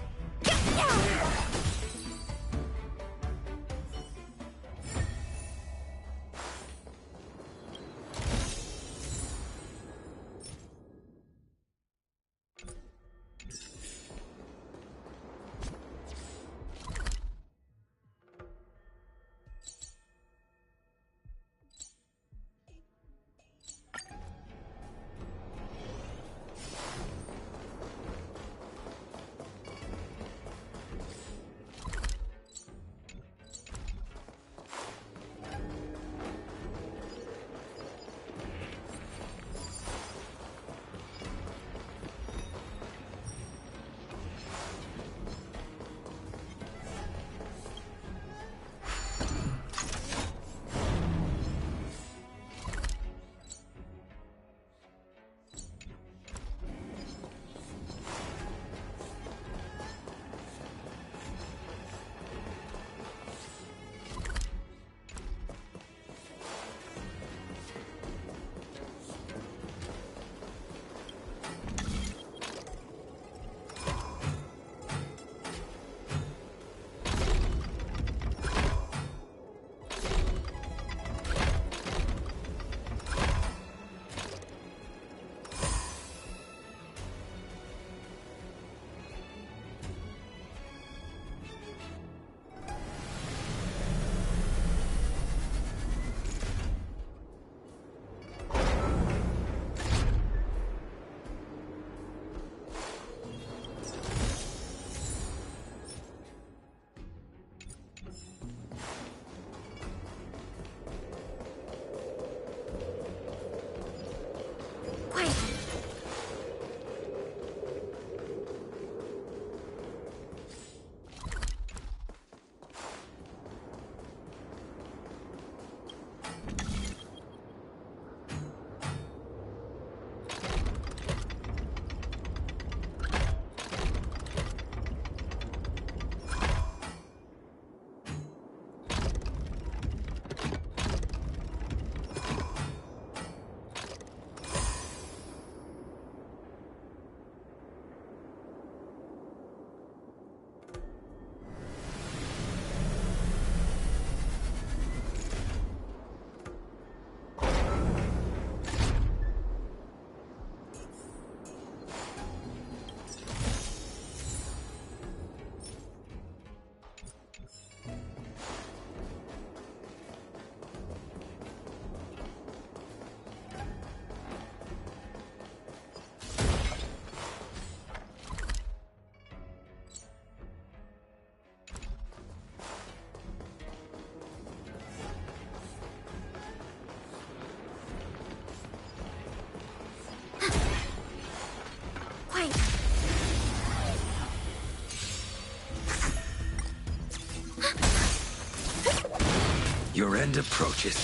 Your end approaches.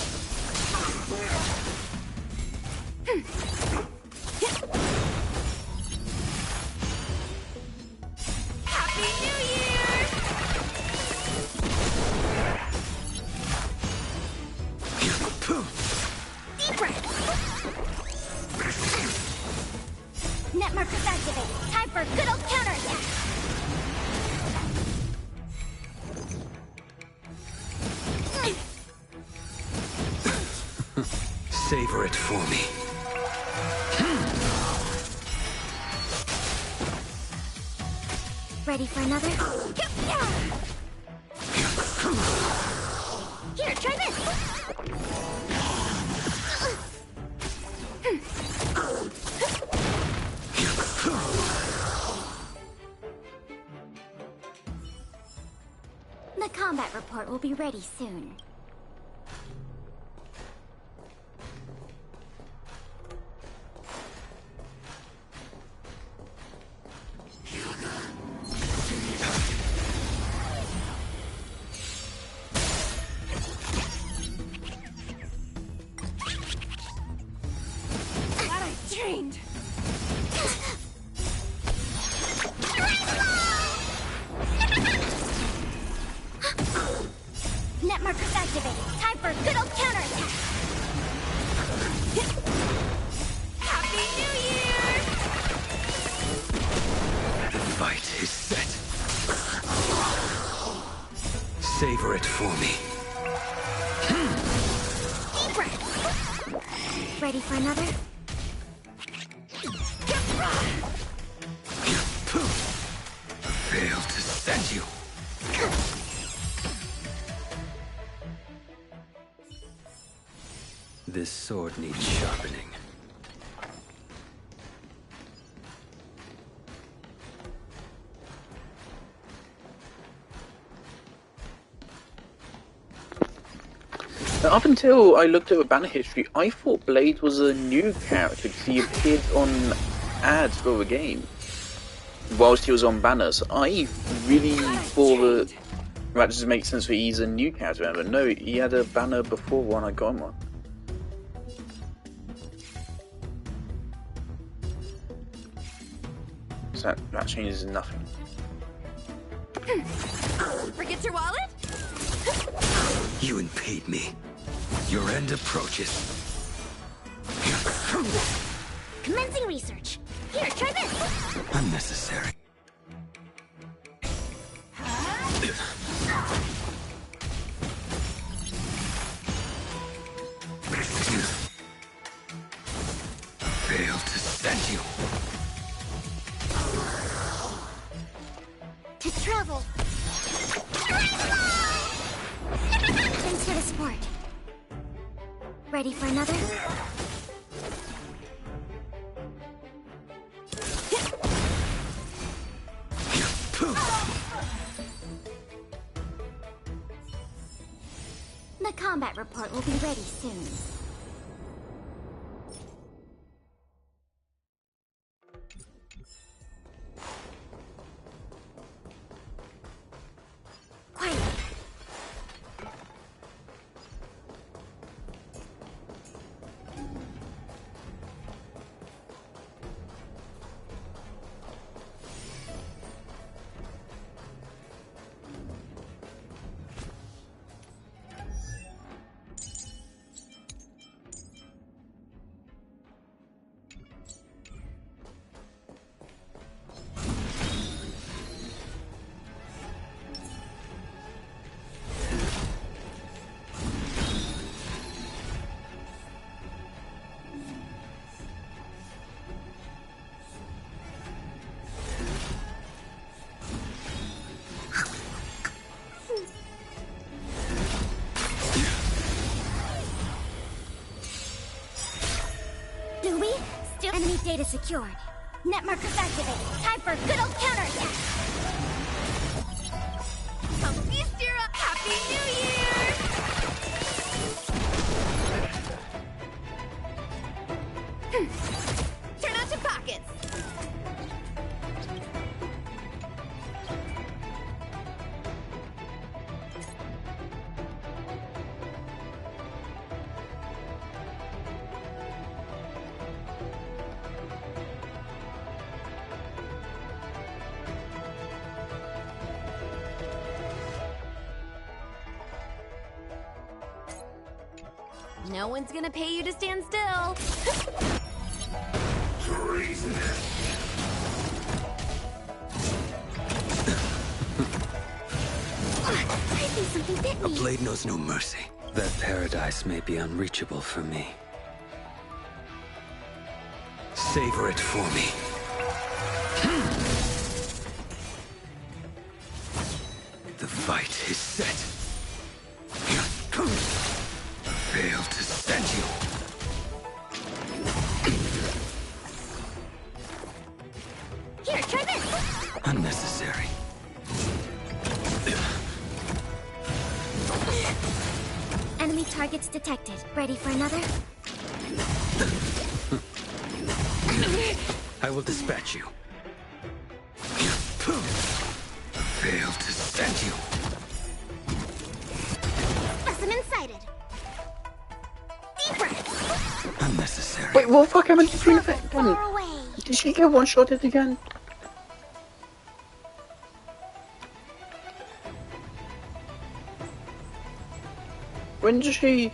Happy New Year! Deep breath. Net markers activated. Time for a good old counterattack. Savor it for me. Ready for another? Here, try this. The combat report will be ready soon. Glad I trained. Net markers activated. Time for a good old counterattack. Happy New Year! The fight is set. Savor it for me. Deep breath. Ready for another? Fail to set you. This sword needs sharpening. Now, up until I looked over banner history, I thought Blade was a new character because he appeared on ads for the game whilst he was on banners. I really thought that just makes sense that he's a new character, but no, he had a banner before when I got him one. So that changes nothing. Forget your wallet? You impede me. Your end approaches. Commencing research. Here, try this. Unnecessary. Fail to set you. To travel. Thanks for the support. Ready for another? The combat report will be ready soon. Quiet. Enemy data secured. Net markers activated. Time for a good old counterattack. Come feast your up. Happy New Year! Turn out your pockets. No one's gonna pay you to stand still. I think something bit A me. blade knows no mercy. That paradise may be unreachable for me. Savor it for me. The fight is set. Fail to set you. Here, try this. Unnecessary. Enemy targets detected. Ready for another? I will dispatch you. Fail to set you. Specimen sighted. Deep breath. Unnecessary. Wait, what the fuck happened to Green Effect again? Far away. Did she get one-shotted again? When did she...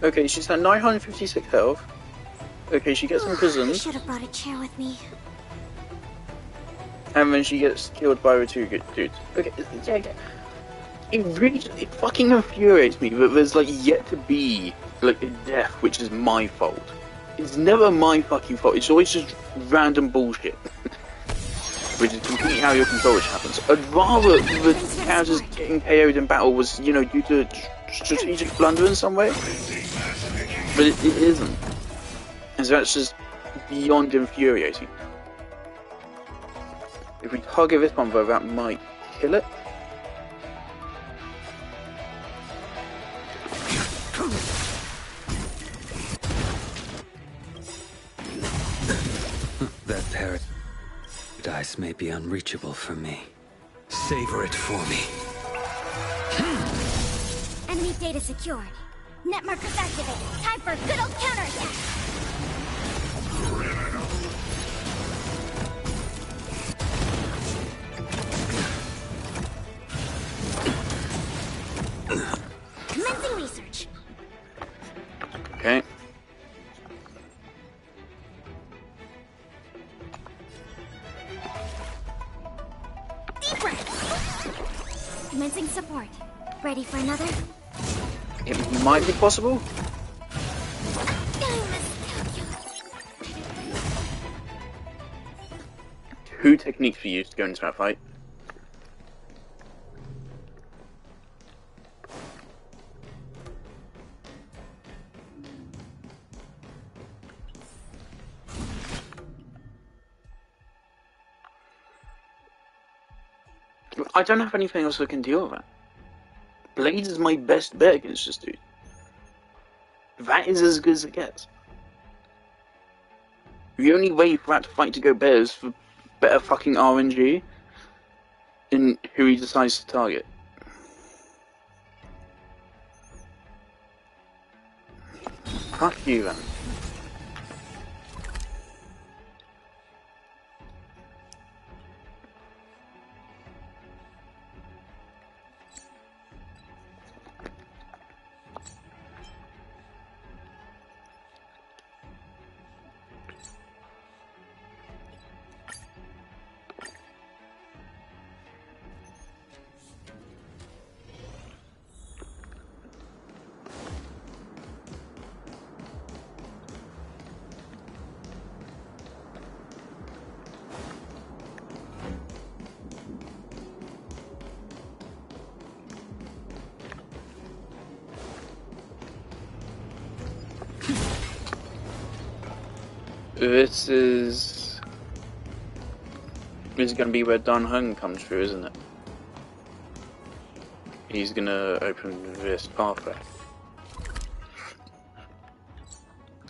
Okay, she's at 956 health. Okay, she gets I imprisoned, should have brought a chair with me. and then she gets killed by the two good dudes. Okay, yeah. It fucking infuriates me that there's like yet to be like a death which is my fault. It's never my fucking fault. It's always just random bullshit. Which is completely how your control happens. I'd rather the characters getting KO'd in battle was, you know, due to strategic blunder in some way. But it isn't. And so that's just beyond infuriating. If we target this one though, that might kill it. That paradise may be unreachable for me. Savor it for me. Enemy data secured. Net markers activated. Time for a good old counterattack. Commencing research. Okay. Deep breath. Commencing support. Ready for another? It might be possible. Two techniques we used to go into that fight. I don't have anything else that can deal with that. Blades is my best bet against this dude. That is as good as it gets. The only way for that fight to go better is for better fucking RNG in who he decides to target. Fuck you, then. This is going to be where Dan Hung comes through, isn't it? He's going to open this pathway.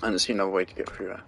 I don't see another way to get through there.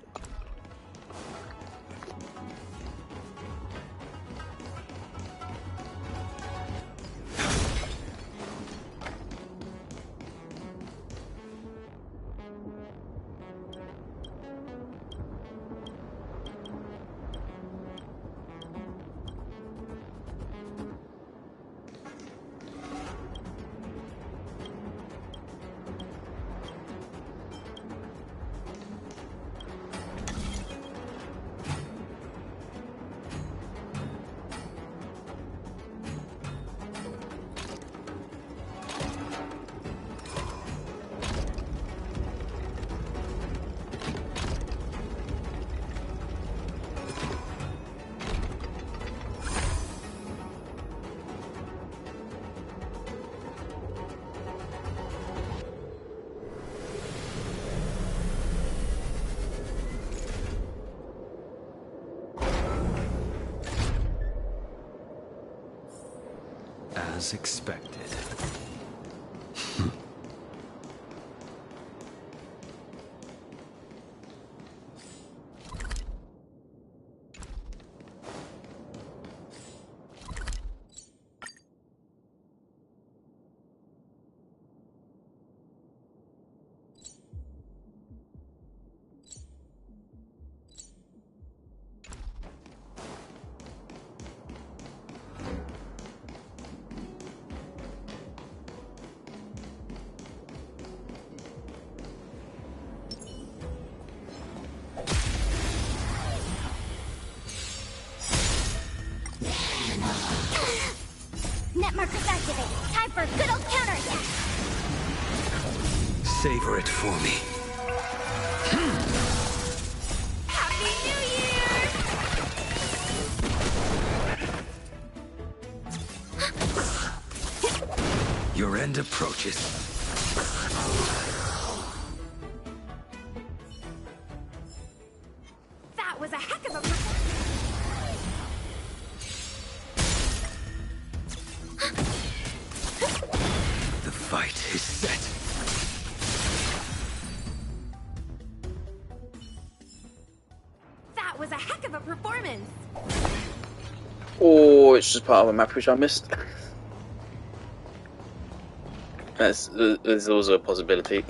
as expected. Net markers activated. Time for a good old counterattack. Savor it for me. Happy New Year! Your end approaches. That was a heck of a performance. The fight is set. That was a heck of a performance. Or it's just part of a map which I missed. There's also a possibility.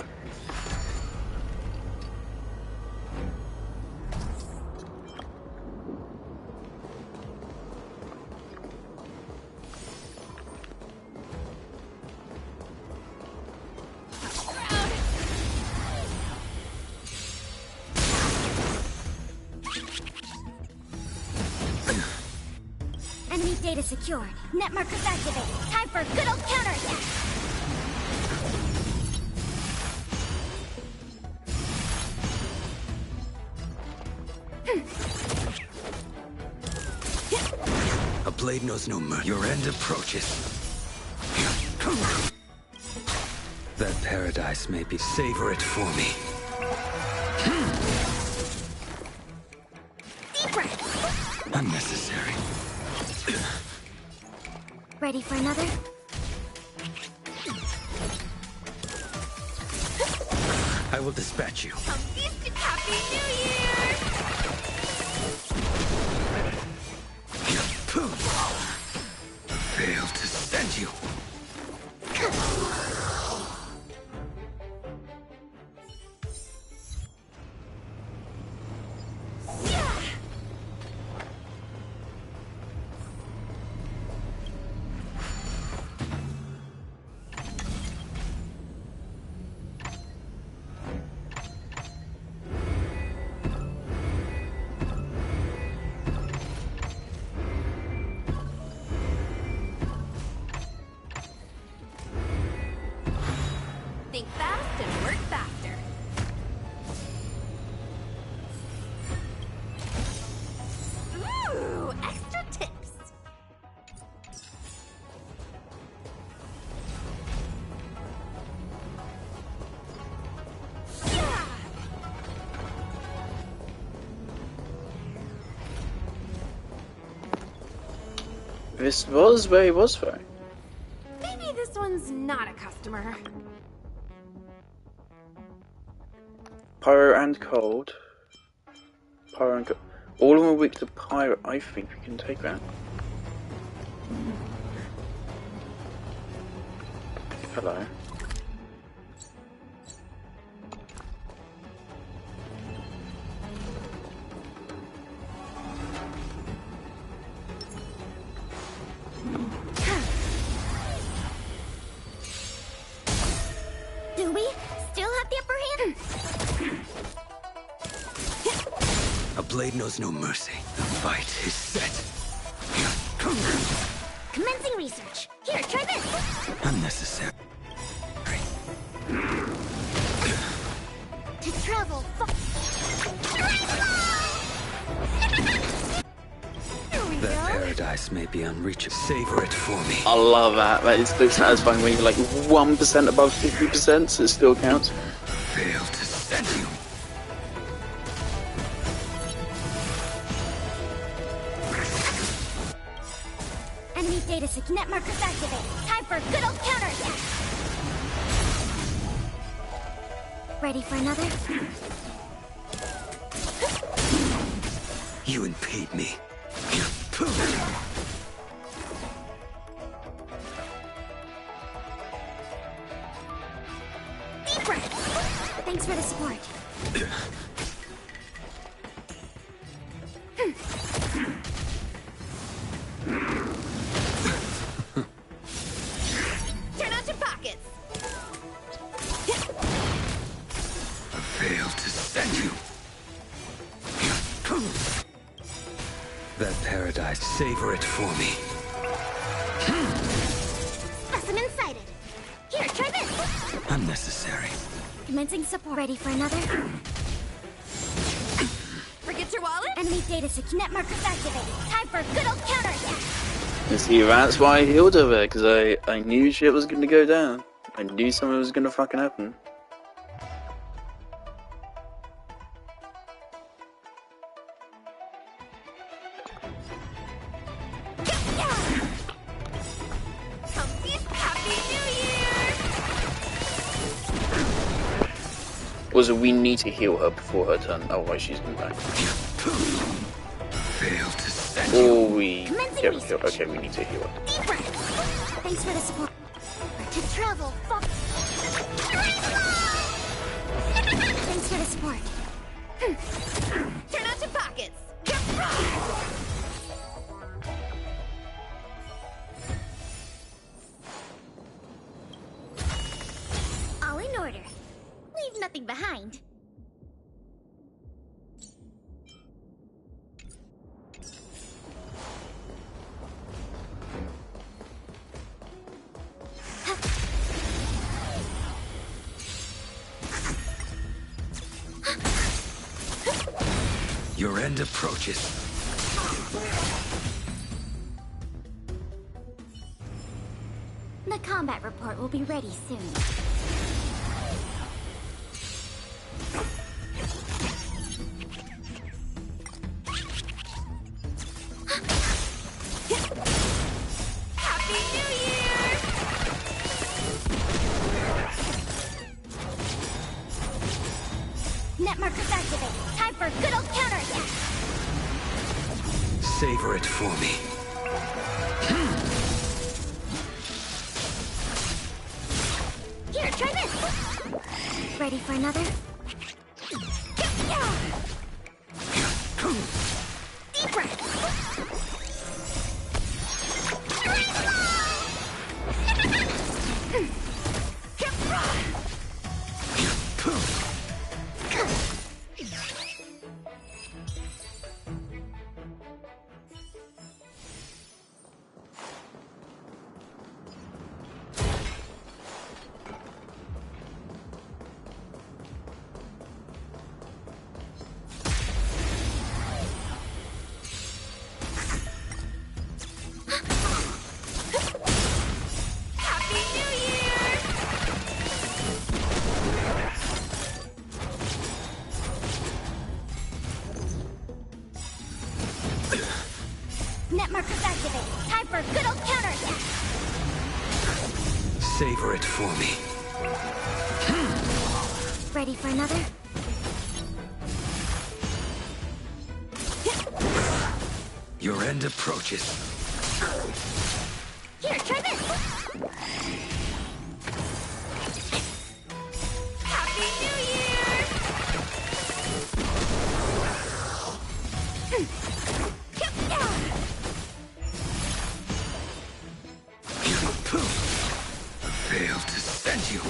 Enemy data secured. Net markers activated. Time for a good old counterattack. A blade knows no mercy. Your end approaches. That paradise may be. Savor it for me. Deep breath. Unnecessary. Ready for another? I will dispatch you. Happy New Failed to send you. Think fast and work faster. Ooh, extra tips. Yeah. This was where he was for. Maybe this one's not a customer. Pyro and cold. Pyro and cold. All of them are weak to pyro. I think we can take that. Hello. Do we still have the upper hand? A blade knows no mercy. The fight is set. Commencing research. Here, try this. Unnecessary. To travel That paradise may be unreachable. Savor it for me. I love that. That is so satisfying when you're like 1% above 50%, so it still counts. Failed to send you. Enemy data net markers activate. Time for a good old counterattack. Ready for another? You impede me. Deep breath. Thanks for the support. Turn out your pockets. I failed to send you. That paradise, savor it for me. Specimen sighted. Here, try this. Unnecessary. Commencing support. Ready for another? Forget your wallet? Enemy data net markers activated. Time for a good old counterattack. You see, that's why I healed her there, because I knew shit was gonna go down. I knew something was gonna fucking happen. Also, we need to heal her before her turn, otherwise she's gonna die. Failed to send Or we Commencing get research. killed. Okay, we need to heal her. Deep breath. Thanks for the support. To travel. Thanks for the support. Turn out your pockets. All in order. Leave nothing behind. Your end approaches. The combat report will be ready soon. Happy New Year! Net markers activate. Time for a good old counterattack. Savor it for me. Here, try this. Ready for another? Deep breath. Happy New Year! Net markers activate. Time for a good old counterattack. Savor it for me. Ready for another? Your end approaches. Here, try this. Happy New Year! Failed to send you.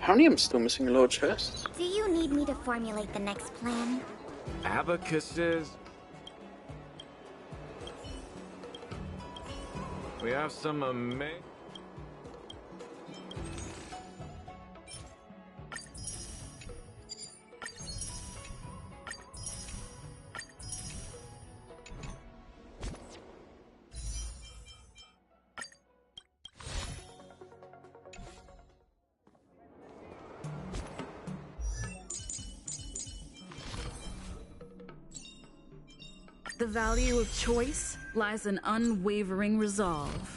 Apparently I'm still missing a lot of chests. Do you need me to formulate the next plan? Abacuses. We have some amazing. The value of choice lies in unwavering resolve.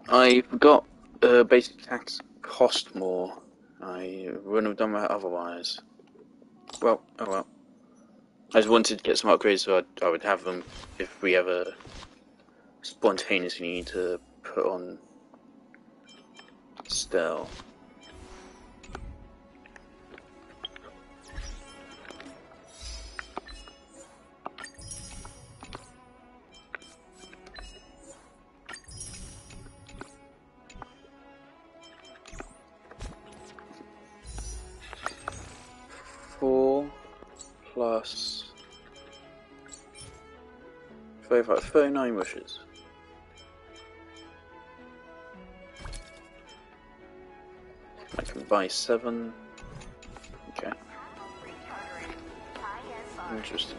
I forgot basic attacks cost more. I wouldn't have done that otherwise. Well, oh well. I just wanted to get some upgrades so I would have them if we ever spontaneously need to put on Stell. Plus 35, 39 wishes. I can buy 7. Okay. Interesting.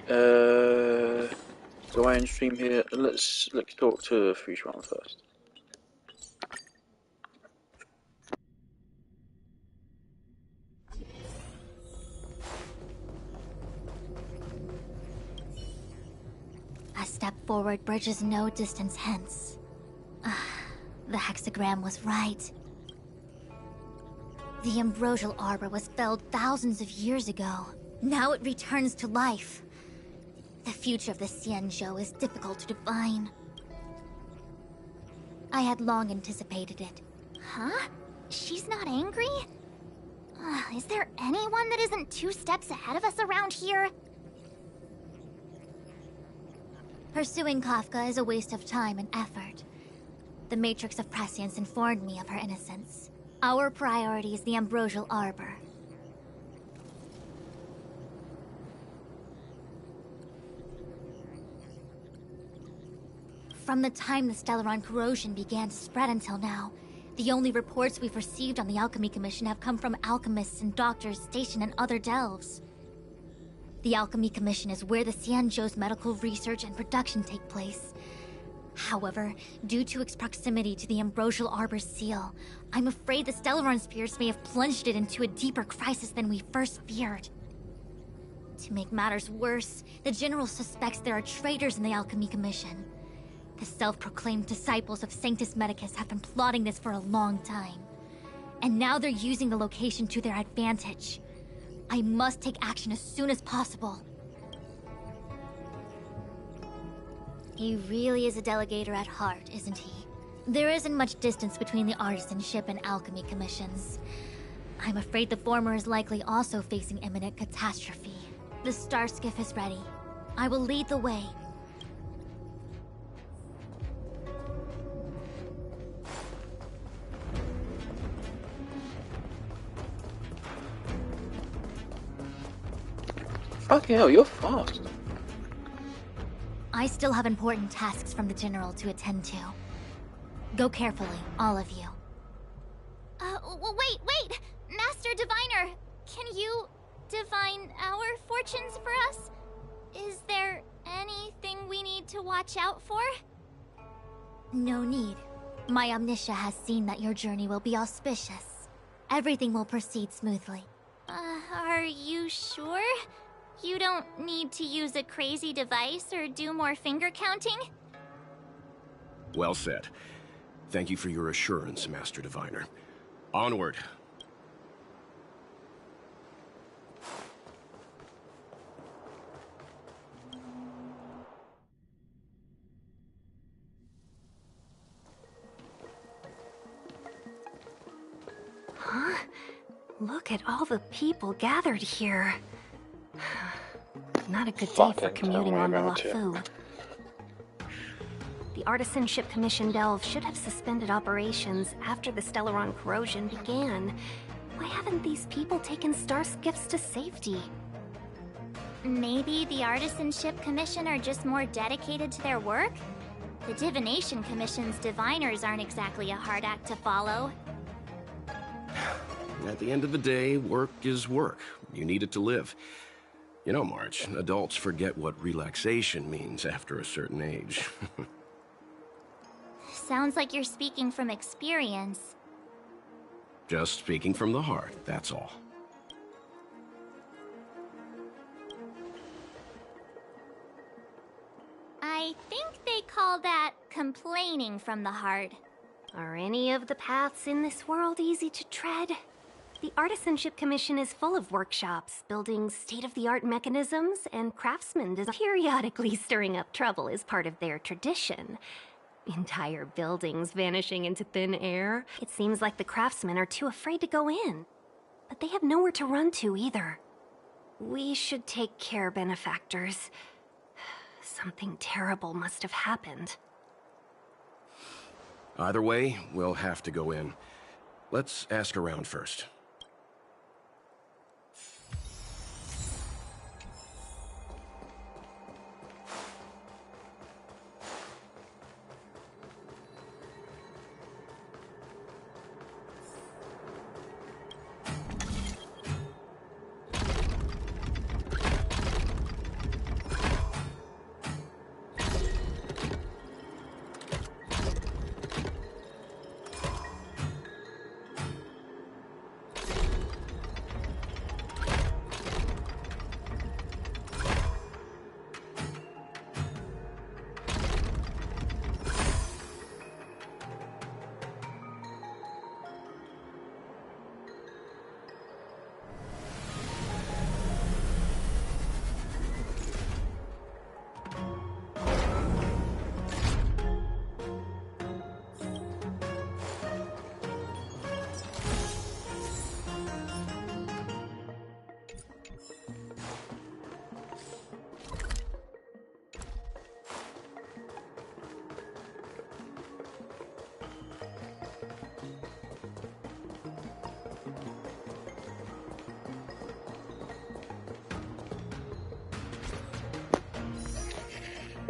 Do I end stream here? Let's talk to Future on first. A step forward bridges no distance hence. The hexagram was right. The ambrosial arbor was felled thousands of years ago. Now it returns to life. The future of the Xianzhou is difficult to define. I had long anticipated it. Huh? She's not angry? Is there anyone that isn't 2 steps ahead of us around here? Pursuing Kafka is a waste of time and effort. The Matrix of Prescience informed me of her innocence. Our priority is the ambrosial arbor. From the time the Stellaron corrosion began to spread until now, the only reports we've received on the Alchemy Commission have come from alchemists and doctors stationed in other delves. The Alchemy Commission is where the Xianzhou's medical research and production take place. However, due to its proximity to the ambrosial arbor's seal, I'm afraid the Stellaron spirits may have plunged it into a deeper crisis than we first feared. To make matters worse, the General suspects there are traitors in the Alchemy Commission. The self-proclaimed disciples of Sanctus Medicus have been plotting this for a long time. And now they're using the location to their advantage. I must take action as soon as possible. He really is a delegator at heart, isn't he? There isn't much distance between the artisanship and alchemy commissions. I'm afraid the former is likely also facing imminent catastrophe. The star skiff is ready. I will lead the way. Fucking hell, you're fast. I still have important tasks from the General to attend to. Go carefully, all of you. Wait! Master Diviner, can you divine our fortunes for us? Is there anything we need to watch out for? No need. My Omniscia has seen that your journey will be auspicious. Everything will proceed smoothly. Are you sure? You don't need to use a crazy device or do more finger counting? Well said. Thank you for your assurance, Master Diviner. Onward. Huh? Look at all the people gathered here. Not a good day for commuting on the LaFu. The Artisanship Commission Delve should have suspended operations after the Stellaron corrosion began. Why haven't these people taken star skiffs to safety? Maybe the Artisanship Commission are just more dedicated to their work? The Divination Commission's diviners aren't exactly a hard act to follow. At the end of the day, work is work. You need it to live. You know, March, adults forget what relaxation means after a certain age. Sounds like you're speaking from experience. Just speaking from the heart, that's all. I think they call that complaining from the heart. Are any of the paths in this world easy to tread? The Artisanship Commission is full of workshops, building state-of-the-art mechanisms, and craftsmen periodically stirring up trouble is part of their tradition. Entire buildings vanishing into thin air. It seems like the craftsmen are too afraid to go in. But they have nowhere to run to either. We should take care, benefactors. Something terrible must have happened. Either way, we'll have to go in. Let's ask around first.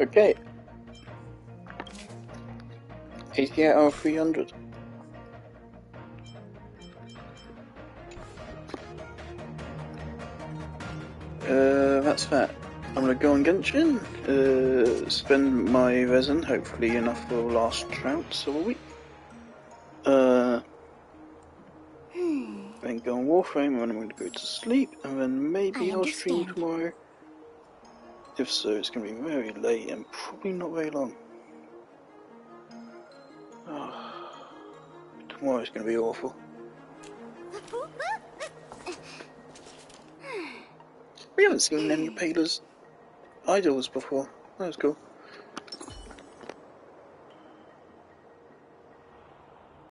Okay. 88 out of 300. That's that. I'm gonna go on Genshin, spend my resin, hopefully enough for the last trouts of a week. Then go on Warframe, and I'm gonna go to sleep, and then maybe I'll stream tomorrow. If so, it's going to be very late and probably not very long. Oh, tomorrow's going to be awful. We haven't seen any Paylor's idols before. That was cool.